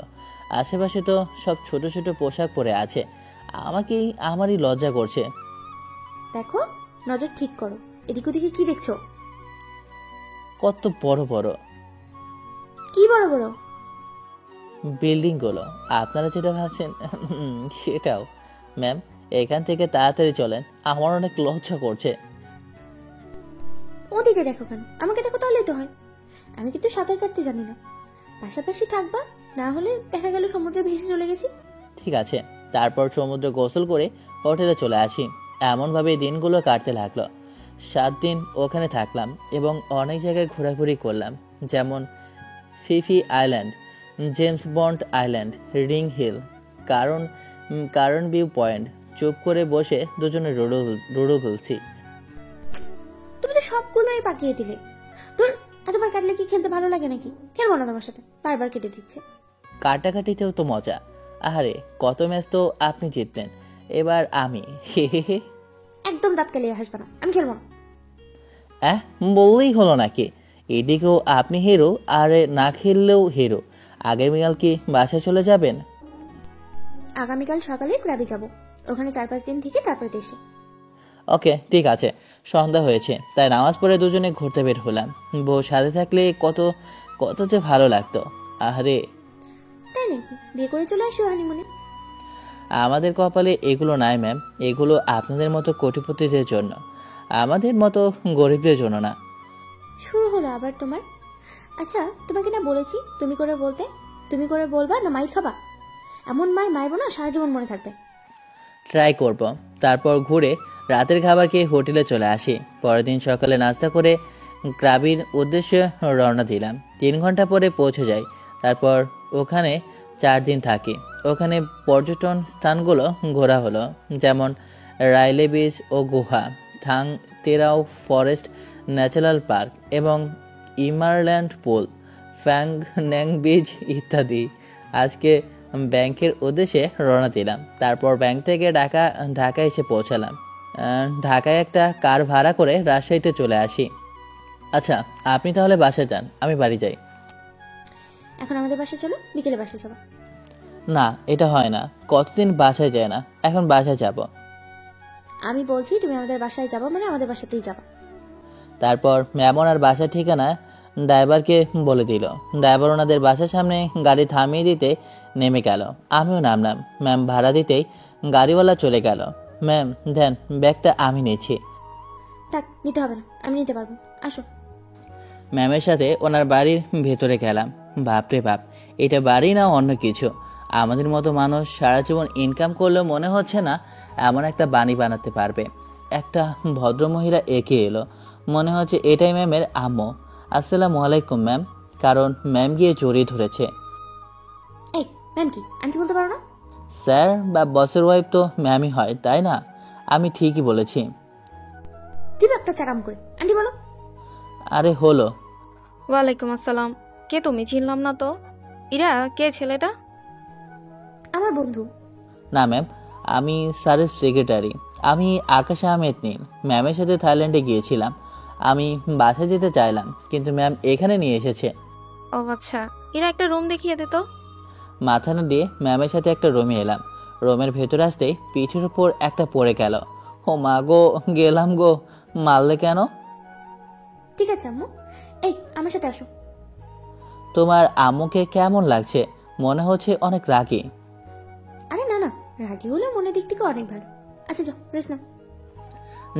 আশেপাশে তো সব ছোট ছোট পোশাক পরে আছে, আমারই লজ্জা করছে। দেখো, নজর ঠিক করো। এদিক ওদিকে কি দেখছো? কত বড় বড় কি বড় বড়? বিল্ডিংগুলো। আপনারা যেটা ভাবছেন সেটাও। ম্যাম, এখান থেকে তাড়াতাড়ি চলেন, আমার অনেক লজ্জা করছে। ওদিকে দেখো কেন? আমাকে দেখো তাহলেই তো হয়। আমি কিন্তু সাঁতার কাটতে জানি না। পাশাপাশি থাকবা, না হলে দেখা গেল সমুদ্রে ভেসে চলে গেছি। ঠিক আছে। তারপর সমুদ্রে গোসল করে হোটেলে চলে আসি। এমনভাবে দিনগুলো কাটতে লাগলো। 7 দিন ওখানে থাকলাম এবং অনেক জায়গায় ঘোরাঘুরি করলাম, যেমন Phi Phi island, James bond island, ring hill, কারণ ভিউ পয়েন্ট। চুপ করে বসে দুজনে রুডো খেলছি। তুমি তো সবগুলোই পাকিয়ে দিলে। তোর এতবার কাটলে কি খেলতে ভালো লাগে নাকি? খেলবো না তোমার সাথে, বারবার কেটে দিচ্ছে। কাটাকাটিতেও তো মজা। আরে কত ম্যাচ তো আপনি জিতলেন, এবার আমি। হে হে হে। একদম দাঁত কালিয়ে হাসবা না, আমি খেলবো না। বললেই হলো নাকি? এদিকেও আপনি হিরো, আর না খেললেও হিরো। আগামীকাল কি বাসায় চলে যাবেন? আগামীকাল সকালে ক্রাবি যাব। ওখানে 4-5 দিন থেকে তারপরে দেশে। ওকে, ঠিক আছে। সন্ধ্যা হয়েছে, তাই নামাজ পড়ে দুজনে ঘুরতে বের হলাম। বউ সাথে থাকলে কত কত যে ভালো লাগতো। আরে তাই নাকি? বিয়ে করে চলে আসো হানিমুনে। আমাদের কপালে এগুলো নাই ম্যাম। এগুলো আপনাদের মতো কোটিপতিদের জন্য, আমাদের মতো গরিবদের জন্য না। শুরু হলো আবার তোমার। আচ্ছা, তোমাকে না বলেছি তুমি করে বলতে? তুমি করে বলবা না মাই খাবা? এমন মারবো না, সারা জীবন মনে থাকবে। ট্রাই করব। তারপর ঘুরে রাতের খাবার খেয়ে হোটেলে চলে আসি। পরের দিন সকালে নাস্তা করে ক্রাবির উদ্দেশ্যে রওনা দিলাম। 3 ঘন্টা পরে পৌঁছে যাই। তারপর ওখানে 4 দিন থাকি। ওখানে পর্যটন স্থানগুলো ঘোরা হলো, যেমন রাইলে বিচ ও গুহা, থাং তেরাও ফরেস্ট ন্যাচারাল পার্ক এবং ইমারল্যান্ড পুল, ফ্যাং ন্যাং বিচ ইত্যাদি। আজকে ব্যাংকের উদ্দেশ্যে রওনা দিলাম। তারপর ব্যাংক থেকে ঢাকা এসে পৌঁছালাম। ঢাকায় একটা কার ভাড়া করে রাজশাহীতে চলে আসি। আচ্ছা, আপনি তাহলে বাসায় যান, আমি বাড়ি যাই। এখন আমাদের বাসায় চলো, বিকেলে বাসায় যাবো। না, এটা হয় না। কতদিন বাসায় যায় না, এখন বাসায় যাব। আমি বলছি তুমি আমাদের বাসায় যাবো মানে আমাদের বাসাতেই যাবা। তারপর ম্যাম ওনার বাসার ঠিকানা ড্রাইভারকে বলে দিল। ড্রাইভার ওনাদের বাসার সামনে গাড়ি থামিয়ে দিতে নেমে গেল। আমিও নামলাম। ম্যাম ভাড়া দিতেই গাড়িওয়ালা চলে গেল। ম্যাম দেন, ব্যাগটা আমি নিয়েছি। থাক, নিতে হবে না, আমি নিতে পারবো। আসো। ম্যামের সাথে ওনার বাড়ির ভেতরে গেলাম। বাপরে বাপ, এটা বাড়ি না অন্য কিছু। আমাদের মতো মানুষ সারা জীবন ইনকাম করলেও মনে হচ্ছে না এমন একটা বাড়ি বানাতে পারবে। একটা ভদ্রমহিলা এঁকে এলো, মনে হচ্ছে এটাই ম্যামের আম্মু। আসসালামু আলাইকুম ম্যাম। কারণ ম্যাম গিয়ে জড়িয়ে ধরেছে। এই ম্যাম কি আন্টি বলতে পারো না? স্যার বা বসের ওয়াইফ তো ম্যামই হয়, তাই না? আমি ঠিকই বলেছি। দিবে একটা চাকাম করে, আন্টি বলো। আরে হলো। ওয়ালাইকুম আসসালাম। কে তুমি? চিনলাম না তো। ইরা, কে ছেলেটা? আমার বন্ধু। না ম্যাম, আমি স্যারের সেক্রেটারি। আমি আকাশ আহমেদ নীল। ম্যামের সাথে থাইল্যান্ডে গিয়েছিলাম। আমি বাসায় যেতে চাইলাম, কিন্তু ম্যাম এখানে নিয়ে এসেছে। ও আচ্ছা, ইরা একটা রুম দেখিয়ে দে তো। মাথা না দিয়ে ম্যামের সাথে একটা রুমে এলাম। রুমের ভেতর আসতেই পিঠের উপর একটা পড়ে গেল। ও মা গো, গেলাম গো। মারলে কেন? ঠিক আছে আম্মু, এই আমার সাথে আসো। তোমার আম্মুকে কেমন লাগছে? মনে হচ্ছে অনেক রাগী। আরে না না, রাগী হলে মনের দিক থেকে অনেক ভালো। আচ্ছা যাও, রেস্ট নাও।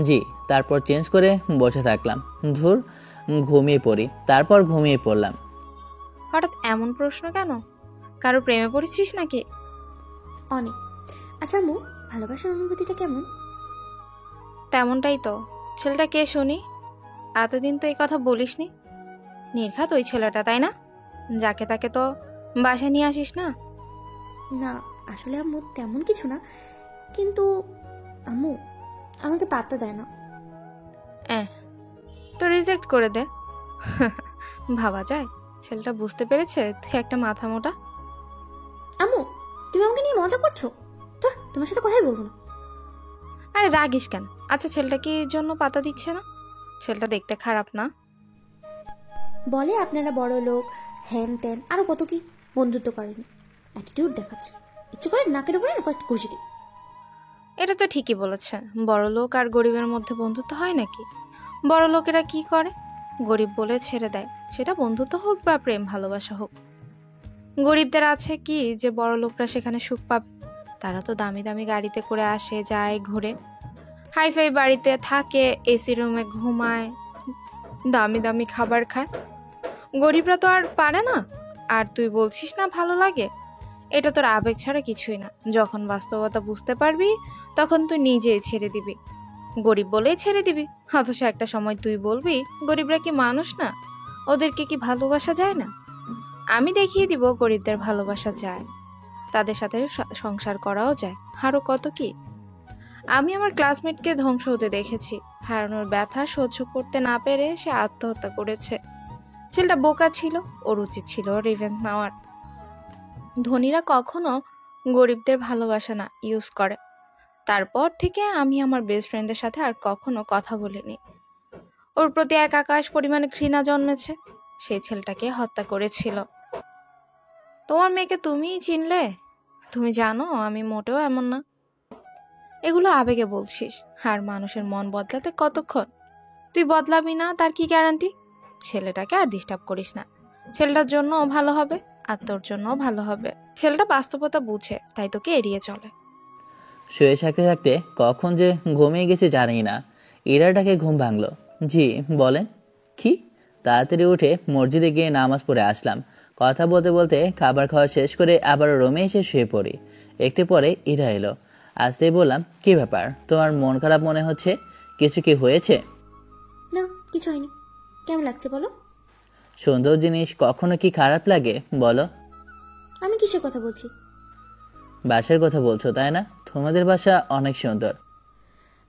জি। তারপর চেঞ্জ করে বসে থাকলাম। ধুর, ঘুমিয়ে পড়ি। তারপর ঘুমিয়ে পড়লাম। হঠাৎ এমন প্রশ্ন কেন? কারো প্রেমে পড়েছিস নাকি? অনেক। আচ্ছা আম্মু, ভালোবাসার অনুভূতিটা কেমন? তেমনটাই তো। ছেলেটা কে শুনি? এতদিন তো এই কথা বলিসনি। নির্ঘাত ওই ছেলেটা, তাই না? যাকে তাকে তো বাসায় নিয়ে আসিস না। না আসলে আম্মু তেমন কিছু না, কিন্তু আম্মু আমাকে পাত্তা দেয় না। তো রিজেক্ট করে দে। ভাবা যায় ছেলেটা বুঝতে পেরেছে তুই একটা মাথা মোটা। আম্মু তুমি আমাকে নিয়ে মজা করছো? তোমার সাথে কথাই বলবো না। আরে রাগিস কেন? আচ্ছা, ছেলেটা কি জন্য পাতা দিচ্ছে না? ছেলেটা দেখতে খারাপ না? বলে আপনারা বড় লোক, হ্যান ত্যান আরো কত কি। বন্ধুত্ব করেনি, অ্যাটিটিউড দেখাচ্ছে। ইচ্ছে করে নাকের উপরে না কয়েকটা ঘুষি দিই। এটা তো ঠিকই বলেছে, বড়লোক আর গরিবের মধ্যে বন্ধুত্ব হয় নাকি? বড় লোকেরা কি করে, গরিব বলে ছেড়ে দেয়, সেটা বন্ধুত্ব হোক বা প্রেম ভালোবাসা হোক। গরিবদের আছে কি যে বড় লোকরা সেখানে সুখ পাবে? তারা তো দামি দামি গাড়িতে করে আসে, যায়, ঘুরে, হাইফাই বাড়িতে থাকে, এসি রুমে ঘুমায়, দামি দামি খাবার খায়। গরিবরা তো আর পারে না। আর তুই বলছিস না ভালো লাগে? এটা তোর আবেগ ছাড়া কিছুই না। যখন বাস্তবতা বুঝতে পারবি তখন তুই নিজেই ছেড়ে দিবি, গরিব বলেই ছেড়ে দিবি। অথচ একটা সময় তুই বলবি গরিবরা কি মানুষ না, ওদেরকে কি ভালোবাসা যায় না? আমি দেখিয়ে দিব গরিবদের ভালোবাসা যায়, তাদের সাথে সংসার করাও যায়, আরো কত কি। আমি আমার ক্লাসমেটকে ধ্বংস হতে দেখেছি। হারানোর ব্যথা সহ্য করতে না পেরে সে আত্মহত্যা করেছে। ছেলেটা বোকা ছিল, ওর উচিত ছিল রিভেঞ্জ নেওয়ার। ধনীরা কখনো গরিবদের ভালোবাসা না ইউজ করে। তারপর থেকে আমি আমার বেস্ট ফ্রেন্ডের সাথে আর কখনো কথা বলিনি। ওর প্রতি এক আকাশ পরিমাণে ঘৃণা জন্মেছে। সেই ছেলেটাকে হত্যা করেছিল। তোমার মেয়েকে তুমিই চিনলে? তুমি জানো আমি মোটেও এমন না। এগুলো আবেগে বলছিস, আর মানুষের মন বদলাতে কতক্ষণ? তুই বদলাবি না তার কি গ্যারান্টি? ছেলেটাকে আর ডিস্টার্ব করিস না, ছেলেটার জন্য ভালো হবে আর তোর জন্য ভালো হবে। ছেলেটা বাস্তবতা বুঝে, তাই তোকে এড়িয়ে চলে। শুয়ে থাকতে থাকতে কখন যে ঘুমিয়ে গেছে জানি না। ইরাটাকে ঘুম ভাঙলো। জি বলেন। কি? তাড়াতাড়ি উঠে মসজিদে গিয়ে নামাজ পড়ে আসলাম। কথা বলতে বলতে খাবার খাওয়া শেষ করে আবার রুমে এসে শুয়ে পড়ি। একটু পরে ইরা এলো। আসতেই বললাম, কি ব্যাপার, তোমার মন খারাপ মনে হচ্ছে? কিছু কি হয়েছে? না, কিছু হয়নি। কেমন লাগছে বলো? সুন্দর জিনিস কখনো কি খারাপ লাগে বলো? আমি কিসের কথা বলছি? বাসার কথা বলছো তাই না? তোমাদের বাসা অনেক সুন্দর।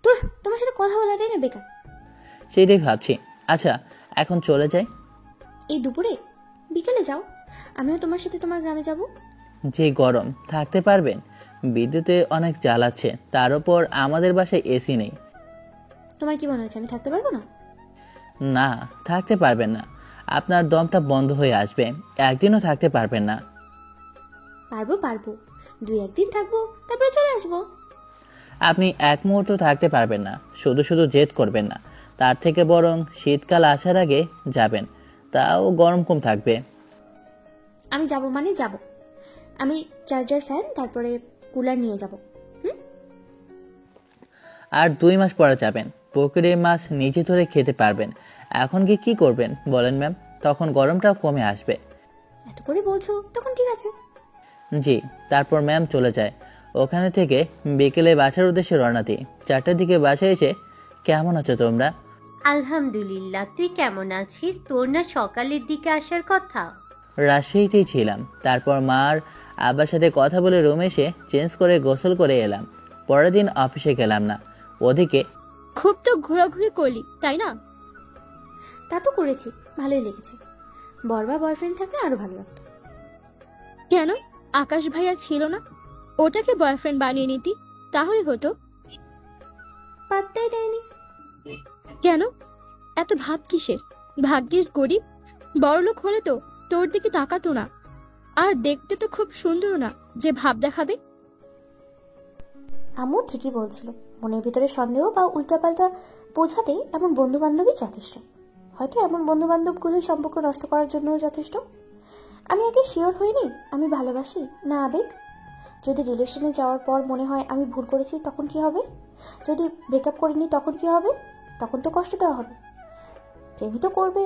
তো তোমার সাথে কথা বলাটাই না বেকার। সেটাই ভাবছি। আচ্ছা এখন চলে যাই। এই দুপুরে? বিকেলে যাও, আমিও তোমার সাথে তোমার গ্রামে যাব। যে গরম, থাকতে পারবেন? বিদ্যুতে অনেক জ্বালাচ্ছে, তার উপর আমাদের বাসায় এসি নেই। তোমার কি মনে হচ্ছে আমি থাকতে পারবো না? না, থাকতে পারবেন না। আপনার দমটা বন্ধ হয়ে আসবে, একদিনও থাকতে পারবেন না। পারবো পারবো, 2-1 দিন থাকবো, তারপরে চলে আসবো। আপনি এক মুহূর্ত থাকতে পারবেন না। শুধু শুধু জেদ করবেন না, তার থেকে বরং শীতকাল আসার আগে যাবেন, তাও গরম কম থাকবে। আমি যাব মানে যাব। আমি চার্জার, ফ্যান, তারপরে কুলার নিয়ে যাব। আর 2 মাস পরে যাবেন, পুকুরের মাছ নিজে ধরে খেতে পারবেন। এখন কি করবেন বলেন ম্যাম? তখন গরমটাও কমে আসবে। এত করে বলছো তখন ঠিক আছে। জি। তারপর ম্যাম চলে যায়। ওখানে থেকে বিকেলে বাসার উদ্দেশ্যে রওনা দিই। 4টার দিকে বাসায় এসে, কেমন আছো তোমরা? আলহামদুলিল্লাহ, তুই কেমন আছিস? তোর না সকালের দিকে আসার কথা? রাজশাহীতেই ছিলাম। তারপর মার আব্বার সাথে কথা বলে রুমে এসে চেঞ্জ করে গোসল করে এলাম। পরের দিন অফিসে গেলাম না। ওদিকে খুব তো ঘোরাঘুরি করলি তাই না? তা তো করেছি, ভালোই লেগেছে। বরবা বয়ফ্রেন্ড থাকলে আরো ভালো লাগতো। কেন আকাশ ভাইয়া ছিল না? ওটাকে বয়ফ্রেন্ড বানিয়ে নিতি, তাহলে হতো। পাত্তাই দেয়নি। কেন এত ভাব কিসের? ভাগ্যের গরিব, বড়লোক হলে তো তোর দিকে তাকাতো না। আর দেখতে তো খুব সুন্দর না যে ভাব দেখাবে। আম্মু ঠিকই বলছিল, মনের ভিতরে সন্দেহ বা উল্টাপাল্টা বোঝাতে এমন বন্ধু বান্ধবই যথেষ্ট। হয়তো এমন বন্ধু বান্ধবগুলোই সম্পর্ক নষ্ট করার জন্যও যথেষ্ট। আমি আগে শিওর হইনি আমি ভালোবাসি না আবেগ। যদি রিলেশনে যাওয়ার পর মনে হয় আমি ভুল করেছি, তখন কি হবে? যদি ব্রেকআপ করিনি তখন কি হবে? তখন তো কষ্ট দেওয়া হবে। প্রেমই তো করবে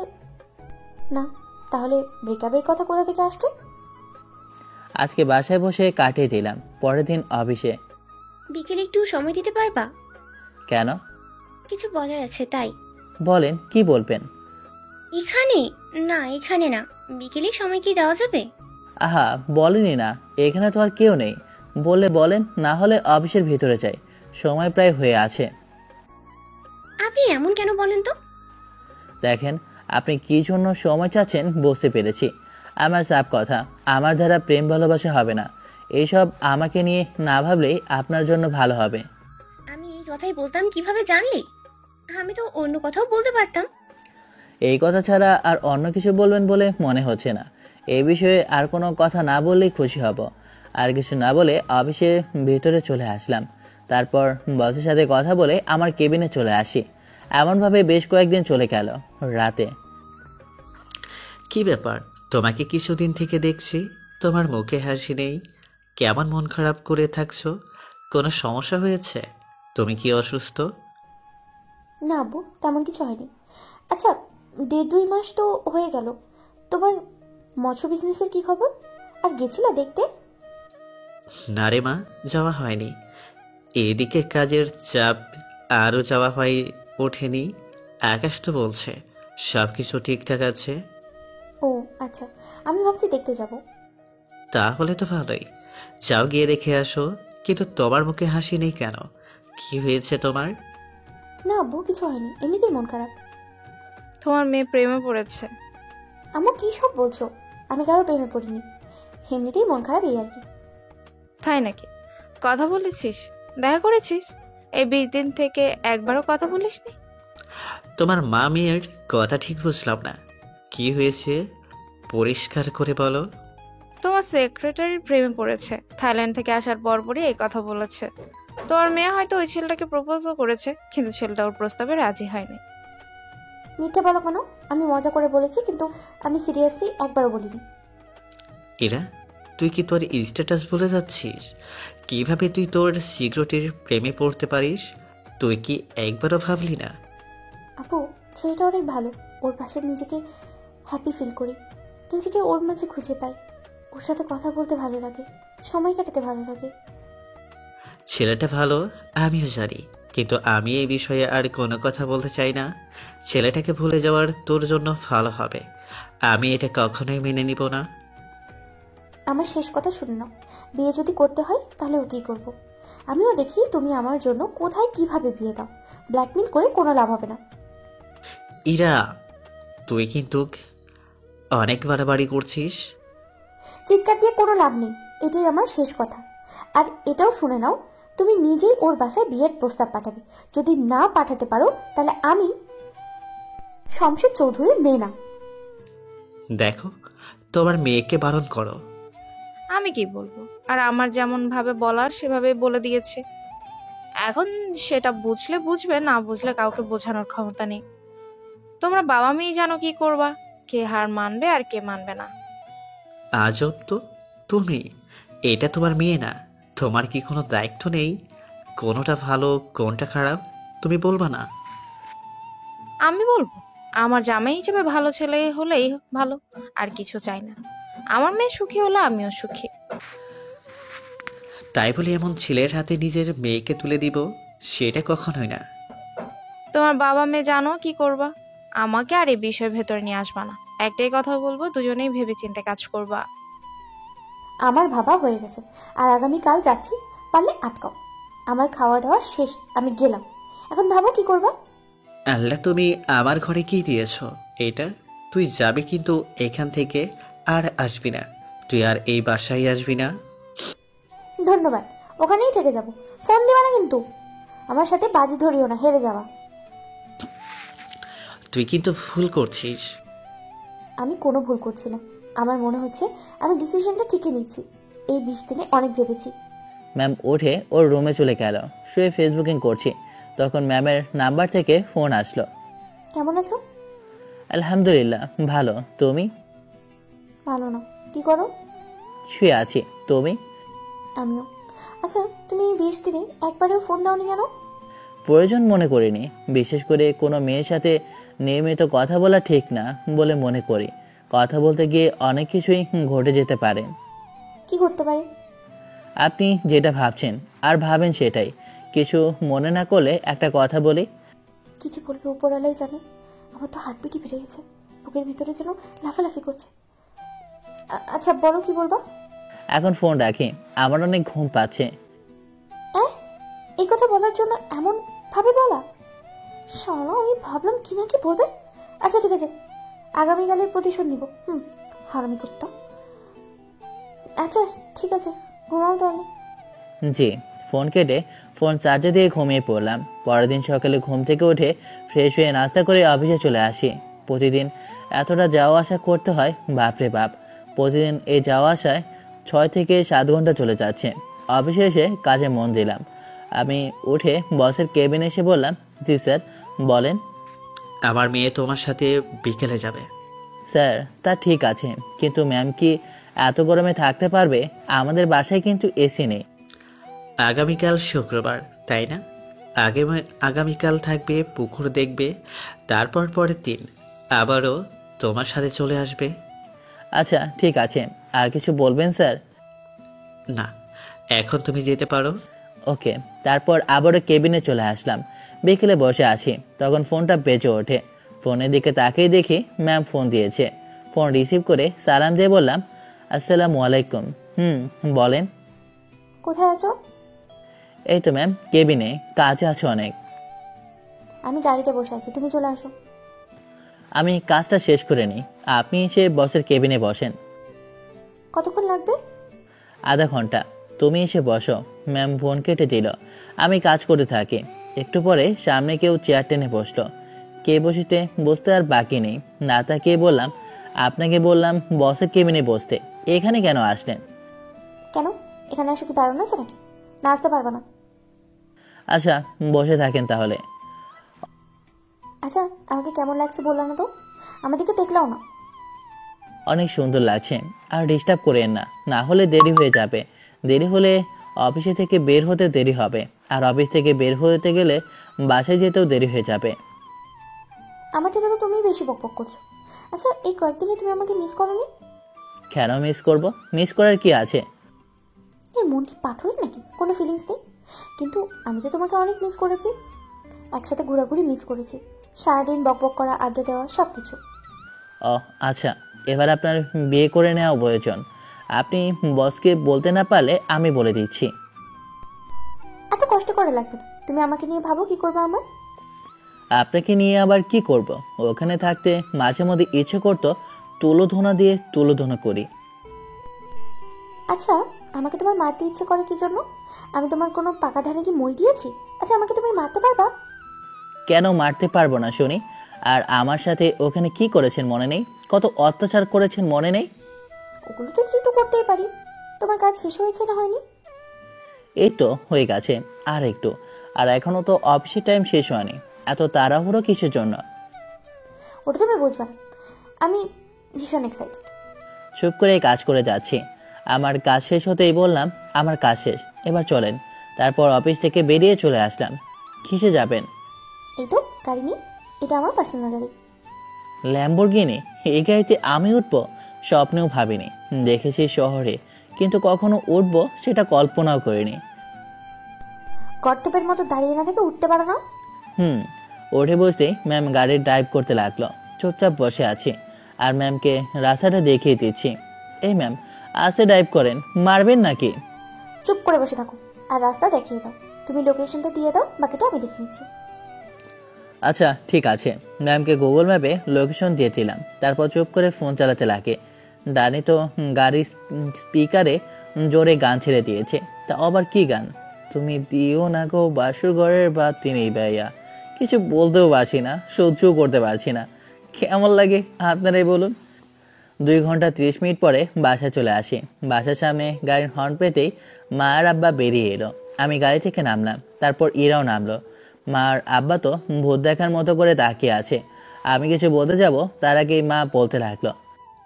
না, তাহলে ব্রেকআপের কথা কোথা থেকে আসছে? আজকে বাসায় বসে কাটিয়ে দিলাম। পরের দিন অফিসে। বিকেলে একটু সময় দিতে পারবা? কেন? কিছু বলার আছে তাই। বলেন, কি বলবেন? এখানে না, এখানে না, বিকেলে সময় কি দেওয়া যাবে? আহা বলেনি না, এখানে তো আর কেউ নেই। বললে বলেন, না হলে অফিসের ভিতরে যাই, সময় প্রায় হয়ে আছে। আপনি এমন কেন বলেন তো? দেখেন, আপনি কি জন্য সময় চাচ্ছেন বুঝতে পেরেছি। আমার সাফ কথা, আমার দ্বারা প্রেম ভালোবাসা হবে না। এইসব আমাকে নিয়ে না ভাবলেই আপনার জন্য ভালো হবে। আমি এই কথাই বলতাম কিভাবে জানলি? আমি তো অন্য কথাও বলতে পারতাম। এই কথা ছাড়া আর অন্য কিছু বলবেন বলে মনে হচ্ছে না। এই বিষয়ে আর কোনো কথা না বললেই খুশি হব। আর কিছু না বলে অফিসের ভিতরে চলে আসলাম। তারপর বসের সাথে কথা বলে আমার কেবিনে চলে আসি। এমনভাবে বেশ কয়েকদিন চলে গেল। রাতে কি ব্যাপার, তোমাকে কিছুদিন থেকে দেখছি, তোমার মুখে হাসি নেই, কেমন মন খারাপ করে থাকছো? কোনো সমস্যা হয়েছে? তুমি কি অসুস্থ? না আব্বু, তেমন কিছু হয়নি। আচ্ছা, 1.5-2 মাস তো হয়ে গেল, তোমার মৎস্য বিজনেসের কি খবর? আর গেছিলা দেখতে? না রে মা, যাওয়া হয়নি। এদিকে কাজের চাপ, আরও যাওয়া হয়ে ওঠেনি। আকাশ তো বলছে সব কিছু ঠিকঠাক আছে। ও আচ্ছা, আমি ভাবছি দেখতে যাব। তাহলে তো ভালোই, যাও গিয়ে দেখে আসো। কিন্তু তোমার মুখে হাসি নেই কেন? কি হয়েছে তোমার? না আব্বু, কিছু হয়নি, এমনিতেই মন খারাপ। তোমার মেয়ে প্রেমে পড়েছে। আম্মু কি সব বলছো? আমি কারো প্রেমে পড়িনি, এমনিতেই মন খারাপ, এই আর কি। তাই নাকি? কথা বলেছিস? দেখা করেছিস? এই 20 দিন থেকে একবারও কথা বলিসনি? তোমার মা মেয়ের কথা ঠিক বুঝলাম না, কি হয়েছে পরিষ্কার করে বলো। তোমার সেক্রেটারির প্রেমে পড়েছে। থাইল্যান্ড থেকে আসার পরপরই এই কথা বলেছে। তোর মেয়ে হয়তো ওই ছেলেটাকে প্রপোজও করেছে, কিন্তু ছেলেটা ওর প্রস্তাবে রাজি হয়নি। মিথ্যে বলো কেন? আমি মজা করে বলেছি, কিন্তু আমি সিরিয়াসলি একবারও বলিনি। এরা, তুই কি তোর স্ট্যাটাস ভুলে যাচ্ছিস? কিভাবে তুই তোর সিক্রেটের প্রেমে পড়তে পারিস? তুই কি একবারও ভাবলি না? আপু, ছেলেটা অনেক ভালো, ওর পাশে নিজেকে হ্যাপি ফিল করি, নিজেকে ওর মাঝে খুঁজে পাই, ওর সাথে কথা বলতে ভালো লাগে, সময় কাটাতে ভালো লাগে। ছেলেটা ভালো আমিও জানি, কিন্তু আমি এই বিষয়ে আর কোনো কথা বলতে চাই না। ছেলেটাকে ভুলে যাওয়ার তোর জন্য ভালো হবে, আমি এটা কখনোই মেনে নিব না। আমার শেষ কথা শুনে নাও, বিয়ে যদি করতে হয় তাহলে ওকেই করব। আমিও দেখি তুমি আমার জন্য কোথায় কিভাবে বিয়ে দাও, ব্ল্যাকমেল করে কোনো লাভ হবে না। ইরা, তুই কিন্তু অনেক বাড়াবাড়ি করছিস। চিৎকার দিয়ে কোনো লাভ নেই, এটাই আমার শেষ কথা। আর এটাও শুনে নাও, তুমি নিজেই ওর বাসায় বিয়ের প্রস্তাব পাঠাবে। যদি না পাঠাতে পারো তাহলে আমি শমশের চৌধুরীর মেয়ে না। দেখো, তোমার মেয়েকে বারণ করো। আমি কি বলবো? আর আমার যেমন ভাবে বলার সেভাবে বলে দিয়েছে। এখন সেটা বুঝলে বুঝবে, না বুঝলে কাউকে বোঝানোর ক্ষমতা নেই। তোমরা বাবা মেয়ে জানো কি করবা, কে হার মানবে আর কে মানবে না। আজব তো, তুমি, এটা তোমার মেয়ে না? তোমার কি কোনো দায়িত্ব নেই? কোনটা ভালো কোনটা খারাপ তুমি বলবা না? আমি বলবো? আমার জামাই হিসেবে ভালো ছেলে হলেই ভালো, আর কিছু চাই না। আমার মেয়ে সুখী হলে আমিও সুখী। তাই বলে এমন ছেলের হাতে নিজের মেয়েকে তুলে দিব, সেটা কখনোই না। তোমার বাবা মেয়ে জানো কি করবা, আমাকে আর এই বিষয় ভেতরে নিয়ে আসবা না। একটাই কথা বলবো, দুজনেই ভেবে চিন্তে কাজ করবা। আমার ভাবা হয়ে গেছে, আর আগামীকাল যাচ্ছি, পারলে আটকাও। আমার খাওয়া দাওয়া শেষ, আমি গেলাম। এখন ভাবো কি করবা। আল্লাহ, তুমি আমার ঘরে কি দিয়েছ এটা? তুই যাবি কিন্তু এখান থেকে আর আসবি না। তুই আর এই বাসায় আসবি না। ধন্যবাদ, ওখানেই থেকে যাব। ফোন দিবা না কিন্তু, আমার সাথে বাজি ধরিও না, হেরে যাওয়া। তুই কিন্তু ভুল করছিস। আমি কোনো ভুল করছি না, আমার মনে হচ্ছে আমি ডিসিশনটা ঠিকই নিচ্ছি। এই 20 দিনে অনেক ভেবেছি। ম্যাম উঠে ওর রুমে চলে গেল। শুয়ে ফেসবুকিং করছি, তখন ম্যামের নাম্বার থেকে ফোন আসলো। কেমন আছো? আলহামদুলিল্লাহ ভালো, তুমি? ভালো না, কি করো? শুয়ে আছি, তুমি? আমিও। আচ্ছা, তুমি এই 20 দিনে একবারেও ফোন দাওনি কেন? প্রয়োজন মনে করিনি, বিশেষ করে কোনো মেয়ের সাথে নিয়মিত কথা বলা ঠিক না বলে মনে করি। কথা বলতে গিয়ে অনেক কিছুই ঘটে যেতে পারে। কি করতে পারে? আপনি যেটা ভাবছেন আর ভাবেন সেটাই। কিছু মনে না করলে একটা কথা বলি। কিছু বলবে উপরওয়ালাই জানে। আমার তো হার্টবিটই বেড়ে গেছে, বুকের ভিতরে যেন লাফালাফি করছে। আচ্ছা বলো, কি বলবা? এখন ফোন রাখি, আমার অনেক ঘুম পাচ্ছে। এই কথা বলার জন্য এমন ভাবে বলা? শালা, আমি ভাবলাম কি না কি বলবে। আচ্ছা ঠিক আছে, আগামীকালের প্রতিশোধ নিব। হারামি করতাম। আচ্ছা ঠিক আছে, ঘুমাও তাহলে। জি। ফোন কেটে ফোন চার্জে দিয়ে ঘুমিয়ে পড়লাম। পরের দিন সকালে ঘুম থেকে উঠে ফ্রেশ হয়ে নাস্তা করে অফিসে চলে আসি। প্রতিদিন এতটা যাওয়া আসা করতে হয়, বাপরে বাপ। প্রতিদিন এই যাওয়া আসায় 6 থেকে 7 ঘন্টা চলে যাচ্ছে। অফিসে এসে কাজে মন দিলাম। আমি উঠে বসের কেবিনে এসে বললাম, জি স্যার, বলেন। আমার মেয়ে তোমার সাথে বিকেলে যাবে। স্যার তা ঠিক আছে, কিন্তু ম্যাম কি এত গরমে থাকতে পারবে? আমাদের বাসায় কিন্তু এসি নেই। আগামীকাল শুক্রবার, তাই না? আগামীকাল থাকবে, পুকুর দেখবে, তারপর পরের দিন আবারও তোমার সাথে চলে আসবে। আচ্ছা ঠিক আছে, আর কিছু বলবেন স্যার? না, এখন তুমি যেতে পারো। ওকে। তারপর আবারও কেবিনে চলে আসলাম। বিকেলে বসে আছি, তখন ফোনটা বেজে ওঠে। ফোনের দিকে তাকিয়ে দেখি ম্যাম ফোন দিয়েছে। ফোন রিসিভ করে সালাম দিয়ে বললাম, আসসালামু আলাইকুম। বলেন। কোথায় আছো? এই তো ম্যাম, কেবিনে, কাজে আছে অনেক। আমি গাড়িতে বসে আছি, তুমি চলে আসো। আমি কাজটা শেষ করে নিই, আপনি এসে বসের কেবিনে বসেন। কতক্ষণ লাগবে? আধা ঘন্টা। তুমি এসে বসো। ম্যাম ফোন কেটে দিল। আমি কাজ করতে থাকি। একটু পরে সামনে কেউ চেয়ার টেনে বসলো। কে বসতে আর বাকি নেই। না তাকিয়ে বললাম, আপনাকে বললাম বসের কেবিনে বসতে, এখানে কেন আসলেন? কেন, এখানে এসে কি বারণ আছে নাকি? না আসতে পারবে না। আচ্ছা বসে থাকেন তাহলে। আচ্ছা, আমাকে কেমন লাগছে বললাম না তো? আমার দিকে দেখলাও না। অনেক সুন্দর লাগছে। আর ডিস্টার্ব করেন না, না হলে দেরি হয়ে যাবে। দেরি হলে অফিসে থেকে বের হতে দেরি হবে, আর অফিস থেকে বের হতে গেলে বাসায় যেতেও দেরি হয়ে যাবে। আমার থেকে তো তুমিই বেশি বকবক করছো। আচ্ছা, এই কয়েকদিনে তুমি আমাকে মিস করোনি? কেন মিস করব? মিস করার কি আছে? এর মন কি পাথরের নাকি? কোনো ফিলিংস নেই? কিন্তু আমি তো তোমাকে অনেক মিস করেছি। একসাথে ঘোরাঘুরি মিস করেছি, সারাদিন বকবক করা, আড্ডা দেওয়া, সব কিছু। ও আচ্ছা, এবার আপনার বিয়ে করে নেওয়া প্রয়োজন। আপনি বসকে বলতে না পারলে আমি বলে দিচ্ছি। এত কষ্ট করে লাগবে না। তুমি আমাকে নিয়ে ভাবো কি করবো আমার। আপনাকে নিয়ে আবার কি করব? ওখানে থাকতে মাঝে মধ্যে ইচ্ছে করতো তুলোধনা দিয়ে তুলোধনা করি। আচ্ছা, আমাকে তোমার মারতে ইচ্ছে করে কি জন্য? আমি তোমার কোনো পাকা ধারে কি মই দিয়েছি? আচ্ছা, আমাকে তুমি মারতে পারবা? কেন মারতে পারবো না শুনি? আর আমার সাথে ওখানে কি করেছেন মনে নেই? কত অত্যাচার করেছেন মনে নেই? ওগুলো তো একটু একটু করতেই পারি। তোমার কাজ শেষ হয়েছে না হয়নি? এই তো হয়ে গেছে, আর একটু। আর এখনো তো অফিসের টাইম শেষ হয়নি, এত তাড়াহুড়ো কিসের জন্য? ওটা তুমি বুঝবা না। আমি ভীষণ এক্সাইটেড। চুপ করে কাজ করে যাচ্ছি। আমার কাজ শেষ হতেই বললাম, আমার কাজ শেষ, এবার চলেন। তারপর অফিস থেকে বেরিয়ে চলে আসলাম। কিসে যাবেন? এই তো গাড়ি নিয়ে। এটা আমার পার্সোনাল গাড়ি। ল্যাম্বরগিনি? এই গাড়িতে আমি উঠবো? স্বপ্নেও ভাবিনি। দেখেছি শহরে, কিন্তু কখনো উঠবো সেটা কল্পনাও করিনি। গর্তপের মতো দাঁড়িয়ে না থেকে উঠতে পারো না? উঠে বসতেই ম্যাম গাড়ি ড্রাইভ করতে লাগলো। চুপচাপ বসে আছি আর ম্যামকে রাস্তাটা দেখিয়ে দিচ্ছি। এই ম্যাম, আস্তে ড্রাইভ করেন, মারবেন নাকি? চুপ করে বসে থাকো আর রাস্তা দেখিয়ে দাও। তুমি লোকেশনটা দিয়ে দাও, বাকিটা আমি দেখে নিচ্ছি। আচ্ছা ঠিক আছে। ম্যামকে গুগল ম্যাপে লোকেশন দিয়ে দিলাম। তারপর চুপ করে ফোন চালাতে লাগে। ডানি তো গাড়ির স্পিকারে জোরে গান ছেড়ে দিয়েছে। তা আবার কি গান? তুমি দিও না গো বাসুর ঘরের বাতি নেই ভাইয়া। কিছু বলতেও পারছি না, সহ্যও করতে পারছি না। কেমন লাগে আপনারাই বলুন। 2 ঘন্টা 30 মিনিট পরে বাসায় চলে আসি। বাসার সামনে গাড়ির হর্ন পেতেই মা আর আব্বা বেরিয়ে এলো। আমি গাড়ি থেকে নামলাম, তারপর ইরাও নামলো। মা আর আব্বা তো ভূত দেখার মতো করে তাকিয়ে আছে। আমি কিছু বলতে যাব, তার আগেই মা বলতে লাগলো,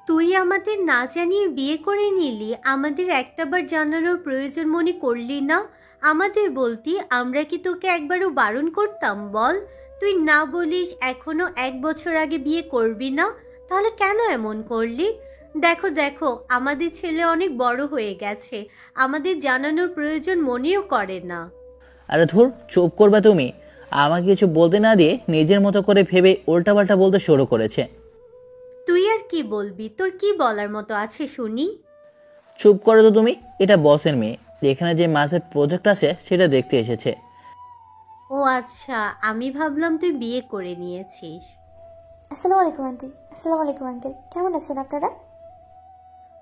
তুই আমাদের না জানিয়ে বিয়ে করে নিলি, আমাদের একটাবার জানানোর প্রয়োজন মনে করলি না? আমাদের বলতি, আমরা কি তোকে একবারও বারণ করতাম বল? তুই না বলিস এখনো 1 বছর আগে বিয়ে করবি না, তাহলে কেন এমন করলি? দেখো দেখো, আমাদের ছেলে অনেক বড় হয়ে গেছে, আমাদের জানানোর প্রয়োজন মনেও করে না। আরে ধুর, চুপ করবে তুমি? আমাকে কিছু বলতে না দিয়ে নিজের মতো করে ভেবে উল্টাপাল্টা বলতে শুরু করেছে। তুই আর কি বলবি? তোর কি বলার মতো আছে শুনি? চুপ করো তো তুমি। এটা বসের মেয়ে, এখানে যে মাসের প্রজেক্ট আছে সেটা দেখতে এসেছে। ও আচ্ছা, আমি ভাবলাম তুই বিয়ে করে নিয়েছিস। আসসালামু আলাইকুম আন্টি। আসসালামু আলাইকুম আঙ্কেল। কেমন আছেন আপনারা?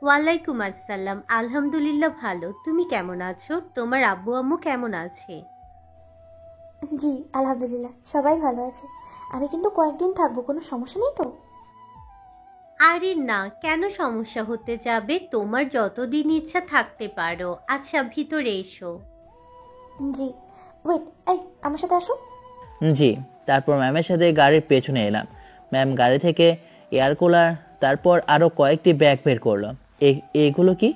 ওয়ালাইকুম আসসালাম। আলহামদুলিল্লাহ ভালো। তুমি কেমন আছো? তোমার আব্বু আম্মু কেমন আছে? জি আলহামদুলিল্লাহ, সবাই ভালো আছে। আমি কিন্তু কয়েকদিন থাকবো, কোনো সমস্যা নেই তো? আরে না, কেন সমস্যা হতে যাবে? তোমার যতদিন ইচ্ছা থাকতে পারো। আচ্ছা ভিতরে এসো। জি, ওয়েট, এই আমার সাথে আসো। জি। তারপর ম্যামের সাথে গাড়ির পেছনে এলাম। ম্যাম গাড়ি থেকে এয়ার কুলার, তারপর আরও কয়েকটি ব্যাগ বের করলো। এগুলো কি?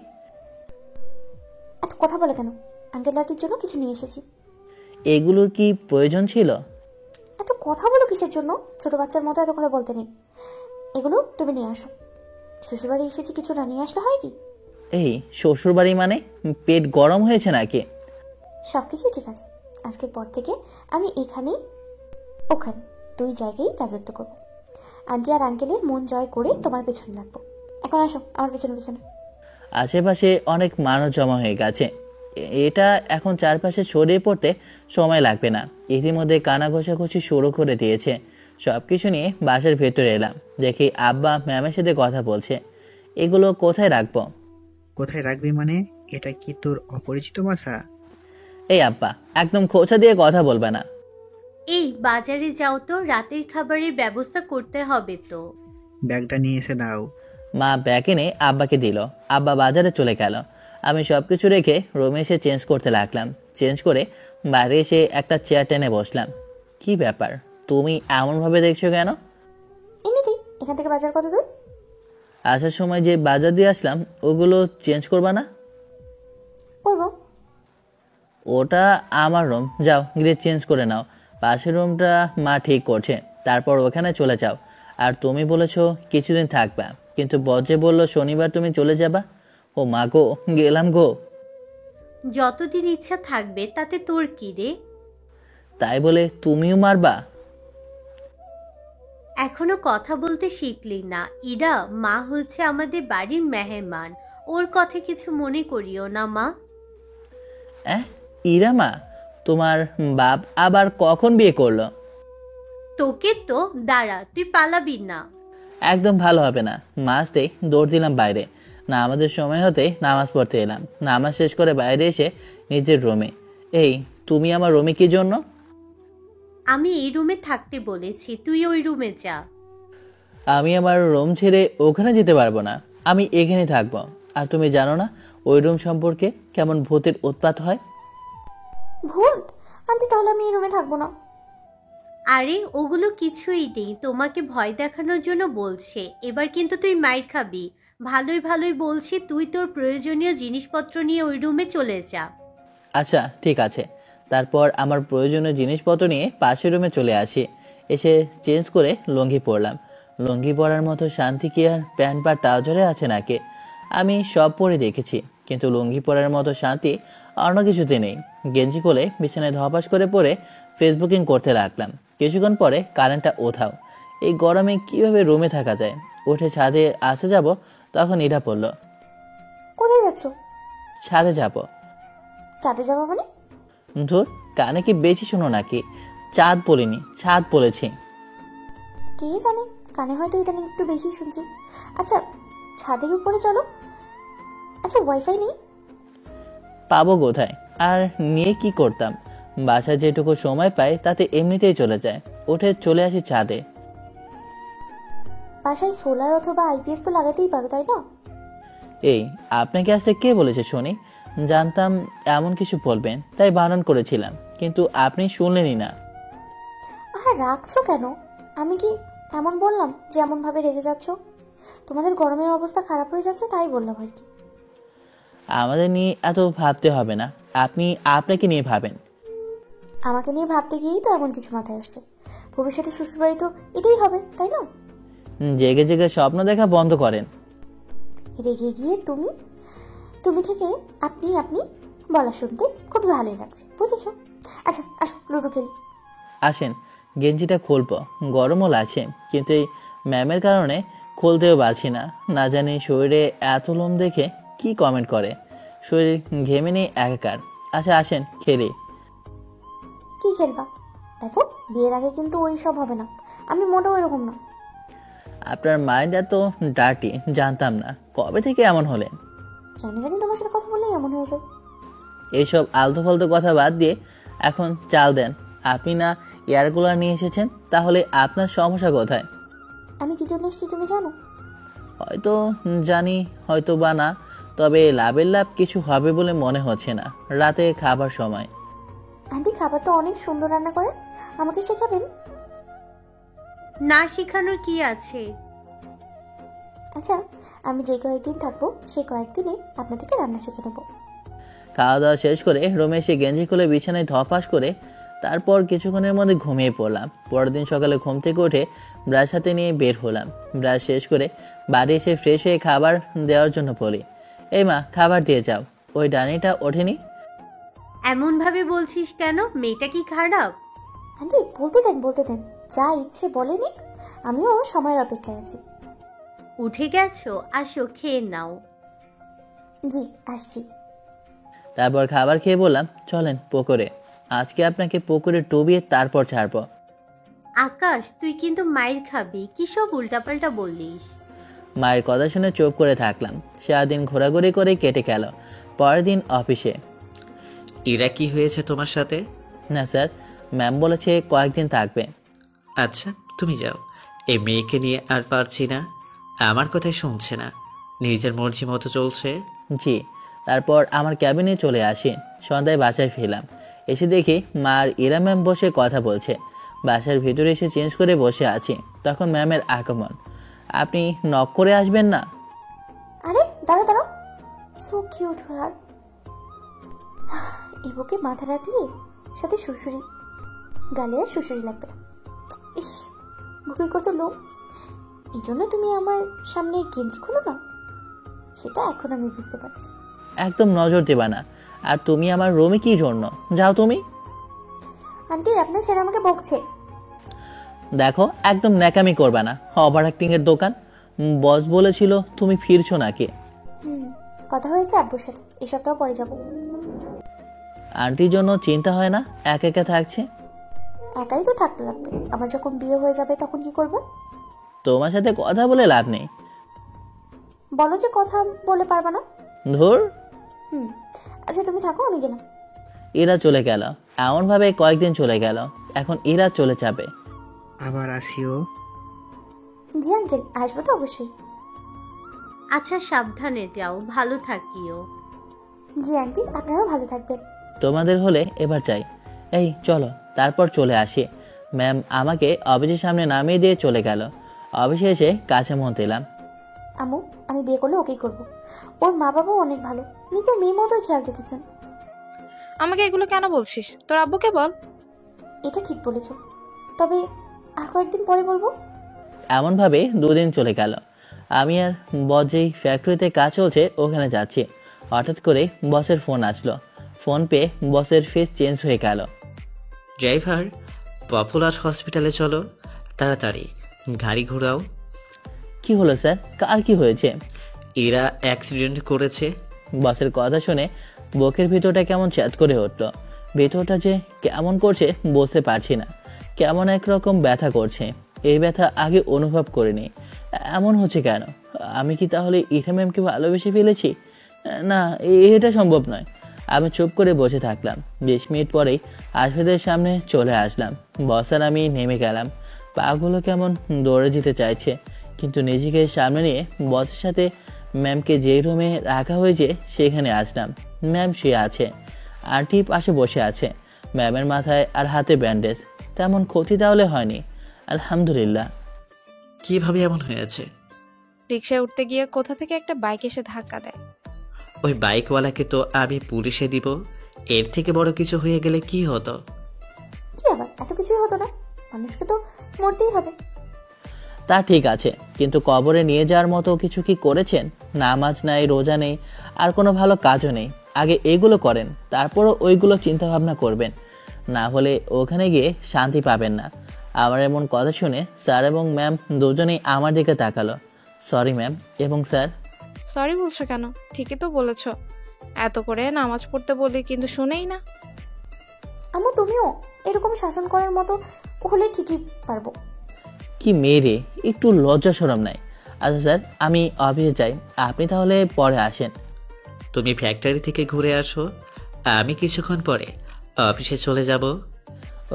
এত কথা বলে কেন? আঙ্কেল আন্টির জন্য কিছু নিয়ে এসেছি। এগুলোর কি প্রয়োজন ছিল? এত কথা বলো কিসের জন্য? ছোট বাচ্চার মতো এত কথা বলতে নেই। এগুলো তুমি নিয়ে আসো। শ্বশুরবাড়ি এসেছি, কিছু না নিয়ে আসলে হয় কি? এই শ্বশুরবাড়ি মানে পেট গরম হয়েছে নাকি? সব কিছুই ঠিক আছে। আজকের পর থেকে আমি এখানেই ওখানে 2 জায়গায় রাজত্ব করবো। আন্টি আর আঙ্কেলের মন জয় করে তোমার পেছনে লাগবো। এখন আসো আমার পেছনে পেছনে। আশেপাশে অনেক মানুষ জমা হয়ে গেছে। এটা এখন চারপাশে ছড়িয়ে পড়তে সময় লাগবে না। ইতিমধ্যে কানা ঘষাঘষি শুরু করে দিয়েছে। সব কিছু নিয়ে বাসার ভেতরে এলাম। দেখি আব্বা ম্যামের সাথে কথা বলছে। এগুলো কোথায় রাখবো? কোথায় রাখবি মানে? এটা কি তোর অপরিচিত বাসা? এই আব্বা, একদম খোঁচা দিয়ে কথা বলবে না। এই বাজারে যাও তো, রাতের খাবারের ব্যবস্থা করতে হবে তো। ব্যাগটা নিয়ে এসে দাও। মা ব্যাগ এনে আব্বাকে দিল। আব্বা বাজারে চলে গেল। আমি সব কিছু রেখে রুমে এসে চেঞ্জ করতে লাগলাম। চেঞ্জ করে বাইরে এসে একটা চেয়ার টেনে বসলাম। কি ব্যাপার, তুমি এমনভাবে দেখছো কেন? এমনিতেই। এখান থেকে বাজার কত দূর? আসার সময় যে বাজার দিয়ে আসলাম ওগুলো চেঞ্জ করবা না? করবো। ওটা আমার রুম, যাও গিয়ে চেঞ্জ করে নাও। পাশের রুমটা মা ঠিক করছে, তারপর ওখানে চলে যাও। আর তুমি বলেছো কিছুদিন থাকবা, কিন্তু বজ্রে বললো শনিবার তুমি চলে যাবা। ও মা গো, গেলাম গো। যতদিন ইচ্ছা থাকবে, তাতে তোর কি রে? তাই বলে তুমিও মারবা? এখনো কথা বলতে শিখলি না? ইরা মা হচ্ছে আমাদের বাড়ির মেহমান, ওর কথা কিছু মনে করিও না মা। ইরা মা? তোমার বাপ আবার কখন বিয়ে করলো? তোকে তো, দাঁড়া, তুই পালাবি না। একদম ভালো হবে না। মাঝতেই দৌড় দিলাম বাইরে। না আমাদের সময় হতে নামাজ পড়তে এলাম। নামাজ শেষ করে বাইরে এসে নিজের রুমে। এই তুমি আমার রুমে কি জন্য? আমি এই রুমে থাকতে বলেছি, তুই ওই রুমে যা। আমি আমার রুম ছেড়ে ওখানে যেতে পারবো না। আমি এখানে থাকবো। আর তুমি জানো না ওই রুম সম্পর্কে কেমন ভূতের উৎপাত হয়? ভূত? আন্টি তাহলে আমি এই রুমে থাকবো না। আরে ওগুলো কিছুই নেই, তোমাকে ভয় দেখানোর জন্য বলছে। এবার কিন্তু তুই মাইর খাবি। ভালোই ভালোই বলছি, তুই তোর প্রয়োজনীয় জিনিসপত্র নিয়ে ওই রুমে চলে যা। আচ্ছা ঠিক আছে। তারপর আমার প্রয়োজনীয় জিনিসপত্র নিয়ে পাশের রুমে চলে আসি। এসে চেঞ্জ করে লুঙ্গি পরলাম। লুঙ্গি পরার মতো শান্তি কি আর প্যান্ট বা ট্রাউজারে আছে নাকি? আমি সব পরে দেখেছি, কিন্তু লুঙ্গি পরার মতো শান্তি অন্য কিছুতে নেই। গেঞ্জি খুলে বিছানায় ধপাস করে পরে ফেসবুকিং করতে লাগলাম। কিছুক্ষণ পরে কারেন্টটা ওঠাও। এই গরমে কিভাবে রুমে থাকা যায়? উঠে ছাদে আসে যাব, তখন এটা পড়ল। কোথায় যাচ্ছ? ছাদে যাব। চাঁদে যাবো মানে? ধুর, কানে কি বেশি শোনো নাকি? চাঁদ বলিনি, ছাদ বলেছি। কে জানে, কানে হয়তো ইদানিং একটু বেশি শুনছি। আচ্ছা ছাদের উপরে চলো। আচ্ছা ওয়াইফাই নেই? পাবো কোথায়? আর নিয়ে কি করতাম? বাসায় যেটুকু সময় পাই তাতে এমনিতেই চলে যায়। উঠে চলে আসি ছাদে। বাসায় সোলার অথবা আইপিএস তো লাগাতেই পারো, তাই না? এই আপনাকে আসতে কে বলেছে শুনি? জানতাম এমন কিছু বলবেন, তাই বারণ করেছিলাম, কিন্তু আপনি শুনলেনই না। রাখছো কেন? আমি কি এমন বললাম যে এমন ভাবে রেগে যাচ্ছ? তোমাদের গরমের অবস্থা খারাপ হয়ে যাচ্ছে তাই বললাম আর কি। আমাদের নিয়ে এত ভাবতে হবে না, আপনি আপনাকে নিয়ে ভাবেন। আমাকে নিয়ে ভাবতে গিয়েই তো এমন কিছু মাথায় আসছে। ভবিষ্যতে শ্বশুরবাড়ি তো এটাই হবে, তাই না? জেগে জেগে স্বপ্ন দেখা বন্ধ করেন। রেগে গিয়ে তুমি তুমি থেকে আপনি আপনি বলা শুনতে খুব ভালোই লাগছে, বুঝেছো? আচ্ছা আসো লুডো খেলি। আসেন, গেঞ্জিটা খুলবো, গরমও লাগছে, কিন্তু এই ম্যামের কারণে খুলতেও পারছি না। না জানি শরীরে এত লোম দেখে কি কমেন্ট করে। শরীর ঘেমে নেই একাকার। আচ্ছা আসেন খেলি। কি খেলবা? দেখো বিয়ের আগে কিন্তু ওই সব হবে না, আমি মোটেও এরকম না। আপনার মাইন্ড এত ডার্টি, জানতাম না। কবে থেকে এমন হলেন? কেন জানি তোমার সাথে কথা বললেই এমন হয়ে যায়। এইসব আলতু ফালতু কথা বাদ দিয়ে এখন চাল দেন। আপনি না এয়ার কুলার নিয়ে এসেছেন, তাহলে আপনার সমস্যা কোথায়? আমি কি জন্য এসেছি তুমি জানো? হয়তো জানি, হয়তো বা না, তবে লাভের লাভ কিছু হবে বলে মনে হচ্ছে না রাতে খাবার সময়। আন্টি খাবার তো অনেক সুন্দর রান্না করেন, আমাকে শেখাবেন? না শেখানোর কি আছে? আচ্ছা, আমি যে কয়েকদিন থাকবো সেই কয়েকদিনে আপনার থেকে রান্না শিখে নেবো। খাওয়া দাওয়া শেষ করে রুমে এসে গেঞ্জি খুলে বিছানায় ধপাস করে তারপর কিছুক্ষণের মধ্যে ঘুমিয়ে পড়লাম। পরের দিন সকালে ঘুম থেকে উঠে ব্রাশ হাতে নিয়ে বের হলাম। ব্রাশ শেষ করে বাড়ি এসে ফ্রেশ হয়ে খাবার দেওয়ার জন্য বলি, এই মা খাবার দিয়ে যাও। ওই ডানিটা ওঠেনি। এমন ভাবে বলছিস কেন? মেয়েটা কি খারাপ? আন্টি বলতে দেন, যা ইচ্ছে বলেনি, আমিও সময়ের অপেক্ষায় আছি। উঠে গেছো? আসো খেয়ে নাও। জি আসছি। তারপর খাবার খেয়ে বললাম, চলেন পুকুরে, আজকে আপনাকে পুকুরে ডুবিয়ে তারপর ছাড়বো। আকাশ, তুই কিন্তু মায়ের খাবি। কি সব উল্টাপাল্টা বললিস? মায়ের কথা শুনে চুপ করে থাকলাম। সারাদিন ঘোরাঘুরি করে কেটে গেল। পরের দিন অফিসে। এরা কি হয়েছে তোমার সাথে? না স্যার, ম্যাম বলেছে কয়েকদিন থাকবে। আচ্ছা তুমি যাও, এই মেয়েকে নিয়ে আর পারছি না, আমার কথাই শুনছে না, নিজের মর্জি মতো চলছে। জি। তারপর আমার ক্যাবিনে চলে আসি। সন্ধ্যায় বাসায় ফিরলাম। এসে দেখি মা আর ইরা ম্যাম বসে কথা বলছে। বাসার ভিতরে এসে চেঞ্জ করে বসে আছি, তখন ম্যামের আগমন। আপনি নক করে আসবেন না? আরে দাঁড়াও, সো কিউট হার। এই বুকে মাথা রাখলে সাথে শ্বশুরি, গালে আর শ্বশুরি লাগবে না। ইস, বুকে কত লোক। এই জন্য তুমি আমার সামনে গেঞ্জি খুলো না, সেটা এখন আমি বুঝতে পারছি। একদম নজর দেবা না। আর তুমি আমার রুমে কি জন্য? যাও তুমি। আন্টি আপনার ছেলে আমাকে বকছে। দেখো, একদম ন্যাকামি করবা না। ওভার অ্যাক্টিং এর দোকান। বস বলেছিল তুমি ফিরছো নাকি? কথা হয়েছে আব্বুর সাথে, এই সপ্তাহ পরে যাবো। আন্টির জন্য চিন্তা হয় না একা একা থাকছে? একাই তো থাকতে লাগবে, আমার যখন বিয়ে হয়ে যাবে তখন কি করবো? তোমার সাথে কথা বলে লাভ নেই। বলো যে কথা বলে পারবা না। ধুর। আচ্ছা তুমি থাকো, আমি গেলাম। এরা চলে গেল। এমন ভাবে কয়েকদিন চলে গেল। এখন এরা চলে যাবে। আবার আসিও। জি আঙ্কেল, আসবো তো অবশ্যই। আচ্ছা সাবধানে যাও, ভালো থাকিও। জি আন্টি, আপনারাও ভালো থাকবেন। তোমাদের হলে এবার যাই। এই চলো। তারপর চলে আসি। ম্যাম আমাকে অফিসের সামনে নামিয়ে দিয়ে চলে গেল। অফিসে এসে কাছে মন দিলাম। আম্মু, আমি বিয়ে করলে ওকেই করবো। ওর মা বাবাও অনেক ভালো, নিজের মেয়ে মতোই খেয়াল রেখেছেন। আমাকে এগুলো কেন বলছিস? তোর আব্বুকে বল। এটা ঠিক বলেছো, তবে আর কয়েকদিন পরে বলবো। এমনভাবে দুদিন চলে গেল। আমি আর বস যেই ফ্যাক্টরিতে কাজ চলছে ওখানে যাচ্ছি। হঠাৎ করে বসের ফোন আসলো। ফোন পেয়ে বসের ফেস চেঞ্জ হয়ে গেল। ড্রাইভার, পপুলার হসপিটালে চলো তাড়াতাড়ি, গাড়ি ঘোরাও। কি হলো স্যার? কার কি হয়েছে? এরা অ্যাক্সিডেন্ট করেছে। বসের কথা শুনে বুকের ভিতরটা কেমন চ্যাত করে উঠল। ভিতরটা যে কেমন করছে বুঝতে পারছি না। কেমন একরকম ব্যথা করছে। এই ব্যথা আগে অনুভব করিনি। এমন হচ্ছে কেন? আমি কি তাহলে ইরা ম্যামকে ভালোবেসে ফেলেছি? না, এটা সম্ভব নয়। আমি চুপ করে বসে থাকলাম। 20 মিনিট পরেই আশফাদের সামনে চলে আসলাম। বস আর আমি নেমে গেলাম। পাগুলো কেমন দৌড়ে যেতে চাইছে, কিন্তু নিজেকে সামনে নিয়ে বসের সাথে ম্যামকে যেই রুমে রাখা হয়েছে সেখানে আসলাম। ম্যাম শুয়ে আছে, আন্টি পাশে বসে আছে। ম্যামের মাথায় আর হাতে ব্যান্ডেজ। তেমন ক্ষতি তাহলে হয়নি, আলহামদুলিল্লাহ। কিভাবে এমন হয়েছে? রিকশায় উঠতে গিয়ে কোথা থেকে একটা বাইক এসে ধাক্কা দেয়। ওই বাইকওয়ালাকে তো আমি পুলিশে দিব। এর থেকে বড় কিছু হয়ে গেলে কি হতো? কি আবার, এত কিছুই হতো না, মানুষকে তো মরতেই হবে। তা ঠিক আছে, কিন্তু কবরে নিয়ে যাওয়ার মতো কিছু কি করেছেন? নামাজ নাই, রোজা নেই, আর কোনো ভালো কাজও নেই। আগে এগুলো করেন, তারপরও ওইগুলো চিন্তা ভাবনা করবেন। না হলে ওখানে গিয়ে শান্তি পাবেন না। আমার এমন কথা শুনে স্যার এবং ম্যাম দুজনেই আমার দিকে তাকালো। সরি ম্যাম এবং স্যার। সরি বলছো কেন? ঠিকই তো বলেছ। এত করে নামাজ পড়তে বলি কিন্তু শুনেই না। আম্মু তুমিও এরকম শাসন করার মতো হলে ঠিকই পারবো। কি মেয়ে রে, একটু লজ্জা শরম নাই। আচ্ছা স্যার, আমি অফিসে যাই, আপনি তাহলে পরে আসেন। তুমি ফ্যাক্টরি থেকে ঘুরে আসো, আমি কিছুক্ষণ পরে অফিসে চলে যাব।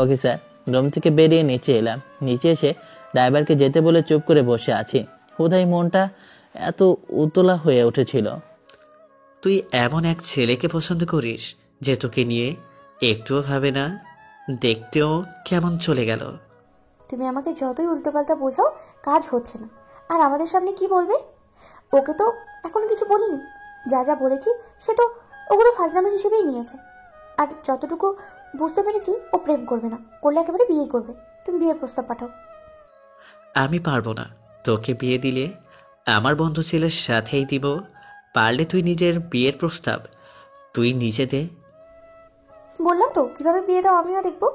Okay sir. রুম থেকে বেরিয়ে নিচে এলাম। নিচে এসে ড্রাইভারকে যেতে বলে চুপ করে বসে আছি। হুদাই মনটা এত উতলা হয়ে উঠেছিল। তুই এমন এক ছেলেকে পছন্দ করিস যে তোকে নিয়ে একটুও ভাবে না? দেখতেও কেমন চলে গেল। তুমি আমাকে যতই উল্টোপাল্টা বোঝাও, কাজ হচ্ছে না। আর আমাদের সামনে কি বলবে? ওকে তো এখনো কিছু বলিনি। যা যা বলেছি সে তো ওগুলো ফাজলামো হিসেবেই নিয়েছে। আর যতটুকু বুঝতে পেরেছি, ও প্রেম করবে না, করলে একেবারে বিয়ে করবে। তুমি বিয়ের প্রস্তাব পাঠাও। আমি পারবো না। তোকে বিয়ে দিলে আমার বন্ধু ছেলের সাথেই দিব। পারলে তুই নিজের বিয়ের প্রস্তাব তুই নিজে দে। বললাম তো কিভাবে বিয়ে দাও আমিও দেখবো।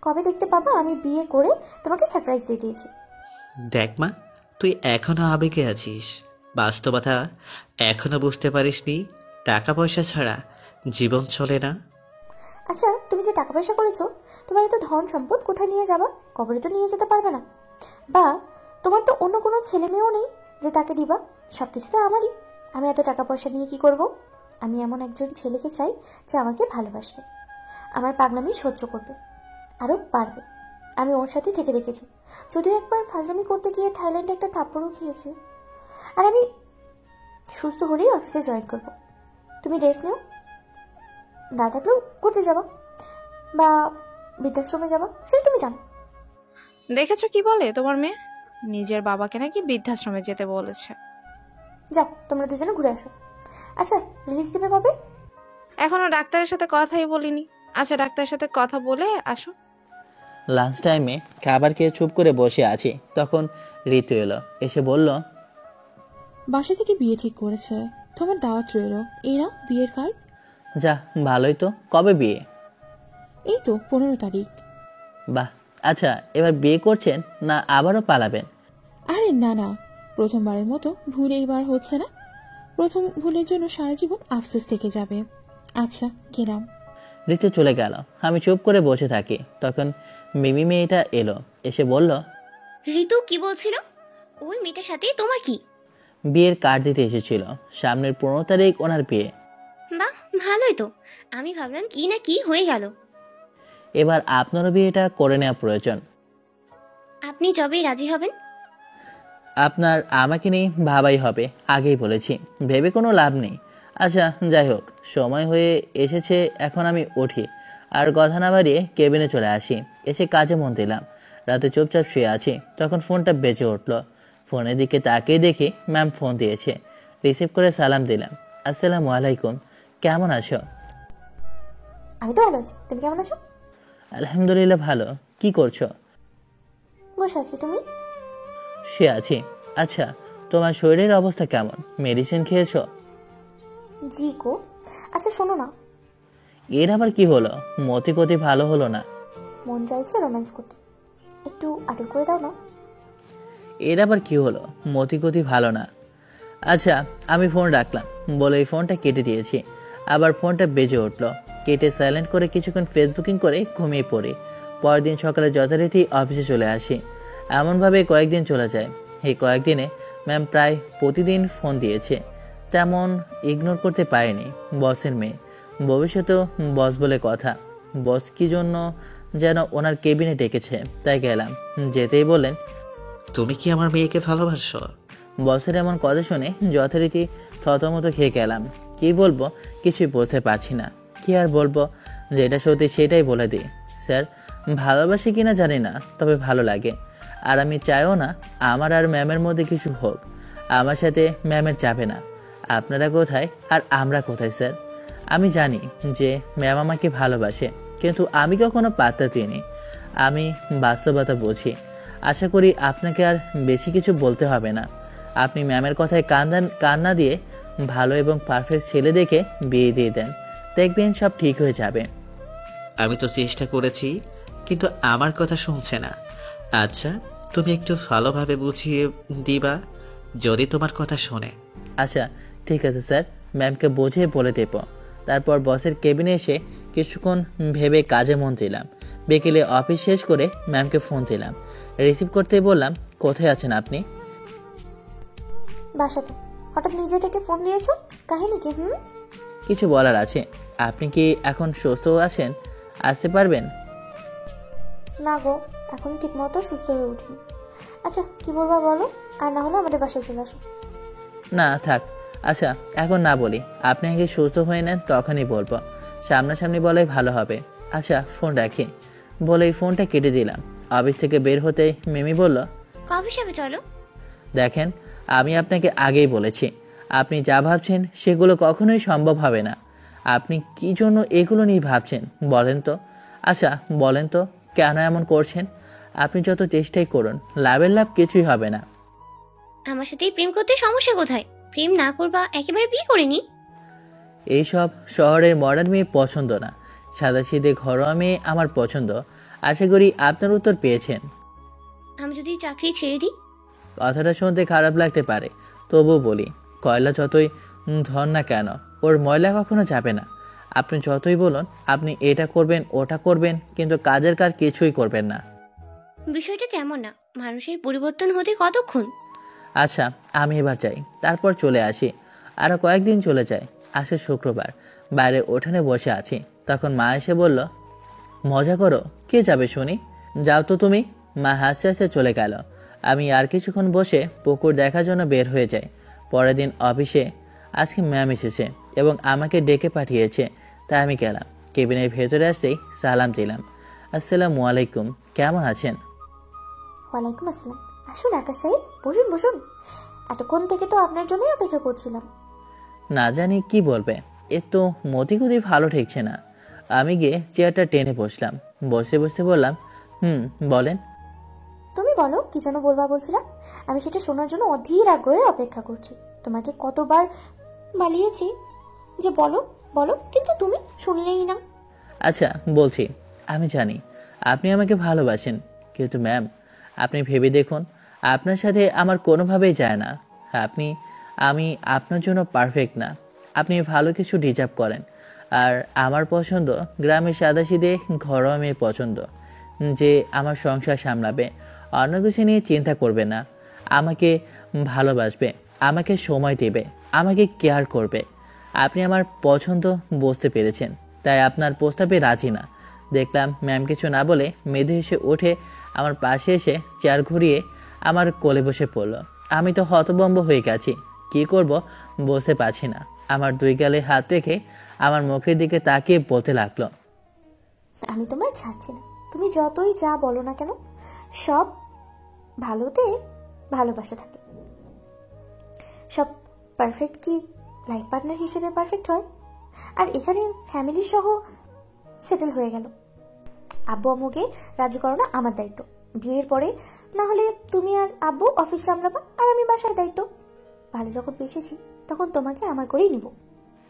কবে দেখতে পাবা আমি বিয়ে করে তোমাকে সারপ্রাইজ দিয়ে দিয়েছি। দেখ মা, তুই এখনো আবেগে আছিস। বাস্তবতা এখনো বুঝতে পারিসনি। টাকা পয়সা ছাড়া জীবন চলে না। আচ্ছা, তুমি যে টাকা পয়সা করেছো, তোমার এত ধন সম্পদ কোথায় নিয়ে যাবা? কবরে তো নিয়ে যেতে পারবে না। বা তোমার তো অন্য কোনো ছেলে মেয়েও নেই যে তাকে দিবা। সবকিছু তো আমারই। আমি এত টাকা পয়সা নিয়ে কি করব? আমি এমন একজন ছেলেকে চাই যে আমাকে ভালোবাসবে, আমার পাগলামি সহ্য করবে, আরও পারবে। আমি ওর সাথে থেকে দেখেছি, যদিও একবার ফাজলামি করতে গিয়ে থাইল্যান্ডে একটা থাপ্পড়ও খেয়েছি। আর আমি সুস্থ হলেই অফিসে জয়েন করব। তুমি রেস্ট নিও। না থাকলেও করতে যাবা বা বৃদ্ধাশ্রমে যাবা, সেটা তুমি জানো। দেখেছো কি বলে তোমার মেয়ে? নিজের বাবাকে নাকি বৃদ্ধাশ্রমে যেতে বলেছে। যাও, তোমরা দুজনে ঘুরে আসো। আচ্ছা, রিলিজ দেবে কবে? এখনো ডাক্তারের সাথে কথাই বলিনি। আচ্ছা, ডাক্তারের সাথে কথা বলে আসো। লাঞ্চ টাইমে খাবার খেয়ে চুপ করে বসে আছি, তখন ঋতু এলো। এসে বলল, বাসা থেকে বিয়ে ঠিক করেছে, তোমার দাওয়াত রইল। এই নাও বিয়ের কার্ড। যা, ভালোই তো। কবে বিয়ে? এই তো 15 তারিখ। বাহ। আচ্ছা, এবার বিয়ে করছেন না আবারও পালাবেন? আরে না না, প্রথমবারের মতো ভুল এইবার হচ্ছে না। প্রথম ভুলের জন্য সারা জীবন আফসোস থেকে যাবে। আচ্ছা, গেলাম। ঋতু চলে গেল। আমি চুপ করে বসে থাকি। তখন মিমি মেয়েটা এলো। এসে বলল, ঋতু কি বলছিল? ওই মেয়েটার সাথে তোমার কি? বিয়ের কার্ড দিতে এসেছিল। সামনের 15 তারিখ ওনার বিয়ে। বাহ, ভালোই তো। আমি ভাবলাম কি না কি হয়ে গেল। এবার আপনারও বিয়েটা করে নেওয়া প্রয়োজন। আপনি যবেই রাজি হবেন। আপনার আমাকে নিয়ে ভাবাই হবে, আগেই বলেছি। ভেবে কোনো লাভ নেই। আচ্ছা, যাই হোক, সময় হয়ে এসেছে, এখন আমি উঠি। আর কথা না বাড়িয়ে কেবিনে চলে আসি। এসে কাজে মন দিলাম। রাতে চুপচাপ শুয়ে আছি, তখন ফোনটা বেজে উঠল। ফোনের দিকে তাকিয়ে দেখি ম্যাম ফোন দিয়েছে। রিসিভ করে সালাম দিলাম। আসসালামু আলাইকুম, কেমন আছো? আমি তো ভালো আছি, তুমি কেমন আছো? আলহামদুলিল্লাহ ভালো। কি করছো? বসে আছি। তুমি? শুয়ে আছি। আচ্ছা, তোমার শরীরের অবস্থা কেমন? মেডিসিন খেয়েছো? জি গো। আচ্ছা শোনো না, এর আবার কি হলো? মতি গতি ভালো হলো না? মন চাইছে রোম্যান্স করতে, একটু আদর করে দাও না। এর আবার কি হলো? মতি গতি ভালো না? আচ্ছা, আমি ফোন রাখলাম বলে এই ফোনটা কেটে দিয়েছি। আবার ফোনটা বেজে উঠলো। কেটে সাইলেন্ট করে কিছুক্ষণ ফেসবুকিং করে ঘুমিয়ে পড়ি। পরের দিন সকালে যথারীতি অফিসে চলে আসি। এমনভাবে কয়েকদিন চলে যায়। এই কয়েকদিনে ম্যাম প্রায় প্রতিদিন ফোন দিয়েছে। তেমন ইগনোর করতে পারেনি। বসের মেয়ে, ভবিষ্যতেও বস বলে কথা। বস কি জন্য যেন ওনার কেবিনে ডেকেছে, তাই গেলাম। যেতেই বললেন, তুমি কি আমার মেয়েকে ভালোবাসো? বসের এমন কথা শুনে যথারীতি থতমত খেয়ে গেলাম। কি বলবো কিছুই বুঝতে পারছি না। কি আর বলবো, যেটা সত্যি সেটাই বলে দিই। স্যার, ভালোবাসি কিনা জানি না, তবে ভালো লাগে। আর আমি চাইও না আমার আর ম্যামের মধ্যে কিছু হোক। আমার সাথে ম্যামের যাবে না। আপনারা কোথায় আর আমরা কোথায় স্যার? আমি জানি যে ম্যাম আমাকে ভালোবাসে, কিন্তু আমি কখনো পাত্তা দিইনি। আমি বাস্তবতা বুঝি। আশা করি আপনাকে আর বেশি কিছু বলতে হবে না। আপনি ম্যামের কথায় কান না দিয়ে ভালো এবং পারফেক্ট ছেলে দেখে বিয়ে দিয়ে দেন। দেখবেন সব ঠিক হয়ে যাবে। আমি তো চেষ্টা করেছি, কিন্তু আমার কথা শুনছে না। আচ্ছা, তুমি একটু ভালোভাবে বুঝিয়ে দিবা যদি তোমার কথা শোনে। আচ্ছা ঠিক আছে স্যার, ম্যামকে বুঝিয়ে বলে দেব। তারপর বসের কেবিনে এসে কিছুক্ষণ ভেবে কাজে মন দিলাম। বিকেলে অফিস শেষ করে ম্যামকে ফোন দিলাম। রিসিভ করতে বললাম, কোথায় আছেন আপনি? বাসাতে। হঠাৎ নিজে থেকে ফোন দিয়েছো, কাহিনী কি? কিছু বলার আছে। আপনি কি এখন সুস্থ আছেন? আসতে পারবেন? না গো, এখন ঠিক মতো সুস্থ হয়ে উঠিনি। আচ্ছা কি বলবা বলো, আর না হলে আমাদের বাসায় চলে আসো। না থাক। আচ্ছা এখন না বলি, আপনি আগে সুস্থ হয়ে নেন, তখনই বলবো। সামনাসামনি বলাই ভালো হবে। আচ্ছা ফোন রাখি বলেই ফোনটা কেটে দিলাম। অফিস থেকে বের হতেই মিমি বলল, কফি শপে চলো। দেখেন আমি আপনাকে আগেই বলেছি, আপনি যা ভাবছেন সেগুলো কখনোই সম্ভব হবে না। আপনি কি জন্য এগুলো নিয়ে ভাবছেন বলেন তো? আচ্ছা বলেন তো কেন এমন করছেন? আপনি যত চেষ্টাই করুন লাভের লাভ কিছুই হবে না। আমার সাথেই প্রেম করতে সমস্যা কোথায়? প্রেম না করবা একেবারে বিয়ে করে নি। এইসব শহরের মডার্ন মেয়ে পছন্দ না, সাদাসিধে ঘরোয়া মেয়ে আমার পছন্দ। আশা করি আপনার উত্তর পেয়েছেন। আমি যদি চাকরি ছেড়ে দিই? কথাটা শুনতে খারাপ লাগতে পারে, তবুও বলি, কয়লা যতই ধন না কেন ওর ময়লা কখনো যাবে না। আপনি যতই বলুন আপনি এটা করবেন ওটা করবেন, কিন্তু কাজের কাজ কিছুই করবেন না। বিষয়টা তেমন না, মানুষের পরিবর্তন হতে কতক্ষণ? আচ্ছা আমি এবার যাই, তারপর চলে আসি। আরও কয়েকদিন চলে যায়। আসে শুক্রবার, বাইরে উঠানে বসে আছি, তখন মা এসে বলল, মজা করো, কে যাবে শুনি? যাও তো তুমি। মা হাসতে হাসতে চলে গেল। আমি আর কিছুক্ষণ বসে পুকুর দেখার জন্য বের হয়ে যাই। পরের দিন অফিসে আজকে ম্যাম এসেছে এবং আমাকে ডেকে পাঠিয়েছে, তাই আমি গেলাম। কেবিনের ভেতরে আসতেই সালাম দিলাম, আসসালামু আলাইকুম, কেমন আছেন? ওয়ালাইকুম আসসালাম। আসুন আকাশ সাহেব, বসুন বসুন। এতক্ষণ থেকে তো আপনার জন্যই অপেক্ষা করছিলাম। না জানি কি বলবে, এর তো মতিগতি ভালো ঠেকছে না। আমি গিয়ে চেয়ারটা টেনে বসলাম। বসে বসতে বললাম, বলেন। তুমি বলো, কি যেন বলবা বলছিলাম। আমি সেটা শোনার জন্য অধীর আগ্রহে অপেক্ষা করছি। তোমাকে কতবার বালিয়েছি যে বলো বলো, কিন্তু তুমি শুনলেই না। আচ্ছা বলছি, আমি জানি আপনি আমাকে ভালোবাসেন, কিন্তু ম্যাম আপনি ভেবে দেখুন, আপনার সাথে আমার কোনোভাবেই যায় না। আমি আপনার জন্য পারফেক্ট না। আপনি ভালো কিছু ডিজার্ভ করেন। আর আমার পছন্দ গ্রামের সাদাসিধে ঘরোয়া মেয়ে পছন্দ, যে আমার সংসার সামলাবে, অন্য কিছু নিয়ে চিন্তা করবে না, আমাকে ভালোবাসবে, আমাকে সময় দেবে, আমাকে কেয়ার করবে। আপনি আমার পছন্দ বুঝতে পেরেছেন, তাই আপনার প্রস্তাবে রাজি না। দেখলাম ম্যাম কিছু না বলে মেধে এসে উঠে আমার পাশে এসে চেয়ার ঘুরিয়ে আমার কোলে বসে পড়ল। আমি তো হতভম্ব হয়ে গেছি, কি করব বুঝতে পারছি না। আমার দুই গালে হাত রেখে আমার মুখের দিকে তাকিয়ে বলতে লাগলো, আমি তোমায় ছাড়ছি না। তুমি যতই যা বলো না কেন, সব ভালোতে ভালোবাসা থাকে। সব পারফেক্ট কি লাইফ পার্টনার হিসেবে পারফেক্ট হয়? আর এখানে ফ্যামিলি সহ সেটেল হয়ে গেল। আব্বু আম্মুকে রাজি করানো আমার দায়িত্ব। বিয়ের পরে না হলে তুমি আর আব্বু অফিস সামলাবা, আর আমি বাসায় দায়িত্ব। ভালো যখন পেয়েছি তখন তোমাকে আমার করেই নিব।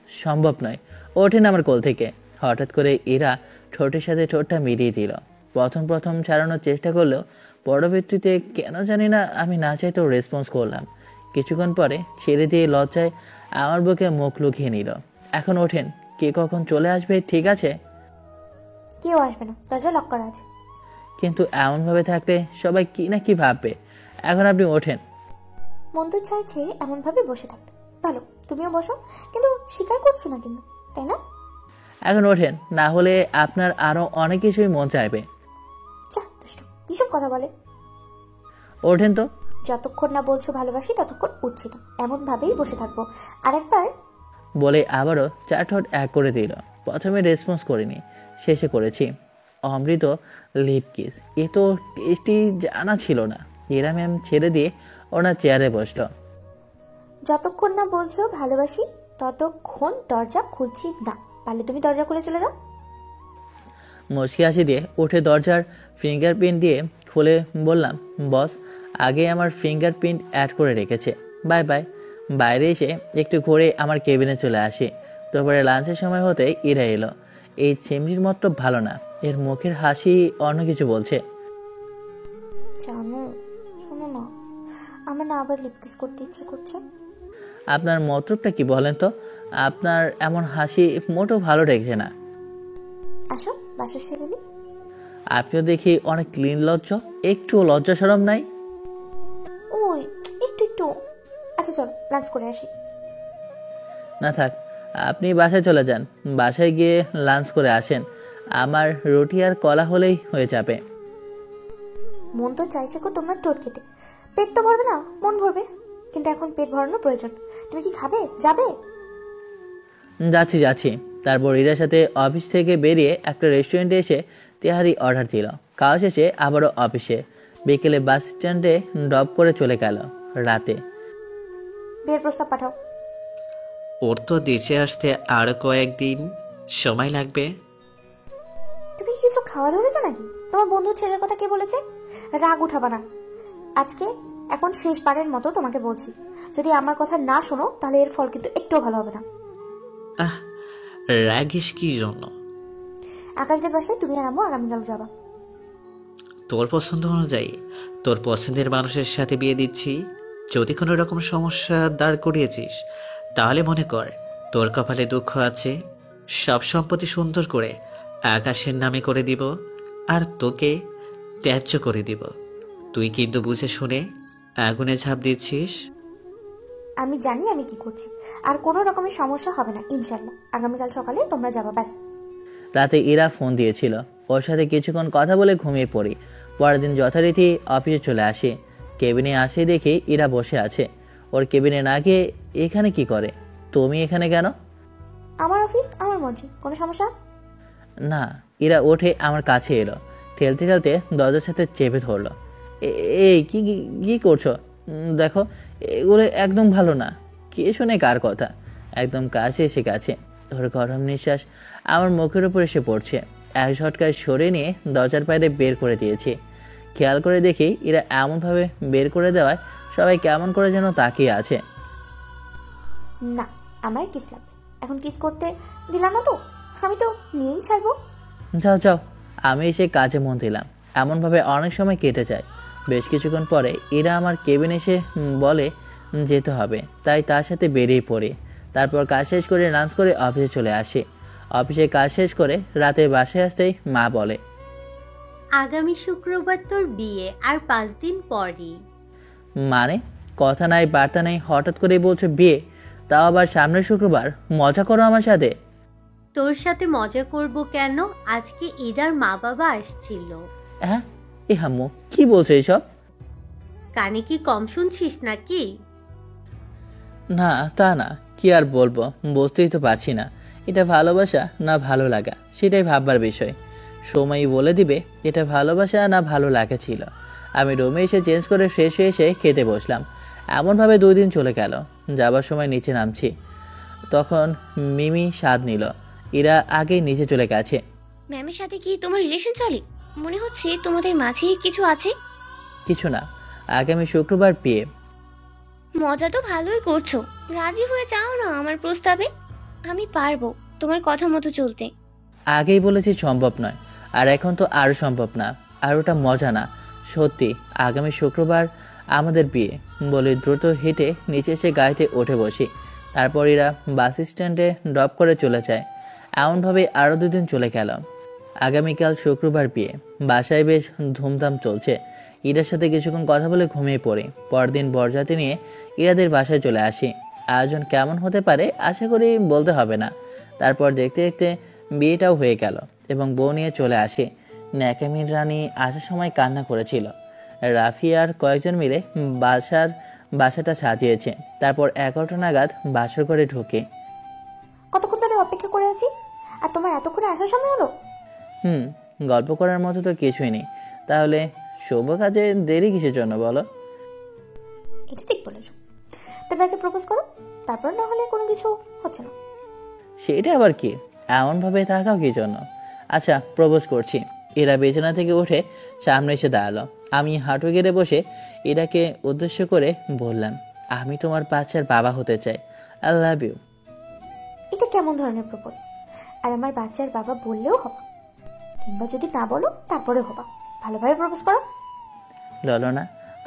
সম্ভব নয়, ওঠেন আমার কোল থেকে। হঠাৎ করে এরা ঠোঁটের সাথে ঠোঁটটা মিলিয়ে দিল। প্রথম ছাড়ানোর চেষ্টা করলেও পরবর্তীতে কেন জানি না আমি না চাইতেও রেসপন্স করলাম। কিছুক্ষণ পরে ছেড়ে দিয়ে লজ্জায় আমার বুকে মুখ লুকিয়ে নিল। এখন ওঠেন, কে কখন চলে আসবে ঠিক আছে? কেউ আসবে না, দরজা লক করা আছে। কিন্তু এমনভাবে থাকলে সবাই কি না কি ভাববে। এখন আপনি ওঠেন। মন তো চাইছে এমনভাবে বসে থাকতে। ভালো, তুমিও বসো, কিন্তু স্বীকার করছি না কিন্তু, তাই না? এখন ওঠেন, না হলে আপনার আরো অনেক কিছুই মন চাইবে। যা দুষ্টু, কিসব কথা বলে। ওঠেন তো। যতক্ষণ না বলছো ভালোবাসি ততক্ষণ উঠছি না, এমন ভাবেই বসে থাকবো। আরেকবার বলে আবারও চার ঠোঁট এক করে দিল। প্রথমে রেসপন্স করিনি, শেষে করেছি। অমৃত লিপ কিস, এ তো টেস্টি জানা ছিল না। এরা ম্যাম ছেড়ে দিয়ে ওনার চেয়ারে বসলো। যতক্ষণ না বলছো ভালোবাসি ততক্ষণ দরজা খুলছি না। পারলে তুমি দরজা খুলে চলে যাও। মুচকি হাসি দিয়ে উঠে দরজার ফিঙ্গারপ্রিন্ট দিয়ে খুলে বললাম, বস আগে আমার ফিঙ্গারপ্রিন্ট অ্যাড করে রেখেছে, বাই বাই। বাইরে এসে একটু ঘুরে আমার কেবিনে চলে আসি। দুপুরে লাঞ্চের সময় হতে ইরা এলো। এই চিমড়ির মতো ভালো না, এর মুখের হাসি অন্য কিছু বলছে। জানো, শোনো না, আমার না আবার লিপ কিস করতে ইচ্ছে করছে। আপনার মতলবটা কি বলেন তো? আপনার এমন হাসি মোটেও ভালো ঠেকছে না। আসো বাসার সেরে নি। আপনিও দেখি অনেক ক্লিন লজ্জ, একটুও লজ্জা শরম নাই। ওই একটু। আচ্ছা চল লাঞ্চ করে আসি। না থাক, আপনি বাসায় চলে যান, বাসায় গিয়ে লাঞ্চ করে আসেন। আমার রুটি আর কলা হলেই হয়ে যাবে। মন তো চাইছে গো তোমার ঠোঁট খেতে। পেট তো ভরবে না, মন ভরবে, কিন্তু এখন পেট ভরানোর প্রয়োজন। তুমি কি খাবে? যাবে? যাচ্ছি তারপর ইরার সাথে অফিস থেকে বেরিয়ে একটা রেস্টুরেন্টে এসে তেহারি অর্ডার দিল। খাওয়া শেষে আবারও অফিসে, বিকেলে বাস স্ট্যান্ডে ড্রপ করে চলে গেল। রাতে বিয়ের প্রস্তাব পাঠাও। ওর তো দেশে আসতে আরো কয়েকদিন সময় লাগবে। তুমি কি কিছু খাওয়া ধরেছো নাকি? তোমার বন্ধু ছেলের কথা কে বলেছে? রাগ উঠাবা না। আজকে এখন শেষবারের মতো তোমাকে বলছি, যদি আমার কথা না শোনো তাহলে এর ফল কিন্তু একটুও ভালো হবে না। আহ, রাগিস কি জন্য? আকাশদের বাসায় তুমি আর আম্মু আগামীকাল যাবা। তোর পছন্দ অনুযায়ী তোর পছন্দের মানুষের সাথে বিয়ে দিচ্ছি। যদি কোনো রকম সমস্যা দাঁড় করিয়েছিস তাহলে মনে কর তোর কপালে দুঃখ আছে। সব সম্পত্তি সুন্দর করে আকাশের নামে করে দিব আর তোকে ত্যায্য করে দিব। তুই কিন্তু বুঝে শুনে আগুনে ঝাঁপ দিচ্ছিস। আমি জানি আমি কি করছি, আর কোনো রকমের সমস্যা হবে না ইনশাল্লাহ। আগামীকাল সকালে তোমরা যাবা, ব্যাস। রাতে ইরা ফোন দিয়েছিল, ওর সাথে কিছুক্ষণ কথা বলে ঘুমিয়ে পড়ি। পরের দিন যথারীতি অফিসে চলে আসি। কেবিনে আসে দেখি ইরা বসে আছে। ওর কেবিনে না গিয়ে এখানে কি করে? তুমি এখানে কেন? আমার অফিস, আমার মর্জি, কোনো সমস্যা? না। ইরা ওঠে আমার কাছে এলো, ঠেলতে ঠেলতে দরজার সাথে চেপে ধরলো। এই কি কি করছো? দেখো এগুলো একদম ভালো না। কে শুনে কার কথা? একদম কাছে এসে গেছে। ওর গরম নিঃশ্বাস আমার মুখের উপর এসে পড়ছে। এক ঝটকায় সরে নিয়ে দরজার বাইরে বের করে দিয়েছি। খেয়াল করে দেখি এরা এমনভাবে বের করে দেওয়ায় সবাই কেমন করে যেন তাকিয়ে আছে। না, আমার কিস লাগবে। এখন কিস করতে দিলাম না তো, আমি তো নিয়েই ছাড়বো। যাও যাও। আমি এসে কাজে মন দিলাম। এমনভাবে অনেক সময় কেটে যায়। বেশ কিছুক্ষণ পরে এরা আমার কেবিন এসে বলে যেতে হবে, তাই তার সাথে বেরিয়ে পড়ি। তারপর কাজ শেষ করে লাঞ্চ করে অফিসে চলে আসি। অফিসে কাজ শেষ করে রাতে বাসায় আসতেই মা বলে, আগামী শুক্রবার তোর বিয়ে, আর 5 দিন পরই। মানে কথা নাই বার্তা নেই, হঠাৎ করে বলছো বিয়ে, তাও আবার সামনের শুক্রবার? মজা করো আমার সাথে? তোর সাথে মজা করব কেন? আজকে ইরার মা বাবা আসছিল। হ্যাঁ? এ হাম্মু কি বলছো এইসব? কানে কি কম শুনছিস নাকি? না তা না, কি আর বলবো, বুঝতেই তো পারছি না এটা ভালোবাসা না ভালো লাগা। সেটাই ভাববার বিষয়। সময়ই বলে দিবে এটা ভালোবাসা না ভালো লাগা ছিল। আমি রুমে এসে চেঞ্জ করে ফ্রেশ হয়ে এসে খেতে বসলাম। এমনভাবে 2 দিন চলে গেল। যাবার সময় নিচে নামছি, তখন মিমি স্বাদ নিল। এরা আগেই নিচে চলে গেছে। ম্যামের সাথে কি তোমার রিলেশন চলে? মনে হচ্ছে তোমাদের মাঝে কিছু আছে। কিছু না, আগামী শুক্রবার বিয়ে। মজা তো ভালোই করছো, রাজি হয়ে যাও না আমার প্রস্তাবে। আমি পারবো তোমার কথা মতো চলতে। আগেই বলেছি সম্ভব নয়, আর এখন তো আরও সম্ভব না। আর ওটা মজা না, সত্যি। আগামী শুক্রবার আমাদের বিয়ে। বলে দ্রুত হেঁটে নিচে এসে গাড়িতে উঠে বসি। তারপর এরা বাস স্ট্যান্ডে ড্রপ করে চলে যায়। এমনভাবে আরও 2 দিন চলে গেল। আগামীকাল শুক্রবার বিয়ে। বাসায় বেশ ধুমধাম চলছে। ইরার সাথে কিছুক্ষণ কথা বলে ঘুমিয়ে পড়ি। পরদিন বরযাত্রী নিয়ে ইরাদের বাসায় চলে আসি। আয়োজন কেমন হতে পারে আশা করি বলতে হবে না। তারপর দেখতে দেখতে বিয়েটাও হয়ে গেল এবং বউ নিয়ে চলে আসে। ন্যাকামির রানী আসার সময় কান্না করেছিল। রাফি আর কয়েকজন মিলে বাসাটা সাজিয়েছে। তারপর 11টা নাগাদ বাসর করে ঢুকে। কতক্ষণ ধরে অপেক্ষা করে আছি, আর তোমার এতক্ষণে আসার সময় হলো? গল্প করার মতো তো কিছুই নেই। তাহলে শুভ কাজে দেরি কিসের জন্য বলো? এটা ঠিক বলেছো। তবে আগে প্রপোজ করো, তারপর না হলে কোনো কিছু হচ্ছে না। সেটা আবার কি? এমনভাবে তাকাও কি জন্য? আচ্ছা প্রপোজ করছি। এরা বিছানা থেকে উঠে সামনে এসে দাঁড়ালো। আমি হাঁটু গেড়ে বসে এরাকে উদ্দেশ্য করে বললাম, আমি তোমার বাচ্চার বাবা হতে চাই। I love you. এটা কেমন ধরনের প্রপোজ? আর আমার বাচ্চার বাবা বললেও হবা, কিংবা যদি না বলো তারপরে হবা। ভালোভাবে প্রপোজ করো। ললনা,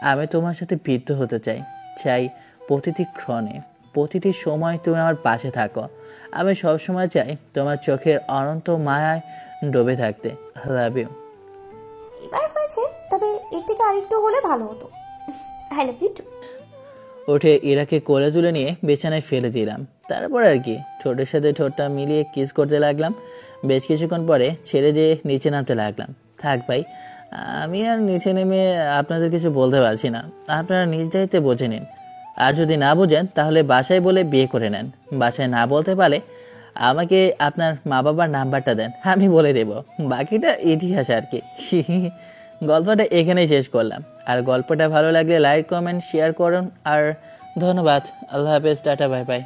আমি তোমার সাথে বৃদ্ধ হতে চাই। চাই প্রতিটি ক্ষণে, প্রতিটি সময় তুমি আমার পাশে থাকো। আমি সবসময় চাই তোমার চোখের অনন্ত মায়ায় ডুবে থাকতে। I love you. এবার হয়েছে, তবে এর থেকে আরেকটু হলে ভালো হতো। I love you too. উঠে ইরাকে কোলে তুলে নিয়ে বিছানায় ফেলে দিলাম। তারপর আর কি, ঠোঁটের সাথে ঠোঁটটা মিলিয়ে কিস করতে লাগলাম। বেশ কিছুক্ষণ পরে ছেড়ে দিয়ে নিচে নামতে লাগলাম। থাক ভাই, আমি আর নিচে নেমে আপনাদের কিছু বলতে পারছি না। আপনারা নিজ দায়িত্বে বুঝে নিন। আর যদি না বোঝেন তাহলে বাসায় বলে বিয়ে করে নেন। বাসায় না বলতে পারলে আমাকে আপনার মা বাবার নাম্বারটা দেন, আমি বলে দেব, বাকিটা ইতিহাস আর কি। গল্পটা এখানেই শেষ করলাম। আর গল্পটা ভালো লাগলে লাইক কমেন্ট শেয়ার করুন। আর ধন্যবাদ। আল্লাহ হাফেজ, টাটা, বাই বাই।